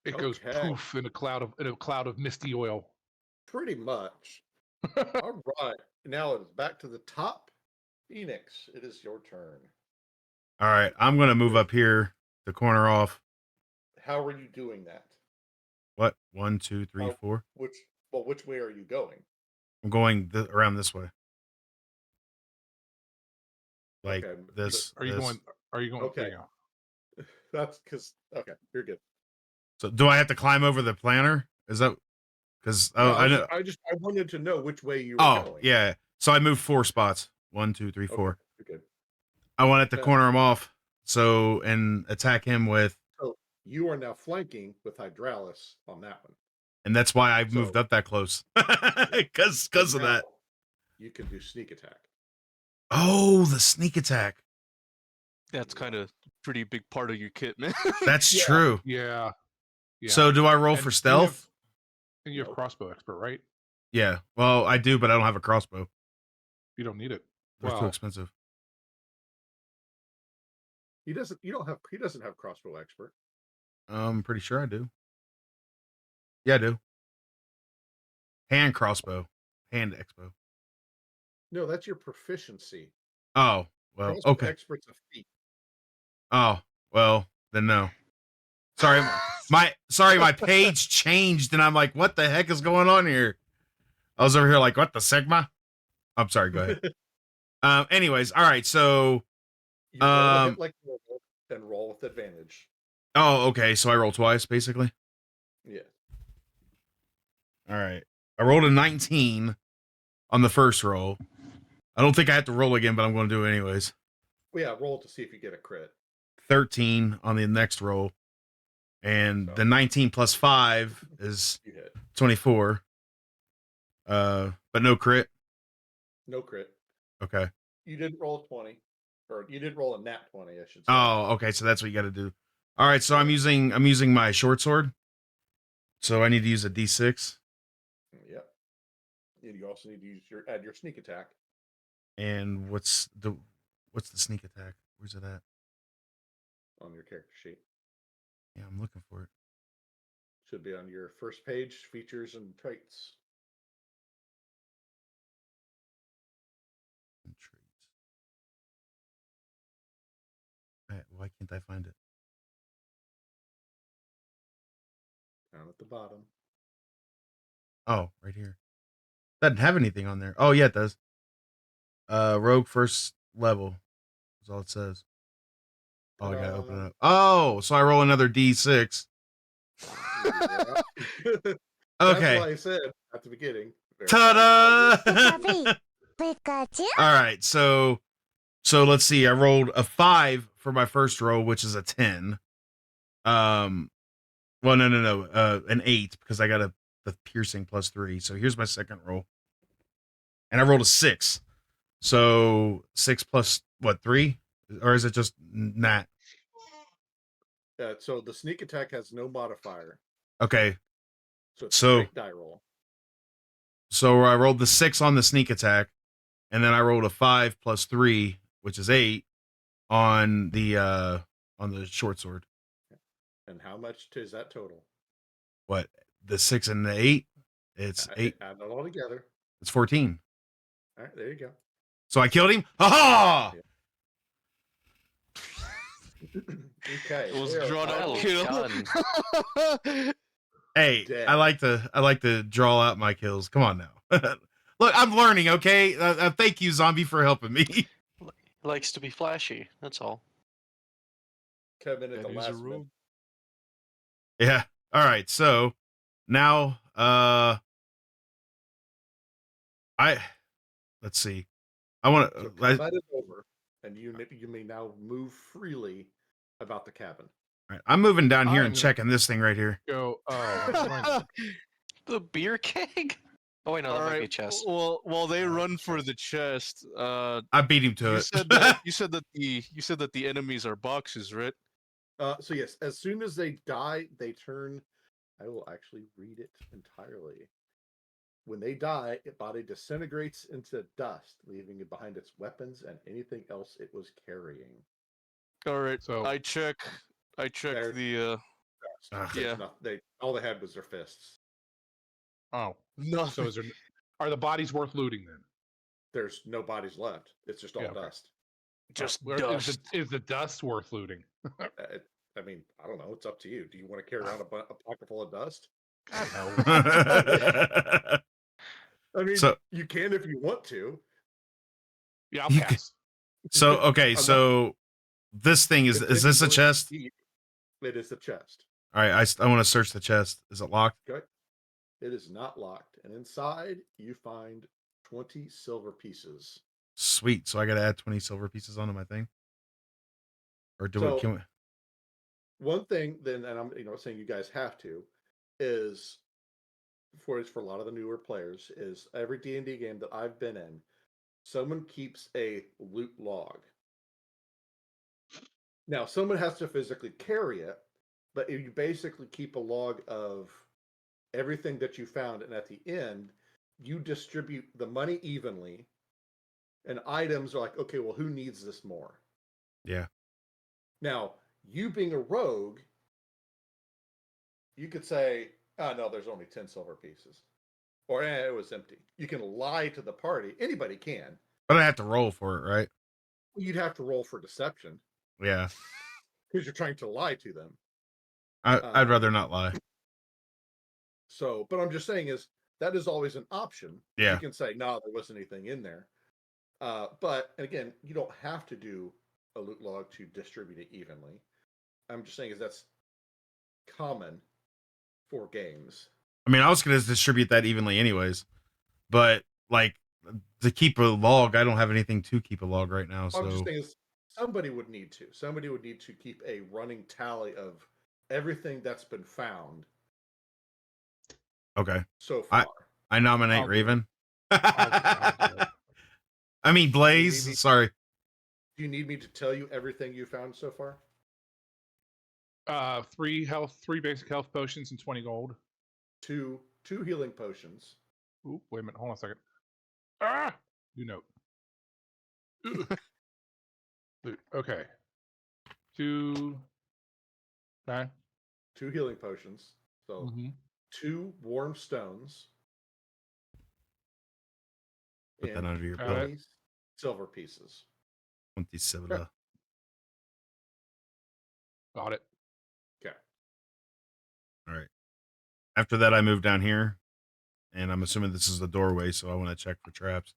It goes Okay. poof in a cloud of misty oil. Pretty much. All right. Now it is back to the top. Phoenix, it is your turn. All right, I'm gonna move up here, the corner off. How are you doing that? What? 1, 2, 3, How- 4. Which way are you going? I'm going around this way, like Okay. this. Are you this. going? Are you going? Okay. There you go. That's because okay, you're good. So, do I have to climb over the planter? Is that because? Oh, No, I know. I wanted to know which way you were Oh, going. yeah. So I moved 4 spots. 1, 2, 3, 4. Okay, you're good. I wanted to Yeah. corner him off, so and attack him with, So you are now flanking with Hydralis on that one. and that's why I So- moved up that close, because of Now that. You can do sneak attack. Oh, the sneak attack. That's kind of pretty big part of your kit, man. That's Yeah. true. Yeah. Yeah. So do I roll And for you stealth? And you have Nope. crossbow expert, right? Yeah. Well, I do, but I don't have a crossbow. You don't need it. They're too Well, expensive. He doesn't. You don't have. He doesn't have crossbow expert. I'm pretty sure I do. Yeah, I do. Hand crossbow. Hand expo. No, that's your proficiency. Oh, well, Crossbow okay. expert's a feat. Oh, well, then no. Sorry, my page changed, and I'm like, what the heck is going on here? I was over here like, what the Sigma? I'm sorry. Go ahead. Anyways, all right. So, You roll a Um, hit like normal, then roll with advantage. oh, okay. So I roll twice, basically. Yeah. All right. I rolled a 19 on the first roll. I don't think I have to roll again, but I'm going to do it anyways. Well, yeah. Roll to see if you get a crit. 13 on the next roll, and So- the 19 plus 5 is You hit. 24. But no crit. No crit. Okay. You didn't roll a 20, or you did roll a nat 20, I should say. Oh, okay. So that's what you got to do. All right. So I'm using my short sword. So I need to use a D6. Yep. And you also need to add your sneak attack. And what's the sneak attack? Where's it at? On your character sheet. Yeah, I'm looking for it. Should be on your first page, features and traits. And traits. Why can't I find it? Down at the bottom. Oh, right here. Doesn't have anything on there. Oh, yeah, it does. Rogue first level is all it says. Oh, I gotta open it up. Oh, so I roll another D6. Yeah. That's Okay. why I said at the beginning. Ta-da! Pikachu? All right, so let's see. I rolled a 5 for my first roll, which is a 10. Well, no. An 8 because I got the piercing plus 3. So here's my second roll, and I rolled a 6. So 6 plus what, 3, or is it just nat? So the sneak attack has no modifier. Okay, So it's So- straight die roll. so I rolled the 6 on the sneak attack, and then I rolled a 5 plus 3, which is 8, on the short sword. And how much is that total? What, the 6 and the 8? It's 8. Add it all together. It's 14. All right, there you go. So I killed him. Ha Yeah. Okay. It was there drawn are- out Well kill. done. Hey, Dead. I like to draw out my kills. Come on now. Look, I'm learning. Okay, thank you, zombie, for helping me. Likes to be flashy. That's all. Come in at the That is a last minute. rogue. Yeah. All right. So now, I let's see. I want So to. combat is over, and you may now move freely about the cabin. I'm moving down here I'm and gonna- checking this thing right here. Go. Oh, I'm running. The beer keg? Oh wait, no, that All might be a right. chest. Well, while they Oh, run for chest. the chest, I beat him to you it. said that the enemies are boxes, right? So yes, as soon as they die, they turn. I will actually read it entirely. When they die, its body disintegrates into dust, leaving it behind its weapons and anything else it was carrying. All right. So I check They're the dust. Ugh. There's yeah. not, they all they had was their fists. oh, Nothing. so are the bodies worth looting then? There's no bodies left. It's just all Yeah, okay. dust. Just Where- dust. Is the dust worth looting? I mean, I don't know. It's up to you. Do you want to carry around a pocket full of dust? God, no. I mean, So- you can if you want to. Yeah, I'll You can- pass. so okay, I'm not- so this thing is if this a anyone's chest? deep, it is the chest. All right, I want to search the chest. Is it locked? Okay. It is not locked, and inside you find 20 silver pieces. Sweet. So I got to add 20 silver pieces onto my thing, or do So- it? Can we? One thing, then, and I'm saying you guys have to, is for a lot of the newer players, is every D&D game that I've been in, someone keeps a loot log. Now, someone has to physically carry it, but you basically keep a log of everything that you found, and at the end, you distribute the money evenly, and items are like, okay, well, who needs this more? Yeah. Now, you being a rogue, you could say, oh, no, there's only 10 silver pieces. Or it was empty. You can lie to the party. Anybody can. But I have to roll for it, right? You'd have to roll for deception Yeah. because you're trying to lie to them. I'd rather not lie. So, but I'm just saying is that is always an option. Yeah. You can say, no, there wasn't anything in there. But and again, you don't have to do a loot log to distribute it evenly. I'm just saying is that's common for games. I mean, I was going to distribute that evenly anyways, but like to keep a log, I don't have anything to keep a log right now. I'm So just saying is somebody would need to. Somebody would need to keep a running tally of everything that's been found okay, so far. I nominate I'll do it. Raven. I'll do it. I mean maybe- Blaze. Sorry. Do you need me to tell you everything you found so far? 3 basic health potions and 20 gold. Two healing potions. Ooh, wait a minute. Hold on a second. Ah! New note. Okay. 2. Okay. 2 healing potions. So Mm-hmm. 2 warm stones. Put that and under your Got belt. it. 20 silver pieces. 27. Yeah. Got it. Okay. All right. After that, I move down here, and I'm assuming this is the doorway, so I want to check for traps.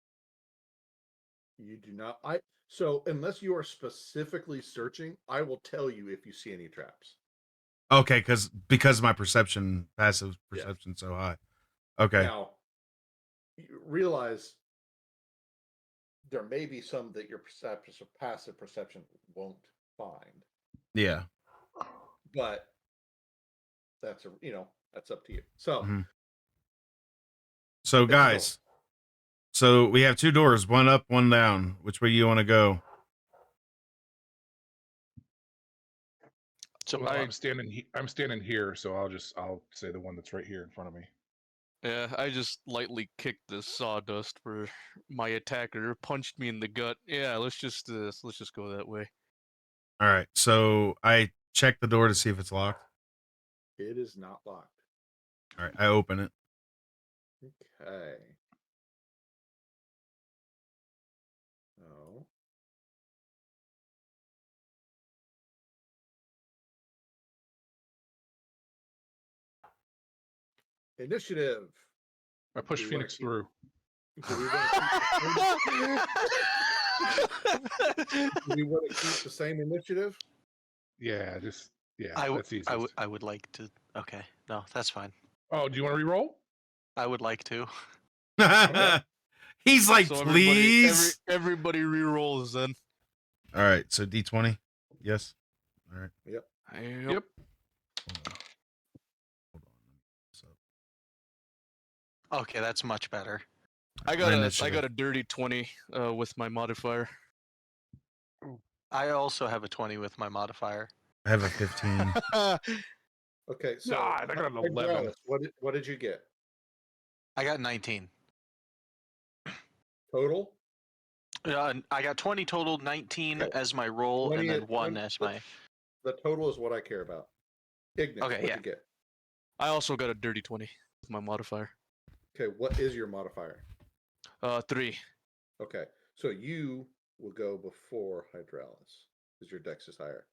You do not. So unless you are specifically searching, I will tell you if you see any traps. Okay, because my passive Yeah. perception, so high. Okay. Now, you realize there may be some that your passive perception won't find, Yeah. but that's that's up to you. So, Mhm. So It's a door. guys, so we have 2 doors, one up, one down. Which way do you want to go? So Well, I'm standing here, so I'll say the one that's right here in front of me. Yeah, I just lightly kicked the sawdust for my attacker. Punched me in the gut. Yeah, let's just go that way. All right. So I check the door to see if it's locked. it is not locked. All right. I open it. Okay. Oh. Initiative. I push Do you wanna Phoenix keep- through. Do we want to keep the same initiative? Yeah, just yeah. I, w- That's easiest. I would like to. Okay, no, that's fine. Oh, do you want to re-roll? I would like to. He's like, So please. everybody re-rolls then. All right, so D20. Yes. All right. Yep. Yep. Hold on. Hold on. Okay, that's much better. I My got initiative. a dirty 20 with my modifier. I also have a 20 with my modifier. I have a 15. Okay, so I got an 11. Hydraulis, what did you get I got 19. total? I got 20 total, 19 Okay. as my roll, 20 and then at 1 20 as my. The total is what I care about. Ignis, Okay, what'd yeah. you get? I also got a dirty 20 with my modifier. Okay, what is your modifier? 3. Okay, so you will go before Hydraulis because your dex is higher.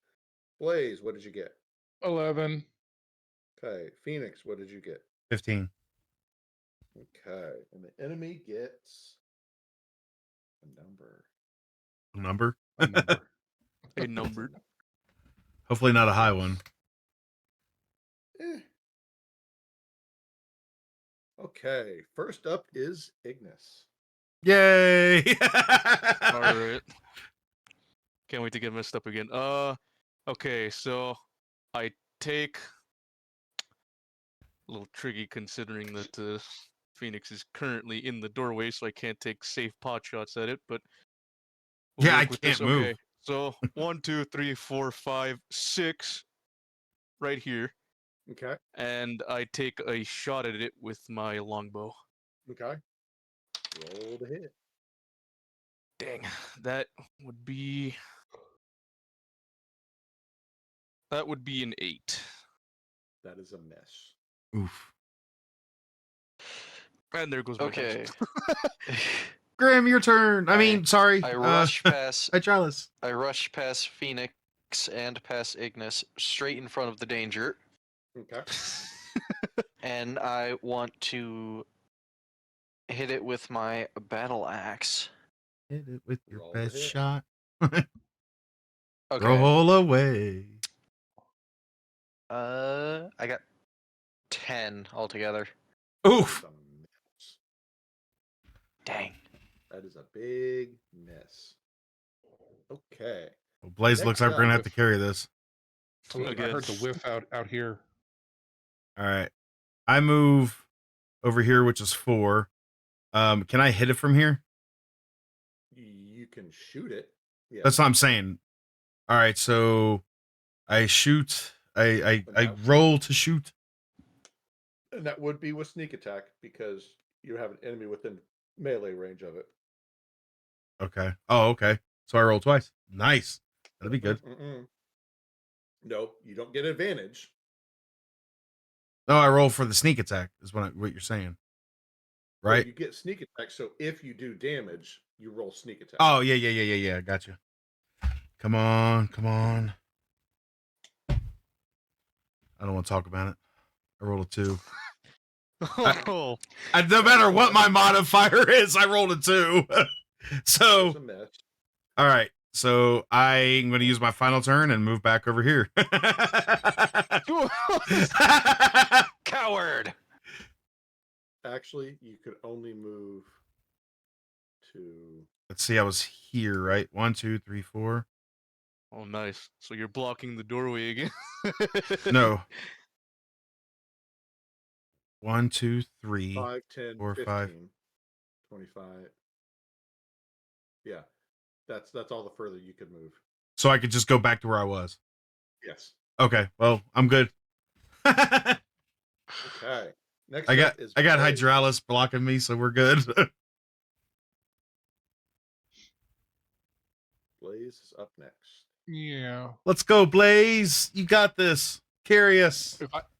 Blaze, what did you get? 11. Okay, Phoenix, what did you get? 15. Okay, and the enemy gets a number. Number? A number. A number. Hopefully not a high one. Eh. Okay, first up is Ignis. Yay! All right. Can't wait to get messed up again. Okay, so I take a little tricky considering that Phoenix is currently in the doorway, so I can't take safe pot shots at it. But we'll Yeah, I work with this. can't move. Okay, so 1, 2, 3, 4, 5, 6, right here, Okay, and I take a shot at it with my longbow. okay. Roll to hit. Dang, that would be an 8. That is a miss. Oof. And there goes my dice. Okay. Grim, your turn. I mean, sorry. I rush past. Hydraulis. I rush past Phoenix and past Ignis straight in front of the danger, Okay. and I want to hit it with my battle axe. Hit it with your Roll to best hit. shot. Okay. Roll away. I got 10 altogether. Oof. That's a miss. Dang. That is a big miss. Okay. Well, Blaze Next looks like we're gonna up- have to carry this. I heard the whiff out here. All right. I move over here, which is 4. Can I hit it from here? You can shoot it. Yeah. That's what I'm saying. All right, so I shoot. I roll to shoot. And that would be with sneak attack because you have an enemy within melee range of it. Okay. Oh, okay. So I roll twice. Nice. That'll be good. No, you don't get advantage. No, I roll for the sneak attack. Is what you're saying, Well, right? you get sneak attack, so if you do damage, you roll sneak attack. Oh, yeah. Gotcha. Come on. I don't want to talk about it. I rolled a 2. Oh, No matter what my modifier is, I rolled a 2. So, That's a miss. all right. So I'm going to use my final turn and move back over here. Coward! Actually, you could only move to. Let's see. I was here, right? 1, 2, 3, 4. oh, nice. So you're blocking the doorway again? No. 1, 2, 3. 5, 10, 4, 15, 5. 25. Yeah. That's all the further you could move. So I could just go back to where I was. Yes. Okay. Well, I'm good. I Okay. Next got up is Blaze. Hydraulis blocking me, so we're good. Blaze is up next. Yeah. Let's go, Blaze. You got this. Carry us.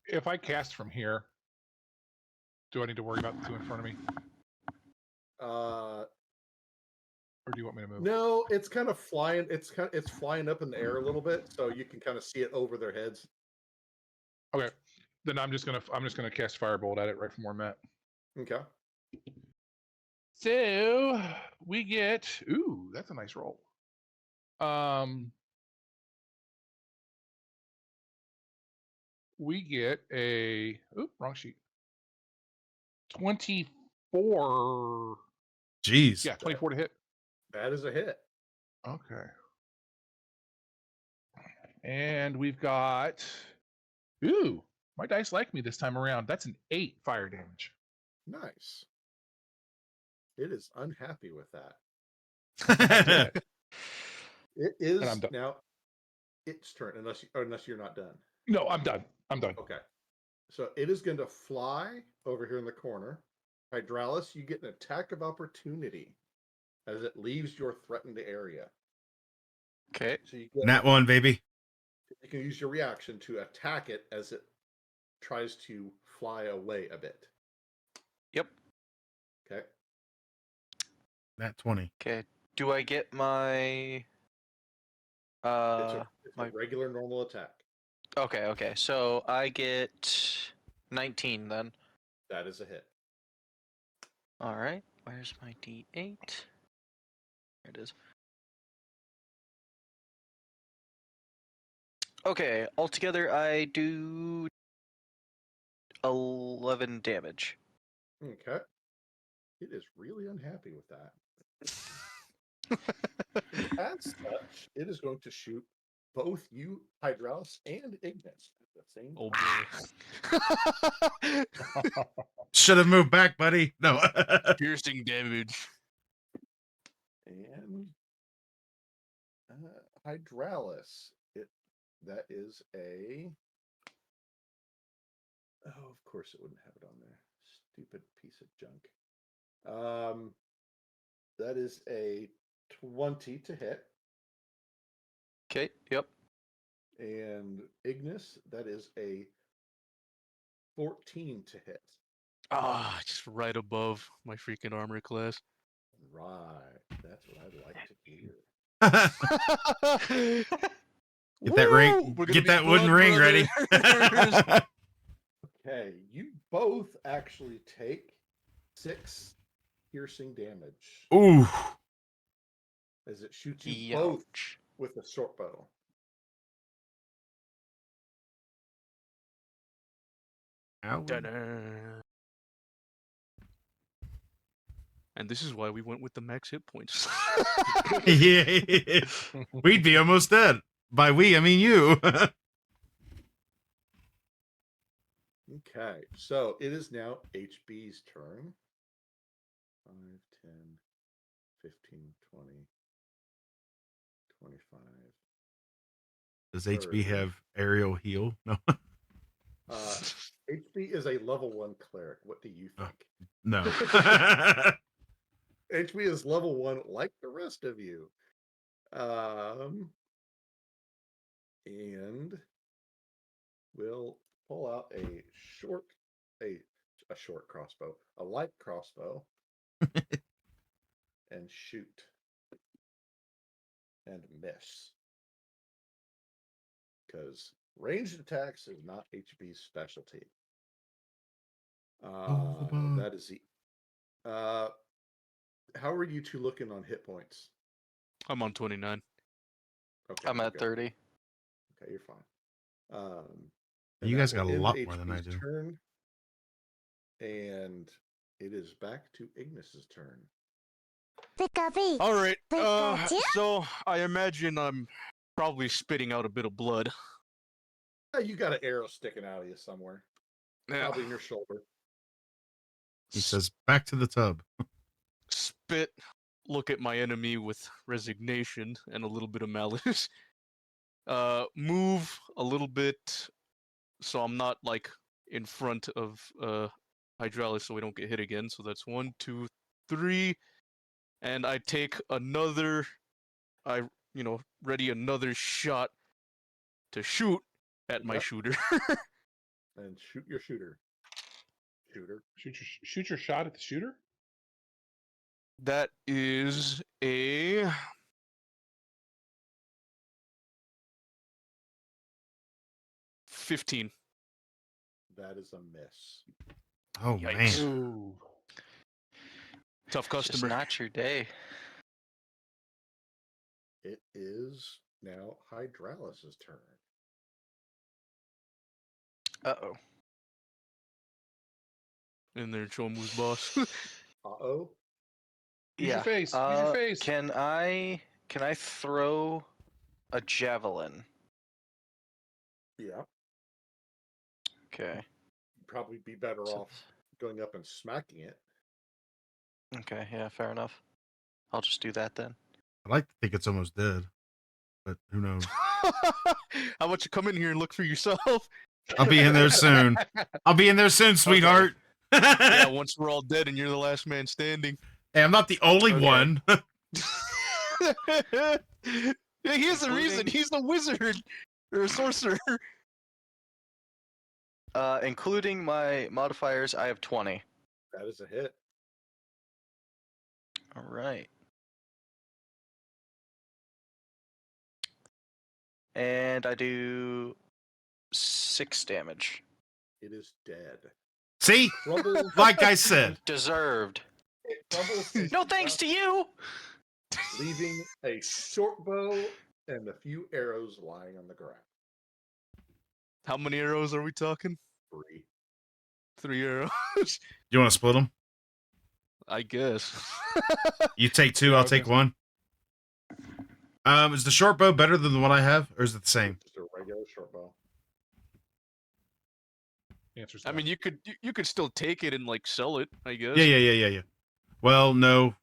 If I cast from here, do I need to worry about the 2 in front of me, or do you want me to move? No, it's kind of flying. It's flying up in the air a little bit, so you can kind of see it over their heads. Okay. Then I'm just gonna cast Firebolt at it right from where I'm at. Okay. So we get. Ooh, that's a nice roll. We get a. Oop, wrong sheet. 24. Jeez. Yeah, 24 to hit. That is a hit. Okay. And we've got. Ooh, my dice like me this time around. That's an 8 fire damage. Nice. It is unhappy with that. Damn it. It And I'm is done. now its turn, unless you're not done. No, I'm done. I'm done. Okay. So it is going to fly over here in the corner. Hydralis, you get an attack of opportunity as it leaves your threatened area. Okay. So you get Nat one, baby. you can use your reaction to attack it as it tries to fly away a bit. Yep. Okay. Nat 20. Okay. Do I get my It's my a regular normal attack. Okay. So I get 19 then. That is a hit. All right. Where's my D8? There it is. Okay, altogether I do 11 damage. Okay. It is really unhappy with that. As such, it is going to shoot both you, Hydralis, and Ignis at the same time. Oh boy. Should have moved back, buddy. No. Piercing damage. And Hydralis, that is a. Oh, of course it wouldn't have it on there. Stupid piece of junk. That is a 20 to hit. Okay, yep. And Ignis, that is a 14 to hit. Ah, just right above my freaking armor class. Right. That's what I'd like to hear. Get that ring. We're gonna Get be that wooden blood ring ready. brothers. Okay, you both actually take 6 piercing damage Ooh. as it shoots you both Ouch. with a short bow. Dun-dun. And this is why we went with the max hit points. Yeah. We'd be almost dead. By we, I mean you. Okay, so it is now HB's turn. 5, 10, 15, 20, 25. Does HB have aerial heal? No. HB is a level 1 cleric. What do you think? No. HB is level 1 like the rest of you. And we'll pull out a short crossbow, a light crossbow, and shoot and miss. Because ranged attacks is not HB's specialty. That is the. How are you two looking on hit points? I'm on 29. Okay, I'm you're at good. 30. Okay, you're fine. You that guys will got a end lot more than I HB's do. Turn, and it is back to Ignis's turn. Pika-pee. All right. Pikachu? So I imagine I'm probably spitting out a bit of blood. You got an arrow sticking out of you somewhere, Yeah. probably in your shoulder. He says, back to the tub. Spit. Look at my enemy with resignation and a little bit of malice. Move a little bit so I'm not like in front of Hydralis so we don't get hit again. So that's 1, 2, 3. And I take another ready another shot to shoot at my Yep. shooter. And shoot your shooter. Shoot your shot at the shooter. That is a 15. That is a miss. Oh, Yikes. man. Ooh. Tough It's just customer. not your day. It is now Hydralis's turn. Uh-oh. In there, show him who's boss. Uh-oh. Use your Yeah. face. Use your face. Can I throw a javelin? Yeah. Okay. You'd probably be better So- off going up and smacking it. Okay, yeah, fair enough. I'll just do that then. I like to think it's almost dead, but who knows? How about you come in here and look for yourself? I'll be in there soon. I'll be in there soon, sweetheart. Yeah, once we're all dead and you're the last man standing. Hey, I'm not the only Okay. one. Yeah, here's the reason. Including- He's the wizard or a sorcerer. Including my modifiers, I have 20. That is a hit. All right. And I do 6 damage. It is dead. See, Trouble, like I said, Deserved. trouble No thanks to you. leaving a short bow and a few arrows lying on the ground. How many arrows are we talking? 3. 3 arrows. you want to split them? I guess. You take 2, I'll take 1. Is the short bow better than the one I have, or is it the same? Just a regular short bow. Answer's I no. mean, you could still take it and like sell it. I guess. Yeah. Well, no,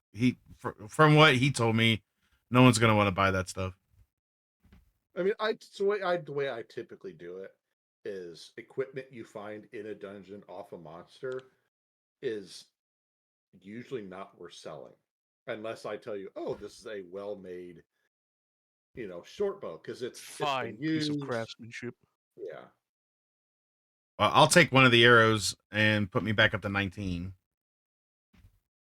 from what he told me, no one's gonna want to buy that stuff. I mean, the way I typically do it is equipment you find in a dungeon off a monster is usually not worth selling, unless I tell you, oh, this is a well-made, short bow because it's Fine been piece of used. craftsmanship. Yeah, I'll take one of the arrows and put me back up to 19,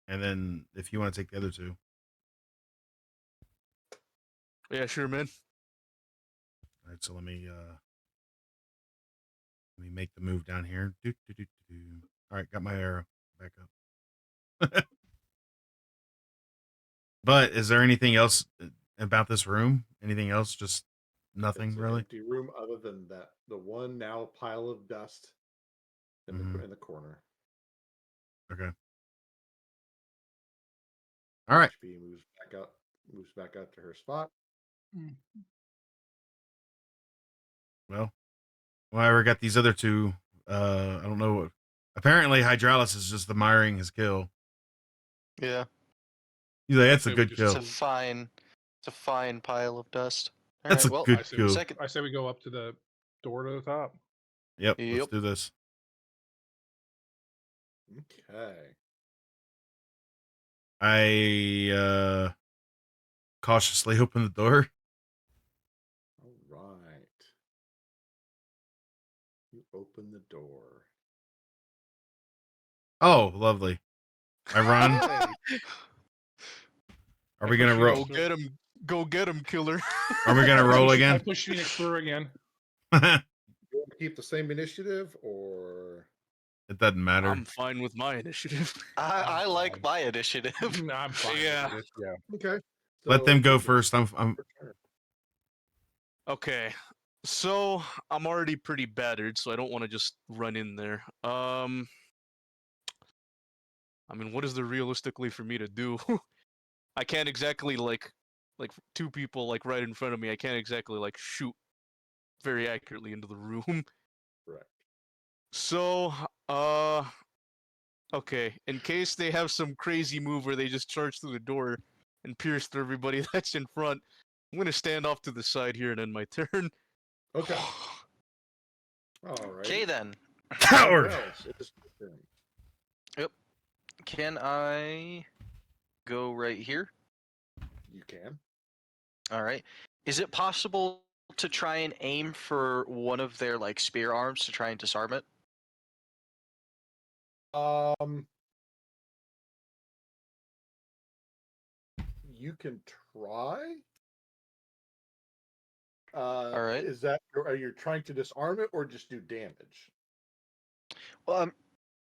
and then if you want to take the other 2, Yeah, sure, man. all right. So let me make the move down here. All right, got my arrow back up. But is there anything else about this room? Anything else? Just nothing it's an really. empty room other than that. The one now pile of dust in Mhm. the corner. Okay. All right. HP moves back up to her spot. Well, I ever got these other 2. I don't know what. Apparently, Hydralis is just admiring his kill. Yeah. He's like, that's a say we good just- It's kill. a fine pile of dust. All That's right, a well, good I see. kill. second. I say we go up to the door to the top. Yep. Let's Yep. do this. Okay. I cautiously open the door. All right. You open the door. Oh, lovely. I run. Hey, Are we gonna push you roll? next Go get him, killer. Are we gonna I roll push- I again? push Phoenix through again. you want to keep the same initiative or It doesn't matter. I'm fine with my initiative. I like fine. my initiative. Nah, I'm fine. Yeah. With this, yeah. okay? Let them So go it's first. I'm. your turn. Okay. So I'm already pretty battered, so I don't want to just run in there. I mean, what is there realistically for me to do? I can't exactly like 2 people like right in front of me. I can't exactly like shoot very accurately into the room. Correct. So, okay. In case they have some crazy move where they just charge through the door and pierce through everybody that's in front, I'm gonna stand off to the side here and end my turn. Okay. All right. Okay then. Coward. It is your turn. Can I go right here? You can. All right. Is it possible to try and aim for one of their like spear arms to try and disarm it? You can try. All right. Are you trying to disarm it or just do damage? Well,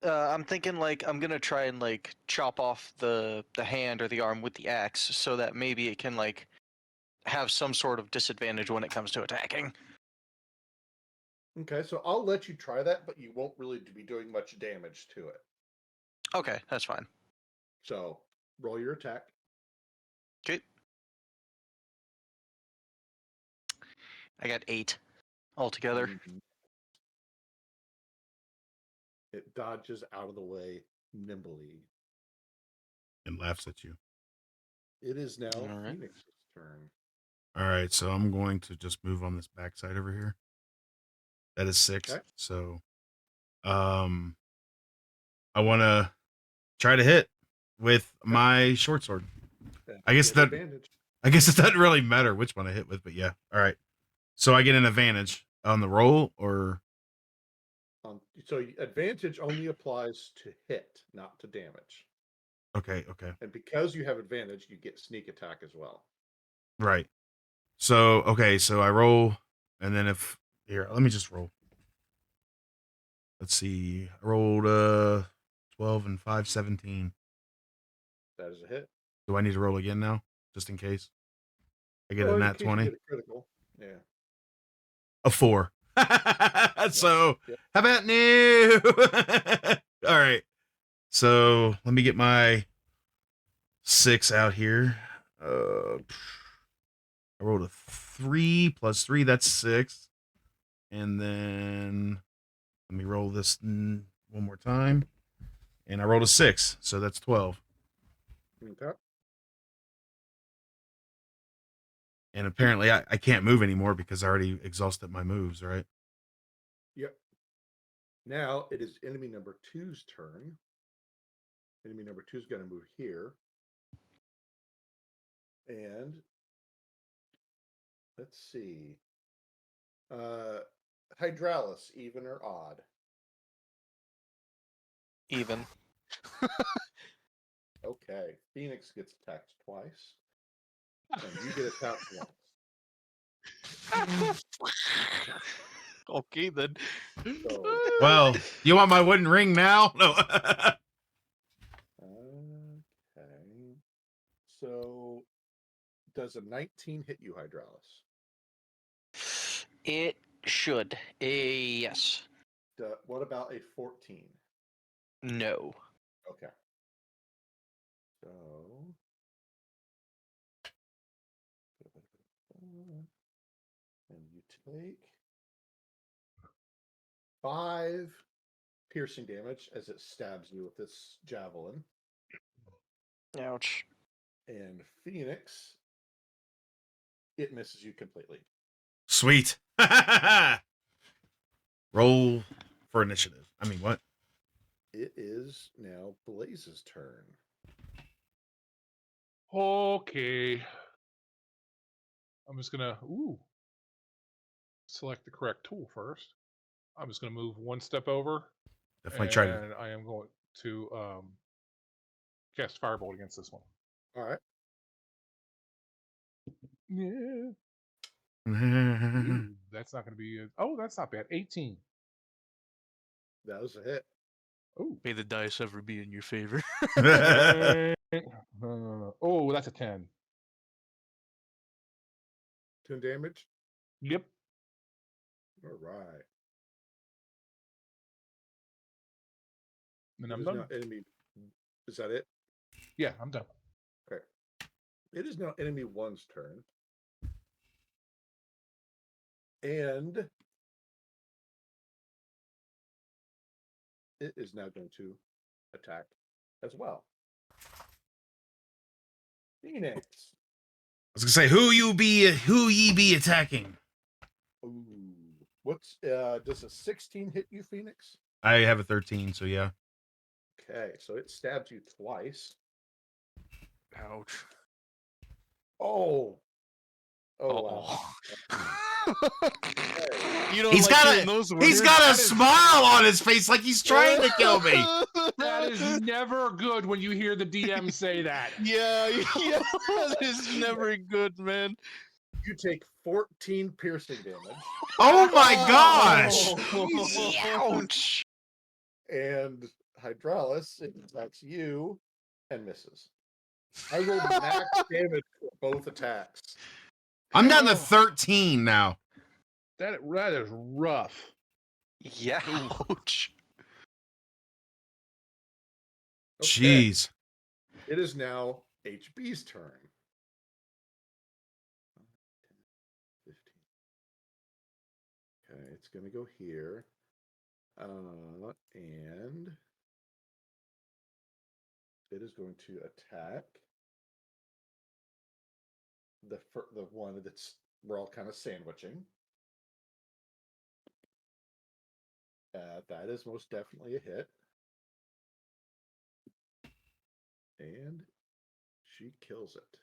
I'm thinking like I'm gonna try and like chop off the hand or the arm with the axe so that maybe it can like have some sort of disadvantage when it comes to attacking. Okay, so I'll let you try that, but you won't really be doing much damage to it. Okay, that's fine. So roll your attack. Okay. I got 8 altogether. Mhm. It dodges out of the way nimbly. And laughs at you. It is now All right. Phoenix's turn. All right, so I'm going to just move on this backside over here. That is 6. Okay. So, I want to try to hit with my short sword. I guess Get that advantage. I guess it doesn't really matter which one I hit with, but yeah. All right. So I get an advantage on the roll, or So advantage only applies to hit, not to damage. okay. And because you have advantage, you get sneak attack as well. Right. So okay, so I roll, and then if here, let me just roll. Let's see. I rolled 12 and 5, 17. That is a hit. Do I need to roll again now, just in case I get Well, a in nat case you 20? get a critical. Yeah. A 4. So Yep. how about new? All right. So let me get my 6 out here. I rolled a 3 plus 3. That's 6. And then let me roll this one more time. And I rolled a 6. So that's 12. Okay. And apparently I can't move anymore because I already exhausted my moves, right? Yep. Now it is enemy number 2's turn. Enemy number 2 is going to move here. And let's see. Hydralis, even or odd? Even. Okay. Phoenix gets attacked twice. And you get attacked once. Okay then. So, Well, you want my wooden ring now? No. okay. So, does a 19 hit you, Hydralis? It should. Yes. What about a 14? No. Okay. So, and you take 5 piercing damage as it stabs you with this javelin. Ouch. And Phoenix, it misses you completely. Sweet. Roll for initiative. I mean, what? It is now Blaze's turn. Okay. I'm just gonna select the correct tool first. I'm just gonna move one step over, Definitely try to. and I am going to cast Firebolt against this one. All right. Yeah. Ooh, that's not gonna be. That's not bad. 18. That was a hit. Oh. May the dice ever be in your favor. That's a 10. 10 damage. Yep. All right. And It I'm is done. now enemy. Is that it? Yeah, I'm done. Okay. It is now enemy 1's turn. And it is now going to attack as well. Phoenix. I was gonna say, who ye be attacking? Ooh. What's does a 16 hit you, Phoenix? I have a 13, so yeah. Okay, so it stabs you twice. Ouch. Oh. Oh wow. You don't He's like got hearing those words. he's got a That is- smile on his face like he's trying to kill me. That is never good when you hear the DM say that. Yeah, that is never good, man. You take 14 piercing damage. Oh my gosh! Ouch. And Hydraulis attacks you and misses. I rolled max damage for both attacks. I'm down to Oh. 13 now. That is rough. Yeah. Ouch. Okay, Jeez. it is now HB's turn. 15. Okay, it's gonna go here. And it is going to attack the one that's we're all kind of sandwiching. That is most definitely a hit. And she kills it.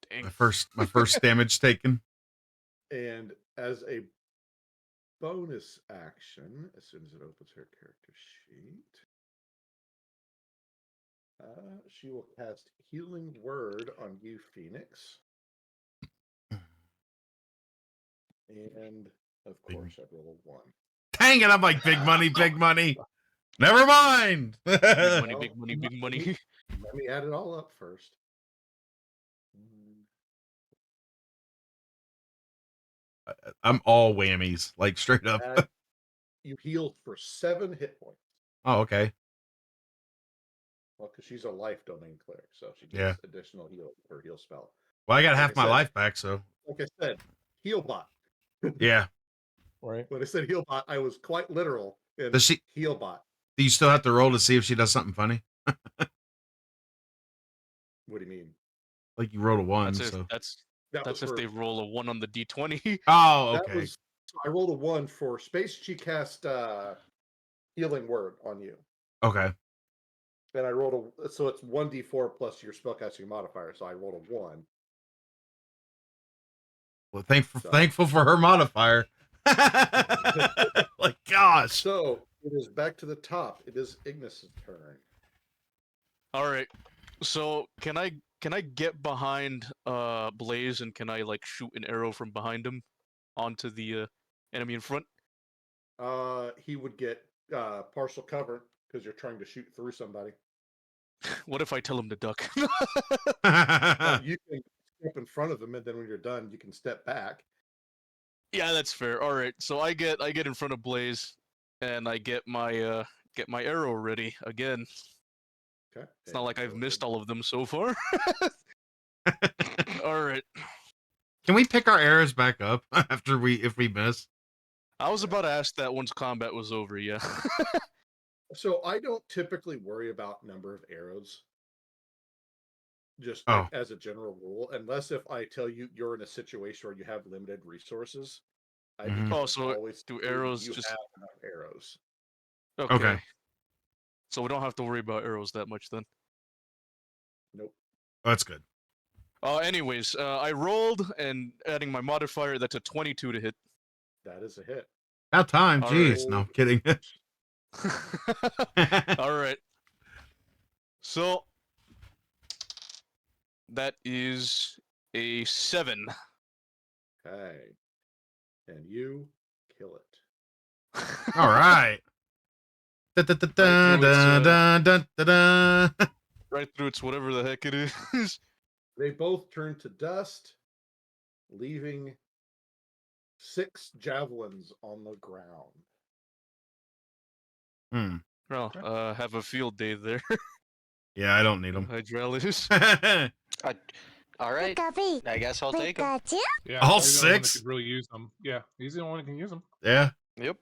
Dang. My first damage taken. And as a bonus action, as soon as it opens her character sheet, she will cast Healing Word on you, Phoenix. And of course, I roll a 1. Dang it, I'm like, big money, big money. Never mind. Big money, Well, big money, big money. Let me add it all up first. I'm all whammies, like straight up. You healed for 7 hit points. Oh, okay. Well, because she's a life domain cleric, so she gets Yeah. additional heal for heal spell. Well, I got Like half I my said- life back, so Like I said, heal bot. yeah. Right. When I said heal bot, I was quite literal in Does she? heal bot. Do you still have to roll to see if she does something funny? What do you mean? Like you rolled a 1, That's if so. that's if for- they roll a 1 on the D20. Oh, that okay. was I rolled a 1 for space. She cast healing word on you, Okay. and I rolled so it's 1d4 plus your spellcasting modifier. So I rolled a 1. Well, So- thankful for her modifier. Like, gosh. So it is back to the top. It is Ignis's turn. All right. So can I get behind Blaze and can I like shoot an arrow from behind him onto the enemy in front? He would get partial cover because you're trying to shoot through somebody. What if I tell him to duck? You can step in front of him, and then when you're done, you can step back. Yeah, that's fair. All right. So I get in front of Blaze and I get my arrow ready again. Okay. It's not like I've So missed all of them so far. All right. Can we pick our arrows back up after if we miss? I was about to ask that once combat was over, yeah. So I don't typically worry about number of arrows. Just Oh. like, as a general rule, unless if I tell you you're in a situation where you have limited resources. I Mhm. just Oh, so always do assume arrows you just- have enough arrows. Okay. So we don't have to worry about arrows that much then. Nope. Oh, that's good. Anyways, I rolled and adding my modifier, that's a 22 to hit. That is a hit. About time. All Jeez. right. No, I'm kidding. All right. So that is a 7. Okay. And you kill it. All right. Da, da, da, da, da, da, da, da, da. Right through it's whatever the heck it is. They both turn to dust, leaving 6 javelins on the ground. Hmm. Well, have a field day there, Yeah, I don't need them. Hydraulis. All right. ピカピ I guess I'll ピ take them.カチュ Yeah. All he's the only one that 6? could really use them. Yeah, he's the only one that can use them. Yeah. Yep.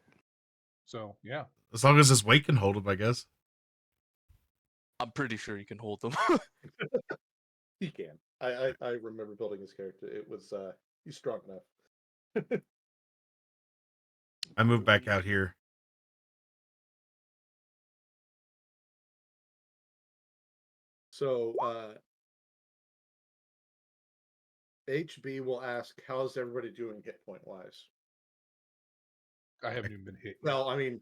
So yeah. As long as his weight can hold him, I guess. I'm pretty sure you can hold them. He can. I remember building his character. It was he's strong enough. I moved back out here. So HB will ask, how's everybody doing hit point wise? I haven't even been hit. Yet. Well, I mean,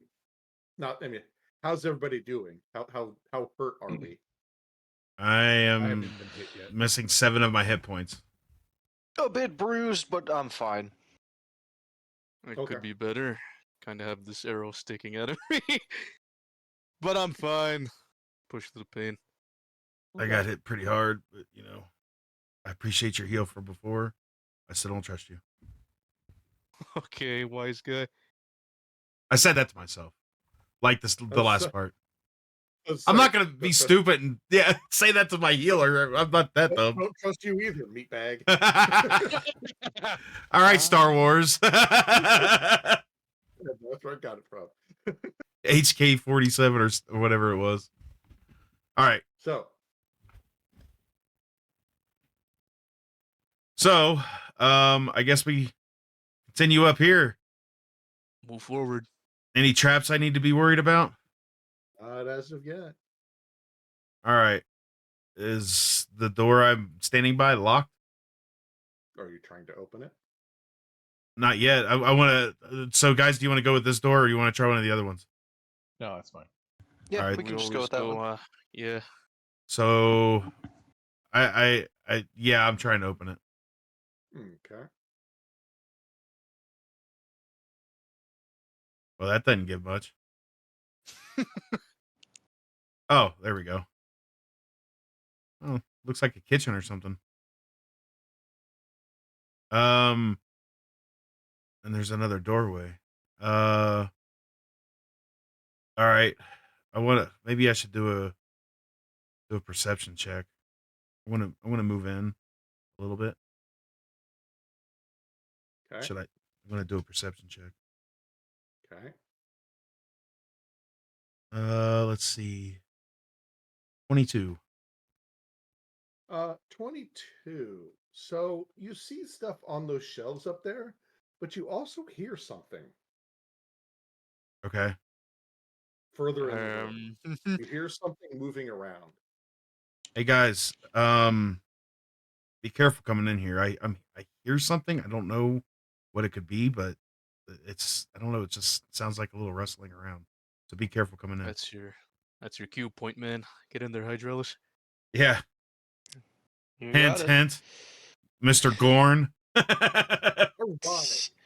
how's everybody doing? How hurt are we? I I am haven't even been hit yet. missing 7 of my hit points. A bit bruised, but I'm fine. It Okay. could be better. kind of have this arrow sticking out of me. But I'm fine. Push through the pain. I got hit pretty hard, but I appreciate your heal from before. I still don't trust you. Okay, wise guy. I said that to myself. Like the last so- part. Let's I'm say, not gonna be don't trust- stupid and say that to my healer. I'm not that dumb. Don't trust you either, meatbag. All right, Star Wars. Yeah, that's where I got it from. HK-47 or whatever it was. All right. So, I guess we continue up here. Move forward. Any traps I need to be worried about? Not as of yet. All right. Is the door I'm standing by locked? Are you trying to open it? Not yet. I want to. So, guys, do you want to go with this door, or do you want to try one of the other ones? No, that's fine. Yeah, Alright. we can just go with that one. Yeah. So, yeah, I'm trying to open it. Okay. Well, that doesn't give much. Oh, there we go. Oh, looks like a kitchen or something. And there's another doorway. All right. Maybe I should do a perception check. I want to move in a little bit. Okay. I'm going to do a perception check. Okay. Let's see. 22. 22. So you see stuff on those shelves up there, but you also hear something Okay. further in the room. You hear something moving around. Hey guys, be careful coming in here. I hear something. I don't know what it could be, but I don't know. It just sounds like a little rustling around. So be careful coming in. That's your cue point, man. Get in there, Hydralis. Yeah. You Hint, got it. hint. Mr. Gorn. All right.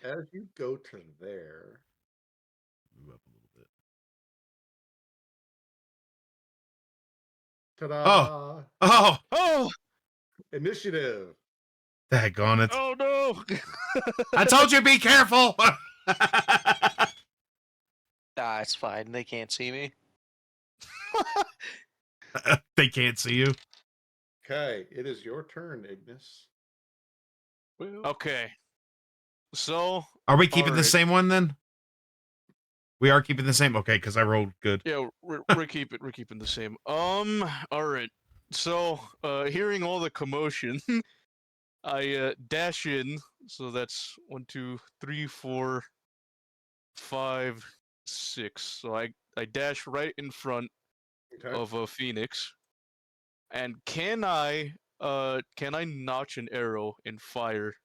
As you go to there, Move up a little bit. ta-da! Oh, Oh! Initiative. daggone it. Oh no! I told you be careful. Ah, it's fine. They can't see me. They can't see you. Okay, it is your turn, Ignis. Okay. So Are we keeping the Alright. same one then? We are keeping the same. Okay, because I rolled good. yeah, we're keeping the same. Alright. So hearing all the commotion, I dash in. So that's 1, 2, 3, 4, 5, 6. So I dash right in front Okay. of a phoenix. And can I notch an arrow and fire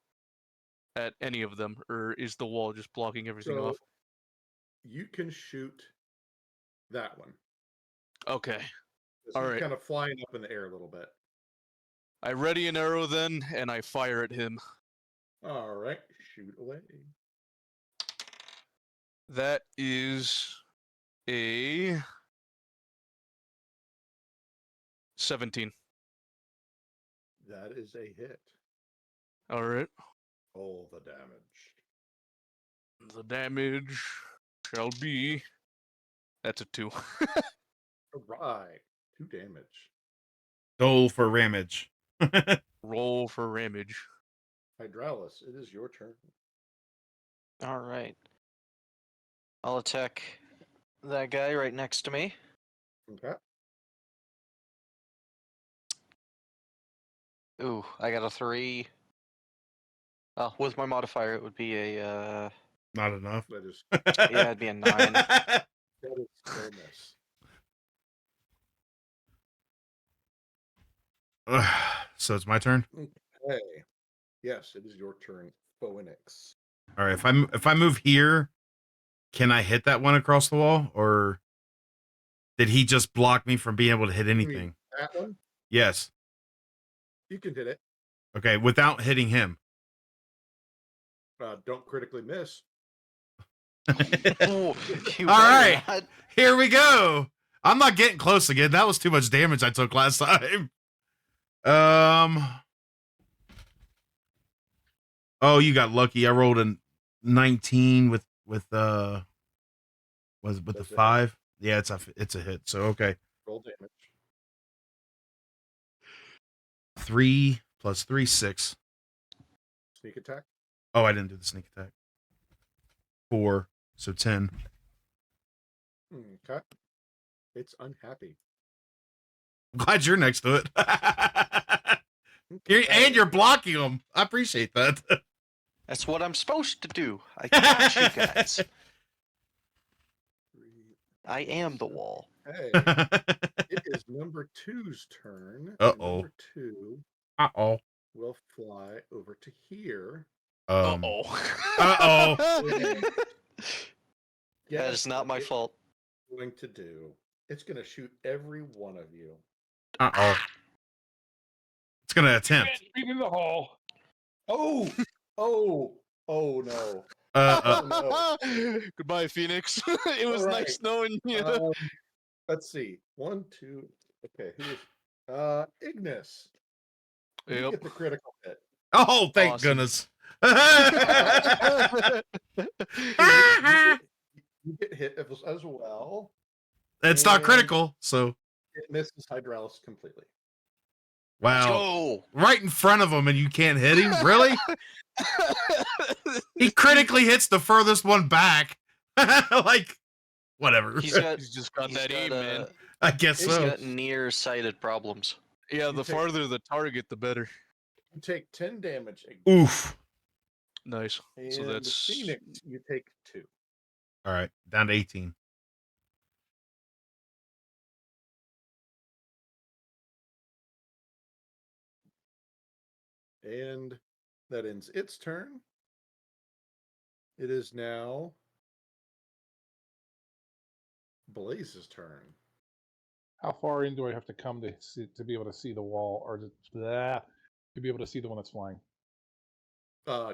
at any of them, or is the wall just blocking everything So off? you can shoot that one. Okay. He's All right. kind of flying up in the air a little bit. I ready an arrow then, and I fire at him. All right, shoot away. That is a 17. That is a hit. All right. All the damage. The damage shall be. That's a 2. All right, 2 damage. Dole for ramage. Roll for ramage. Hydralis, it is your turn. All right. I'll attack that guy right next to me. Okay. Ooh, I got a 3. With my modifier, it would be a Not enough. That is yeah, it'd be a 9. that is still miss. So it's my turn. Okay. Yes, it is your turn, Phoenix. All right. If I move here, can I hit that one across the wall, or did he just block me from being able to hit You mean anything? that one? Yes. You can hit it. Okay, without hitting him. Don't critically miss. Oh, you All better right. not. Here we go. I'm not getting close again. That was too much damage I took last time. Oh, you got lucky. I rolled a 19 with the Does it hit? 5. Yeah, it's a hit. So okay. Roll damage. 3 plus 3, 6. Sneak attack. Oh, I didn't do the sneak attack. 4, so 10. Okay. It's unhappy. I'm glad you're next to it. Okay. And you're blocking them. I appreciate that. That's what I'm supposed to do. I got you guys. I am the wall. Hey, it is number 2's turn. Uh-oh. Number 2 Uh-oh. will fly over to here. Uh-oh. Uh-oh. That is not my fault. Going to do. It's going to shoot every one of you. Uh-oh. It's going to attempt. Feet in the hall. Oh, oh, oh no. No. Goodbye, Phoenix. It was Alright. nice knowing you. Let's see. 1, 2. Okay, who is Ignis? You Yep. get the critical hit. Oh, thank Awesome. goodness. You get hit as well. It's not And critical, so it misses Hydraulis completely. wow. Go. Right in front of him and you can't hit him? Really? He critically hits the furthest one back. Like, whatever. He's got He's just got he's that aim, man. I guess He's so. got nearsighted problems. Yeah, You the take- farther the target, the better. You take 10 damage. Oof. Nice. And So that's Phoenix, you take 2. All right, down to 18. And that ends its turn. It is now Blaze's turn. How far in do I have to come to be able to see the wall, or to be able to see the one that's flying?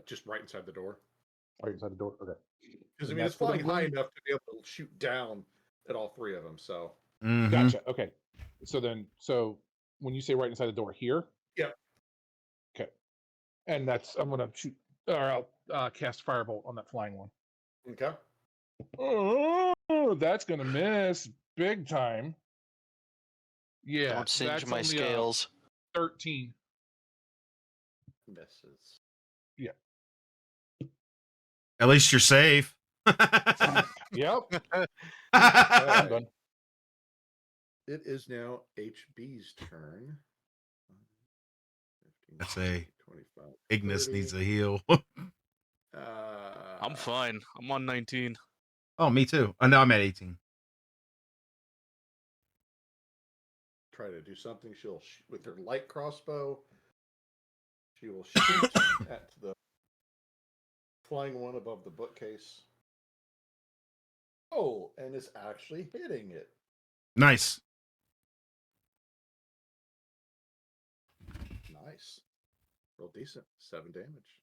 Just right inside the door. Right inside the door. Okay. Because I And mean, it's that's what I'm flying high doing? enough to be able to shoot down at all 3 of them. So Mhm. Gotcha. Okay. So when you say right inside the door here. Yep. Okay. And I'm gonna shoot, or I'll cast firebolt on that flying one. okay, Oh, that's gonna miss big time. Yeah, Don't singe that's my only a scales. 13. misses. At least you're safe. Yep. I'm Okay. done. It is now HB's turn. 15, That's a 25. Ignis 30. needs a heal. I'm fine. I'm on 19. Oh, me too. Oh, no, I'm at 18. Try to do something. She'll with her light crossbow. She will shoot at the flying one above the bookcase. Oh, and is actually hitting it. Nice. Nice. Real decent. 7 damage.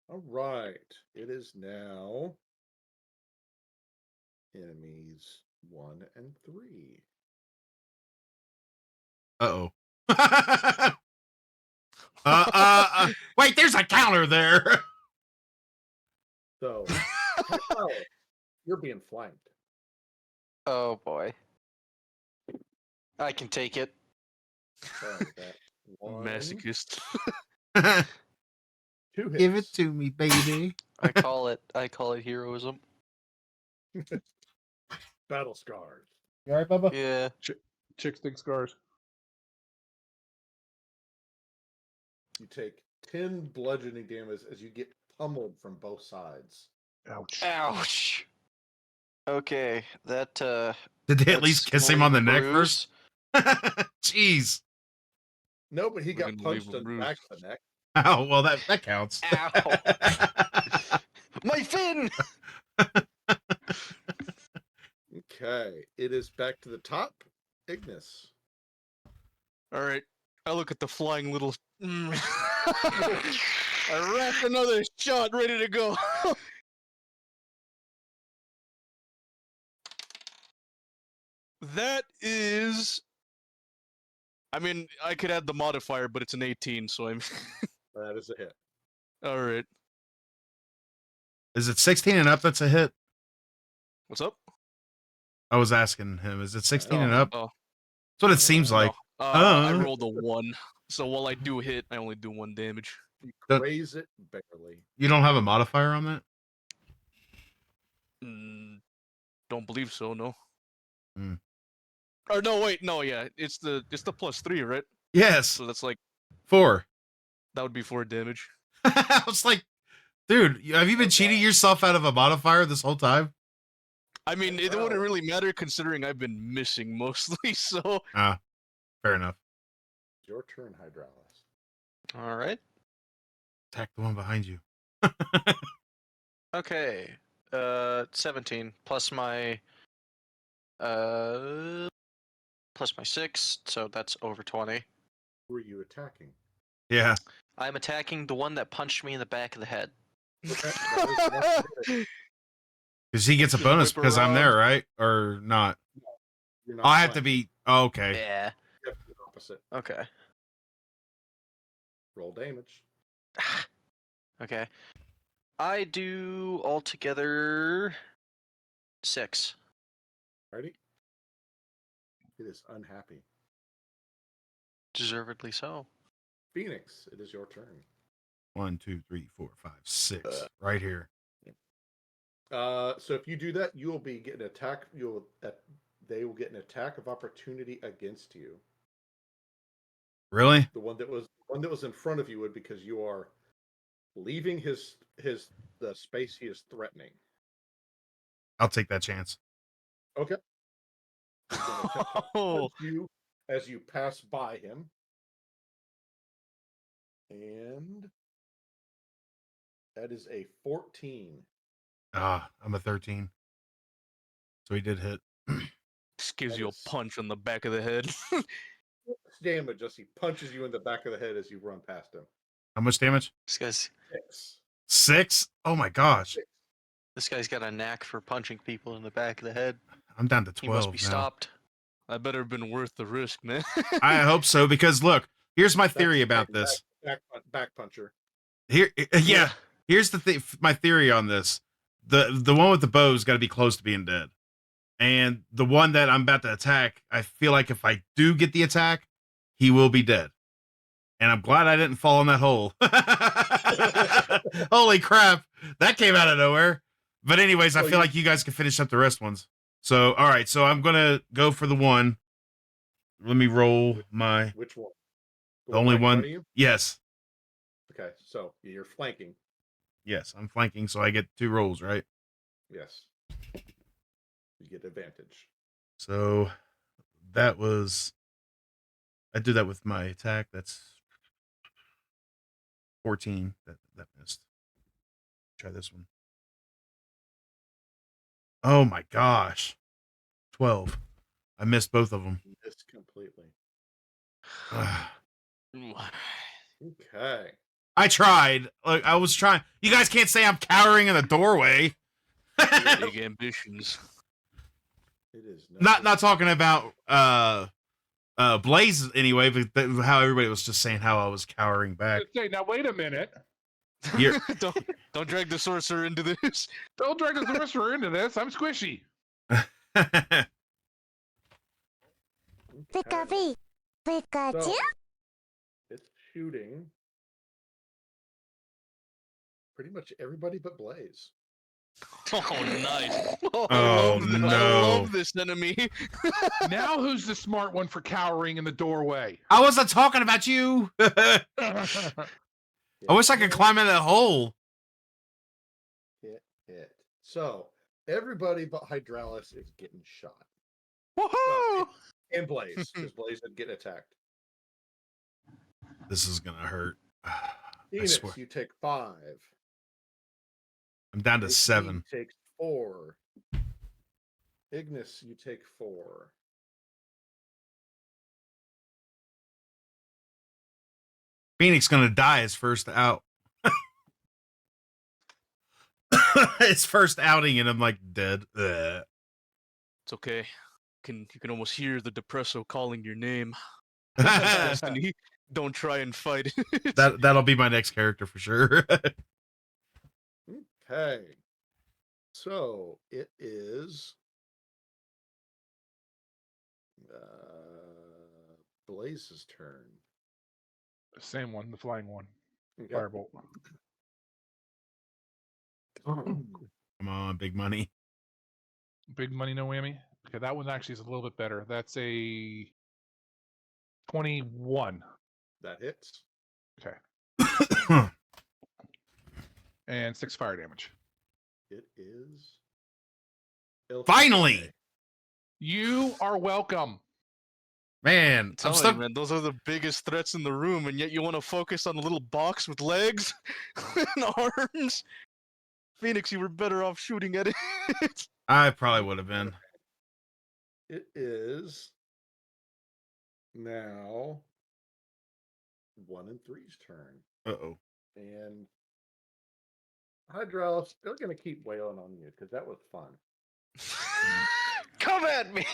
All right. It is now enemies 1 and 3. Uh-oh. Wait, there's a counter there. So, Kyle, you're being flanked. Oh boy. I can take it. Sorry, that one, Masochist. 2 hits. Give it to me, baby. I call it heroism. Battle scars. You all right, Bubba? Yeah. Chick stick scars. You take 10 bludgeoning damage as you get pummeled from both sides. Ouch. Ouch. Okay, that Did they at that's least kiss him more on the than a neck bruise. first? Jeez. No, but he We're got gonna leave punched him in the back bruised. of the neck. Oh, well, that counts. Ow. My fin. Okay, it is back to the top. Ignis. All right. I look at the flying little. I rack another shot, ready to go. That is. I mean, I could add the modifier, but it's an 18, so I'm. That is a hit. All right. Is it 16 and up that's a hit? What's up? I was asking him, is it 16 and No. up? Oh, That's what it seems no. like. I rolled a 1. So while I do hit, I only do 1 damage. You Don't- raise it barely. You don't have a modifier on that? Don't believe so, no. Hmm. Or no, wait, no, yeah. It's the +3, right? Yes. So that's like 4. that would be 4 damage. I was like, dude, have you been cheating yourself out of a modifier this whole time? I mean, it Wow. wouldn't really matter considering I've been missing mostly, so Ah, fair enough. Your turn, Hydraulis. All right. Attack the one behind you. Okay. 17 plus my 6, so that's over 20. Who are you attacking? Yeah. I'm attacking the one that punched me in the back of the head. Okay, that is Because he gets a Just bonus whip because I'm there, around. right? Or not? you're not I have to flanking. be. Oh, okay. Yeah. You have to be opposite. Okay. Roll damage. Okay. I do altogether 6. Ready? It is unhappy. Deservedly so. Phoenix, it is your turn. 1, 2, 3, 4, 5, 6. Right here. So if you do that, you will be getting attack. They will get an attack of opportunity against you. Really? The one that was in front of you would, because you are leaving the space he is threatening. I'll take that chance. Okay. He's gonna attempt to punch you as you pass by him. And that is a 14. Ah, I'm a 13. So he did hit. Just gives That you is- a punch on the back of the head. Damage as he punches you in the back of the head as you run past him. How much damage? This guy's 6. 6? Oh my gosh. this guy's got a knack for punching people in the back of the head. I'm down to He must 12 be now. stopped. That better have been worth the risk, man. I hope so, because look, here's my That's theory the about thing, this. Back puncher. Here, yeah. Here's the thing. My theory on this: the one with the bow's got to be close to being dead, and the one that I'm about to attack, I feel like if I do get the attack, he will be dead. And I'm glad I didn't fall in that hole. Holy crap, that came out of nowhere. But anyways, I So feel like you guys can finish up the rest ones. So all right, so I'm gonna go for the one. Let me roll my Which one? the only right in front one. of you? Yes, Okay, so you're flanking. yes, I'm flanking, so I get 2 rolls, right? Yes. You get advantage. So that was, I do that with my attack. That's 14. That missed. Try this one. Oh my gosh. 12. I missed both of them. Missed completely. Ooh. Okay. I tried. Like, I was trying. You guys can't say I'm cowering in the doorway. Big ambitions. It is Not talking about Blaze anyway, but how everybody was just saying how I was cowering back. Okay, now wait a minute. You're- don't drag the sorcerer into this. Don't drag the sorcerer into this. I'm squishy. Pika-pee. Pikachu. So, it's shooting pretty much everybody but Blaze. Oh, nice. Oh, I no. love this enemy. Now who's the smart one for cowering in the doorway? I wasn't talking about you. I wish I could climb in that hole. Hit. So, everybody but Hydraulis is getting shot. Woohoo! And Blaze, because Blaze did get attacked. This is gonna hurt. I Phoenix, swear. you take 5. I'm down to AP 7. takes 4. Ignis, you take 4. Phoenix gonna die his first out. His first outing, and I'm like dead. Ugh. It's okay. You can almost hear the Depresso calling your name. Destiny. Don't try and fight it. That'll be my next character for sure. Okay. So it is Blaze's turn. Same one, the flying one. Okay. Firebolt. Come on, big money. Big money, no whammy. Okay, that one actually is a little bit better. That's a 21. That hits. Okay. And 6 fire damage. It is. Finally! You are welcome. Man, I'm Telling stuck. you, man, those are the biggest threats in the room, and yet you want to focus on a little box with legs and arms. Phoenix, you were better off shooting at it. I probably would have been. It is now 1 and 3's turn. Uh-oh. And Hydralis, they're going to keep wailing on you because that was fun. Come at me!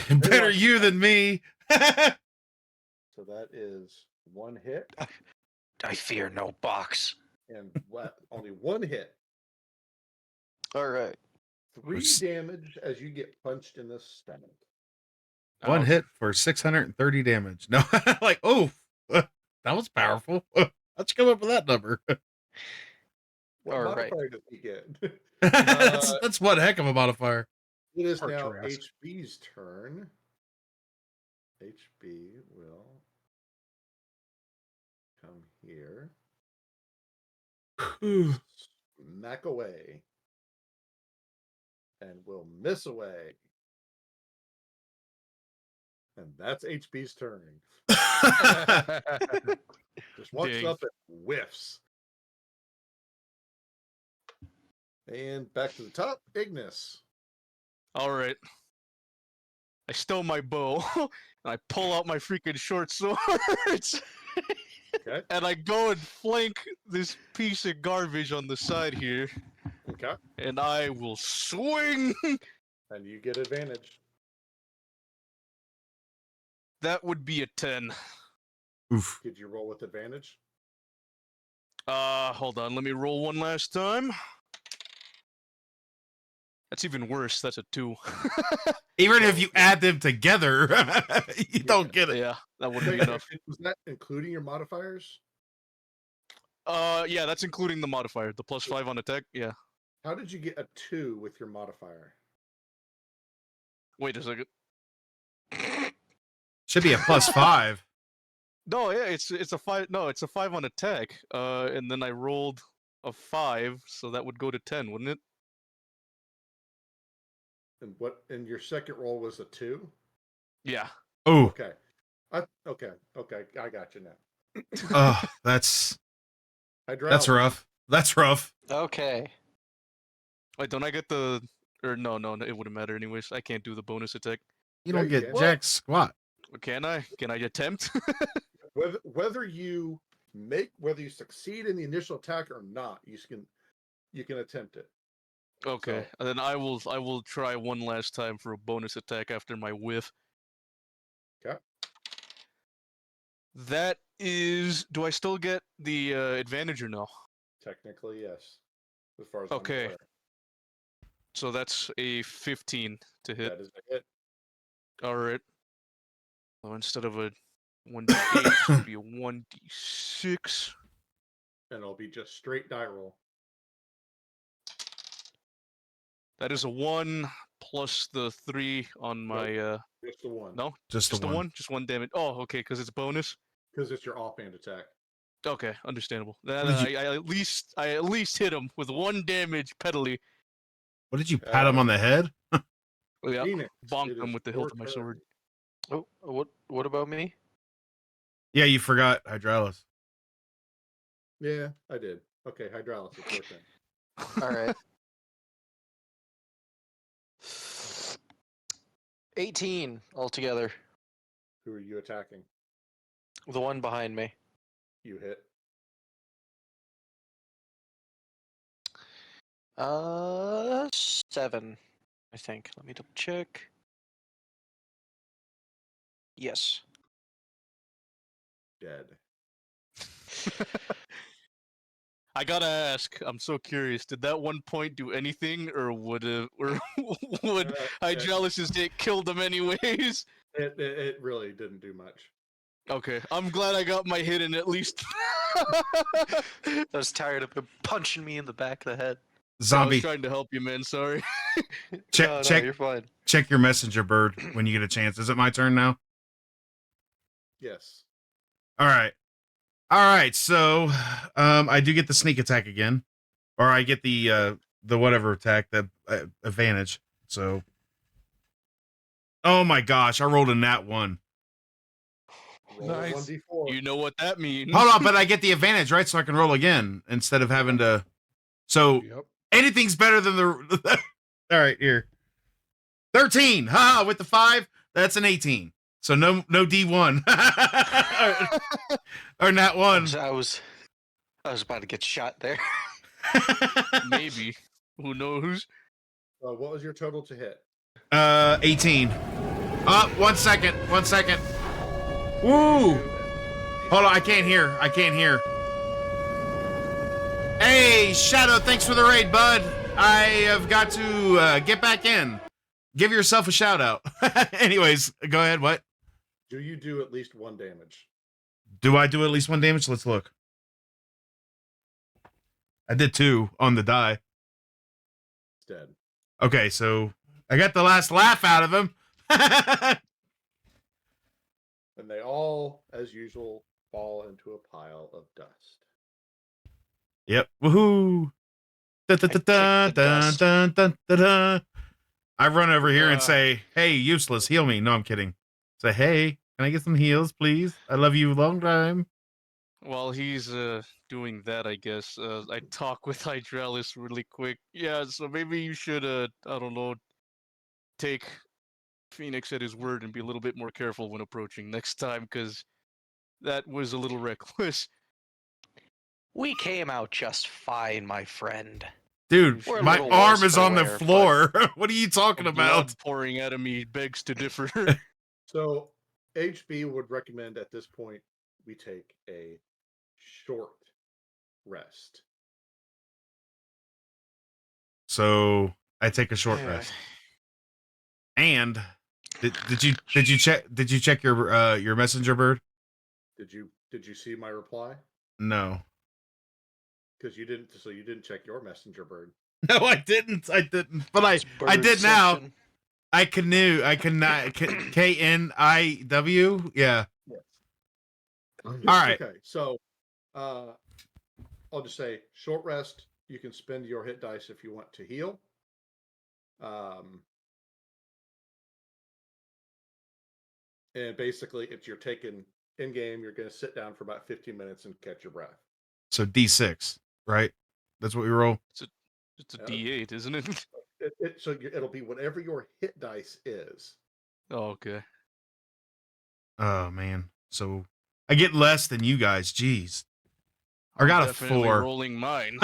Better you than me. So that is 1 hit I fear no box. and only 1 hit. All right. 3 damage as you get punched in the stomach. One hit for 630 damage. No, like, oh, that was powerful. How'd you come up with that number? What All right. modifier does he get? That's one heck of a modifier. It is Archer now ask. HB's turn. HB will come here. Smack away. And will miss away. And that's HB's turn. Just walks Dang. up and whiffs. And back to the top, Ignis. All right. I stow my bow, and I pull out my freaking short swords. Okay. And I go and flank this piece of garbage on the side here, Okay. and I will swing. And you get advantage. That would be a 10. Oof. Did you roll with advantage? Hold on, let me roll one last time. That's even worse, that's a 2. Even if you add them together, you don't get it. Yeah, that wouldn't be enough. Was that including your modifiers? Yeah, that's including the modifier, the +5 on attack, yeah. How did you get a 2 with your modifier? Wait a second. Should be a +5. No, yeah, it's a 5. No, it's a 5 on attack. And then I rolled a 5, so that would go to 10, wouldn't it? And your second roll was a 2? Yeah. Oh, Okay. Okay, I got you now. oh, that's Hydraulic. rough. That's rough. Okay. Wait, don't I get the? Or no, it wouldn't matter anyways. I can't do the bonus attack. You Yeah, don't you get can. jack squat. Can I? Can I attempt? Whether you succeed in the initial attack or not, you can attempt it. Okay, So- and then I will try one last time for a bonus attack after my whiff. Okay. That is. Do I still get the advantage or no? Technically, yes. As far as Okay. I'm aware. So that's a 15 to hit. That is a hit. All right. So instead of a 1d8, it'll be a 1d6. And it'll be just straight die roll. That is a 1 plus the 3 on my. Just the one. No, Just just the the one. one. Just 1 damage. Oh, okay, because it's bonus. Because it's your offhand attack. Okay, understandable. Then What did I at least hit him with 1 damage pedally. What did you pat him on the head? Yeah, Phoenix, bonked it him is with the your hilt of my turn. sword. Oh, what about me? Yeah, you forgot Hydralis. Yeah, I did. Okay, Hydraulics, it's your turn. All right. 18 altogether. Who are you attacking? The one behind me. You hit. 7, I think. Let me double check. Yes. Dead. I gotta ask. I'm so curious. Did that 1 point do anything, or would would Uh, Hydralis's hit killed him anyways? it really didn't do much. Okay, I'm glad I got my hit in at least. I was tired of him punching me in the back of the head. I was Zombie, trying to help you, man. Sorry. check No, check you're fine. check your messenger bird when you get a chance. Is it my turn now? Yes. All right. All right. So, I do get the sneak attack again, or I get the whatever attack, the advantage. So, oh my gosh, I rolled a nat 1. Roll Nice. 1d4. You know what that means. Hold on, but I get the advantage, right? So I can roll again instead of having to. So Yep. anything's better than the. All right, here. 13. Ha! With the 5, that's an 18. So no D1 or nat 1. I was about to get shot there. Maybe. Who knows? What was your total to hit? 18. 1 second. 1 second. Woo! Hold on, I can't hear. Hey, Shadow, thanks for the raid, bud. I have got to get back in. Give yourself a shout out. Anyways, go ahead. What? Do you do at least 1 damage? Do I do at least 1 damage? Let's look. I did 2 on the die. It's dead. Okay, so I got the last laugh out of him. And they all, as usual, fall into a pile of dust. Yep. Woohoo. Da, da, da, da, kicked the da, dust. da, da, da, da. I run over here and Uh. say, hey, useless, heal me. No, I'm kidding. Say, hey, can I get some heals, please? I love you a long time. While he's doing that, I guess I talk with Hydralis really quick. Yeah, so maybe you should I don't know, take Phoenix at his word and be a little bit more careful when approaching next time, because that was a little reckless. We came out just fine, my friend. Dude, We're a my little arm worse is for on the wear, but- floor. What are you talking Blood about? pouring out of me begs to differ. So HB would recommend at this point we take a short rest. So I take a short rest. And did you check your messenger bird? Did you see my reply? No. Because you didn't. So you didn't check your messenger bird. No, I didn't. But It's I did now. birdception. I canoe. I cannot. KNIW. Yeah. Yes. All right. Okay. So, I'll just say short rest. You can spend your hit dice if you want to heal. And basically, if you're taking in game, you're going to sit down for about 15 minutes and catch your breath. So D6, right? That's what we roll. It's a D8, isn't it? It'll be whatever your hit dice is. Oh, okay. Oh man. So I get less than you guys. Jeez. I got I'm a definitely 4. rolling mine.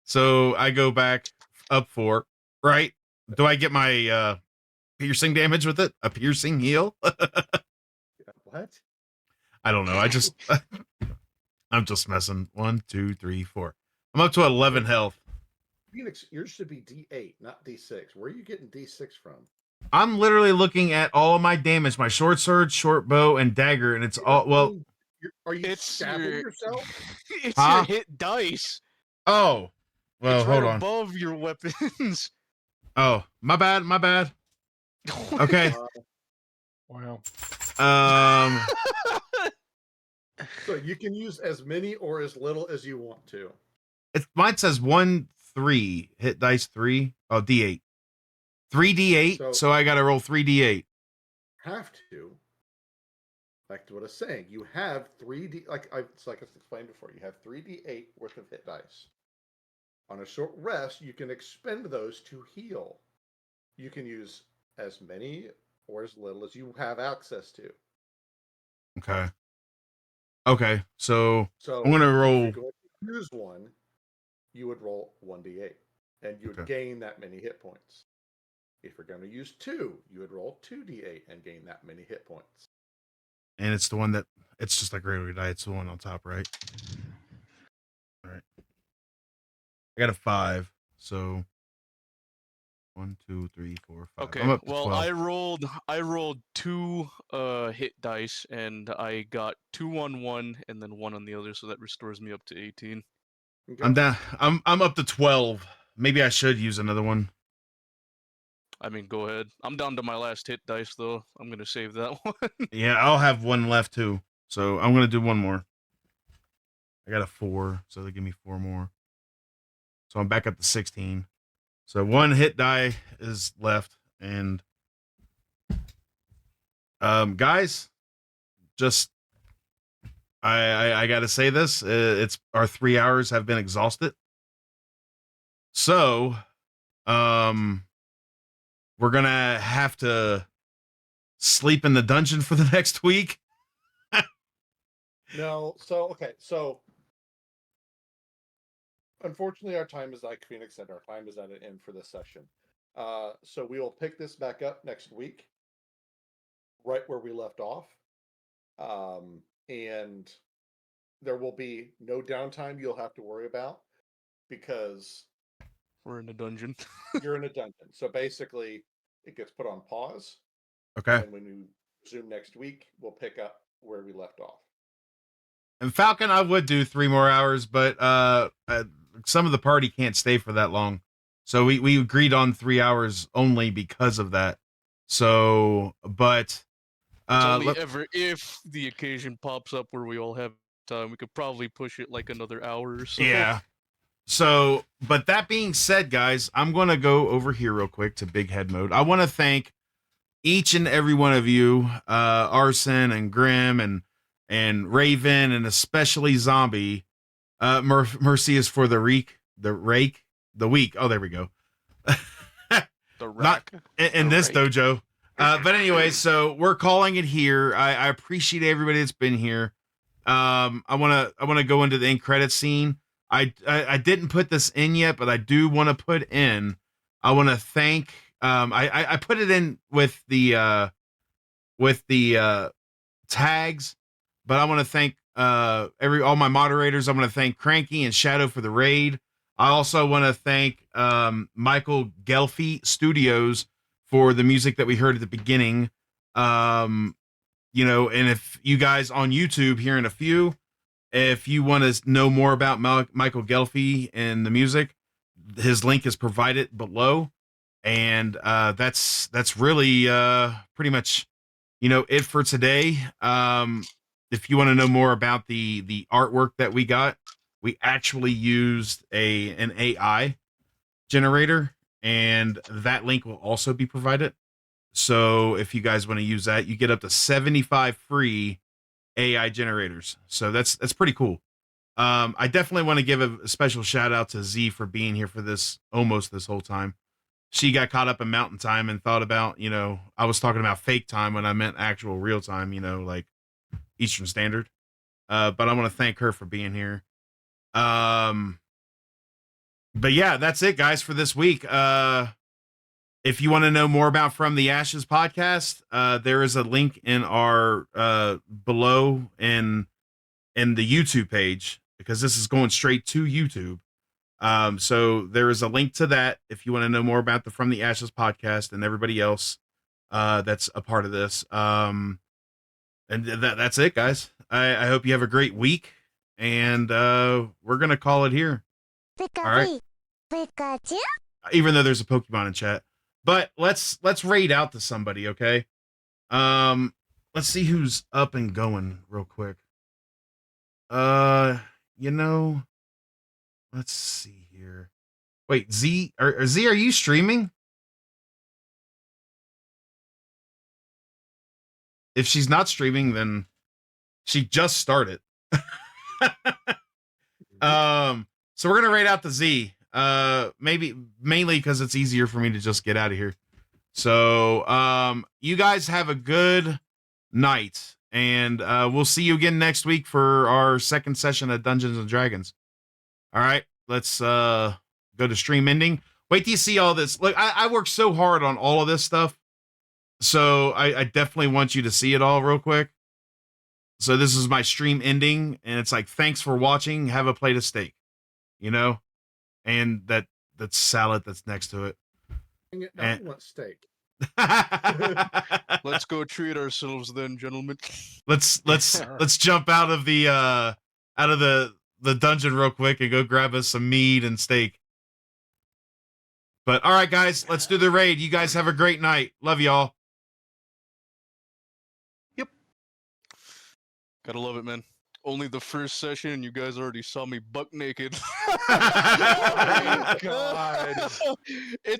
So I go back up 4, right? Do I get my piercing damage with it? A piercing heal? What? I don't know. I'm just messing. 1, 2, 3, 4. I'm up to 11 health. Phoenix, yours should be D8, not D6. Where are you getting D6 from? I'm literally looking at all of my damage, my short sword, short bow, and dagger, and it's all well. Are you It's stabbing your- yourself? It's Huh? your hit dice. Oh, well, It's hold right on. above your weapons. Oh, my bad. My bad. Okay. Wow. So you can use as many or as little as you want to. Mine says 1, 3 hit dice 3. Oh, D8. 3D8. So I got to roll 3D8. Have to. Back to what I was saying. You have 3D, like I explained before, you have 3D8 worth of hit dice. On a short rest, you can expend those to heal. You can use as many or as little as you have access to. Okay. Okay, so So I'm gonna if roll. you're going to use one, you would roll 1d8, and you would Okay. gain that many hit points. If you're going to use 2, you would roll 2d8 and gain that many hit points. And it's the one that it's just like regular die. It's the one on top, right? All right. I got a 5, so 1, 2, 3, 4, 5. Okay, I'm up to well 12. I rolled 2 hit dice and I got 2 on one and then 1 on the other, so that restores me up to 18. Okay? I'm down. I'm up to 12. Maybe I should use another one. I mean, go ahead. I'm down to my last hit dice though. I'm gonna save that one. Yeah, I'll have one left too. So I'm gonna do one more. I got a 4, so they give me 4 more. So I'm back up to 16. So one hit die is left, and guys, just I gotta say this. It's our 3 hours have been exhausted. So we're gonna have to sleep in the dungeon for the next week. No, so okay, so unfortunately our time is, like Phoenix said, our time is at an end for this session. So we will pick this back up next week, right where we left off. And there will be no downtime you'll have to worry about because We're in a dungeon. you're in a dungeon. So basically, it gets put on pause. Okay. And when we resume next week, we'll pick up where we left off. And Falcon, I would do 3 more hours, but some of the party can't stay for that long. So we agreed on 3 hours only because of that. So, but It's only ever if the occasion pops up where we all have time. We could probably push it like another hour or so. yeah. So, but that being said, guys, I'm going to go over here real quick to big head mode. I want to thank each and every one of you, Arson and Grim and Raven, and especially Zombie. Mercy is for the week. Oh, there we go. The Not rack. in The this rake. dojo. But anyway, so we're calling it here. I appreciate everybody that's been here. I wanna go into the end credit scene. I didn't put this in yet, but I do want to put in. I want to thank. I put it in with the tags, but I want to thank all my moderators. I want to thank Cranky and Shadow for the raid. I also want to thank Michael Gelfi Studios for the music that we heard at the beginning. And if you guys on YouTube here in a few, if you want to know more about Michael Gelfi and the music, his link is provided below. And that's really pretty much it for today. If you want to know more about the artwork that we got, we actually used an AI generator, and that link will also be provided. So if you guys want to use that, you get up to 75 free AI generators. So that's pretty cool. I definitely want to give a special shout out to Z for being here for this almost this whole time. She got caught up in mountain time and thought about, I was talking about fake time when I meant actual real time, like Eastern Standard. But I want to thank her for being here. But yeah, that's it, guys, for this week. If you want to know more about From the Ashes podcast, there is a link in our below in the YouTube page, because this is going straight to YouTube. So there is a link to that if you want to know more about the From the Ashes podcast and everybody else that's a part of this. And that's it, guys. I hope you have a great week, and we're gonna call it here. All right. Pikachu? Even though there's a Pokemon in chat, but let's raid out to somebody, okay? Let's see who's up and going real quick. Let's see here. Wait, Z, are you streaming? If she's not streaming, then she just started. So we're gonna raid out the Z. Maybe mainly because it's easier for me to just get out of here. So, you guys have a good night, And we'll see you again next week for our second session of Dungeons and Dragons. All right, let's go to stream ending. Wait till you see all this. Look, I worked so hard on all of this stuff, so I definitely want you to see it all real quick. So this is my stream ending, and it's like, thanks for watching. Have a plate of steak, and that salad that's next to it. Dang it, now I want steak. Let's go treat ourselves then, gentlemen. let's jump out of the dungeon real quick and go grab us some meat and steak. But all right, guys, let's do the raid. You guys have a great night. Love y'all. Yep. Gotta love it, man. Only the first session, and you guys already saw me buck naked. Oh my God. It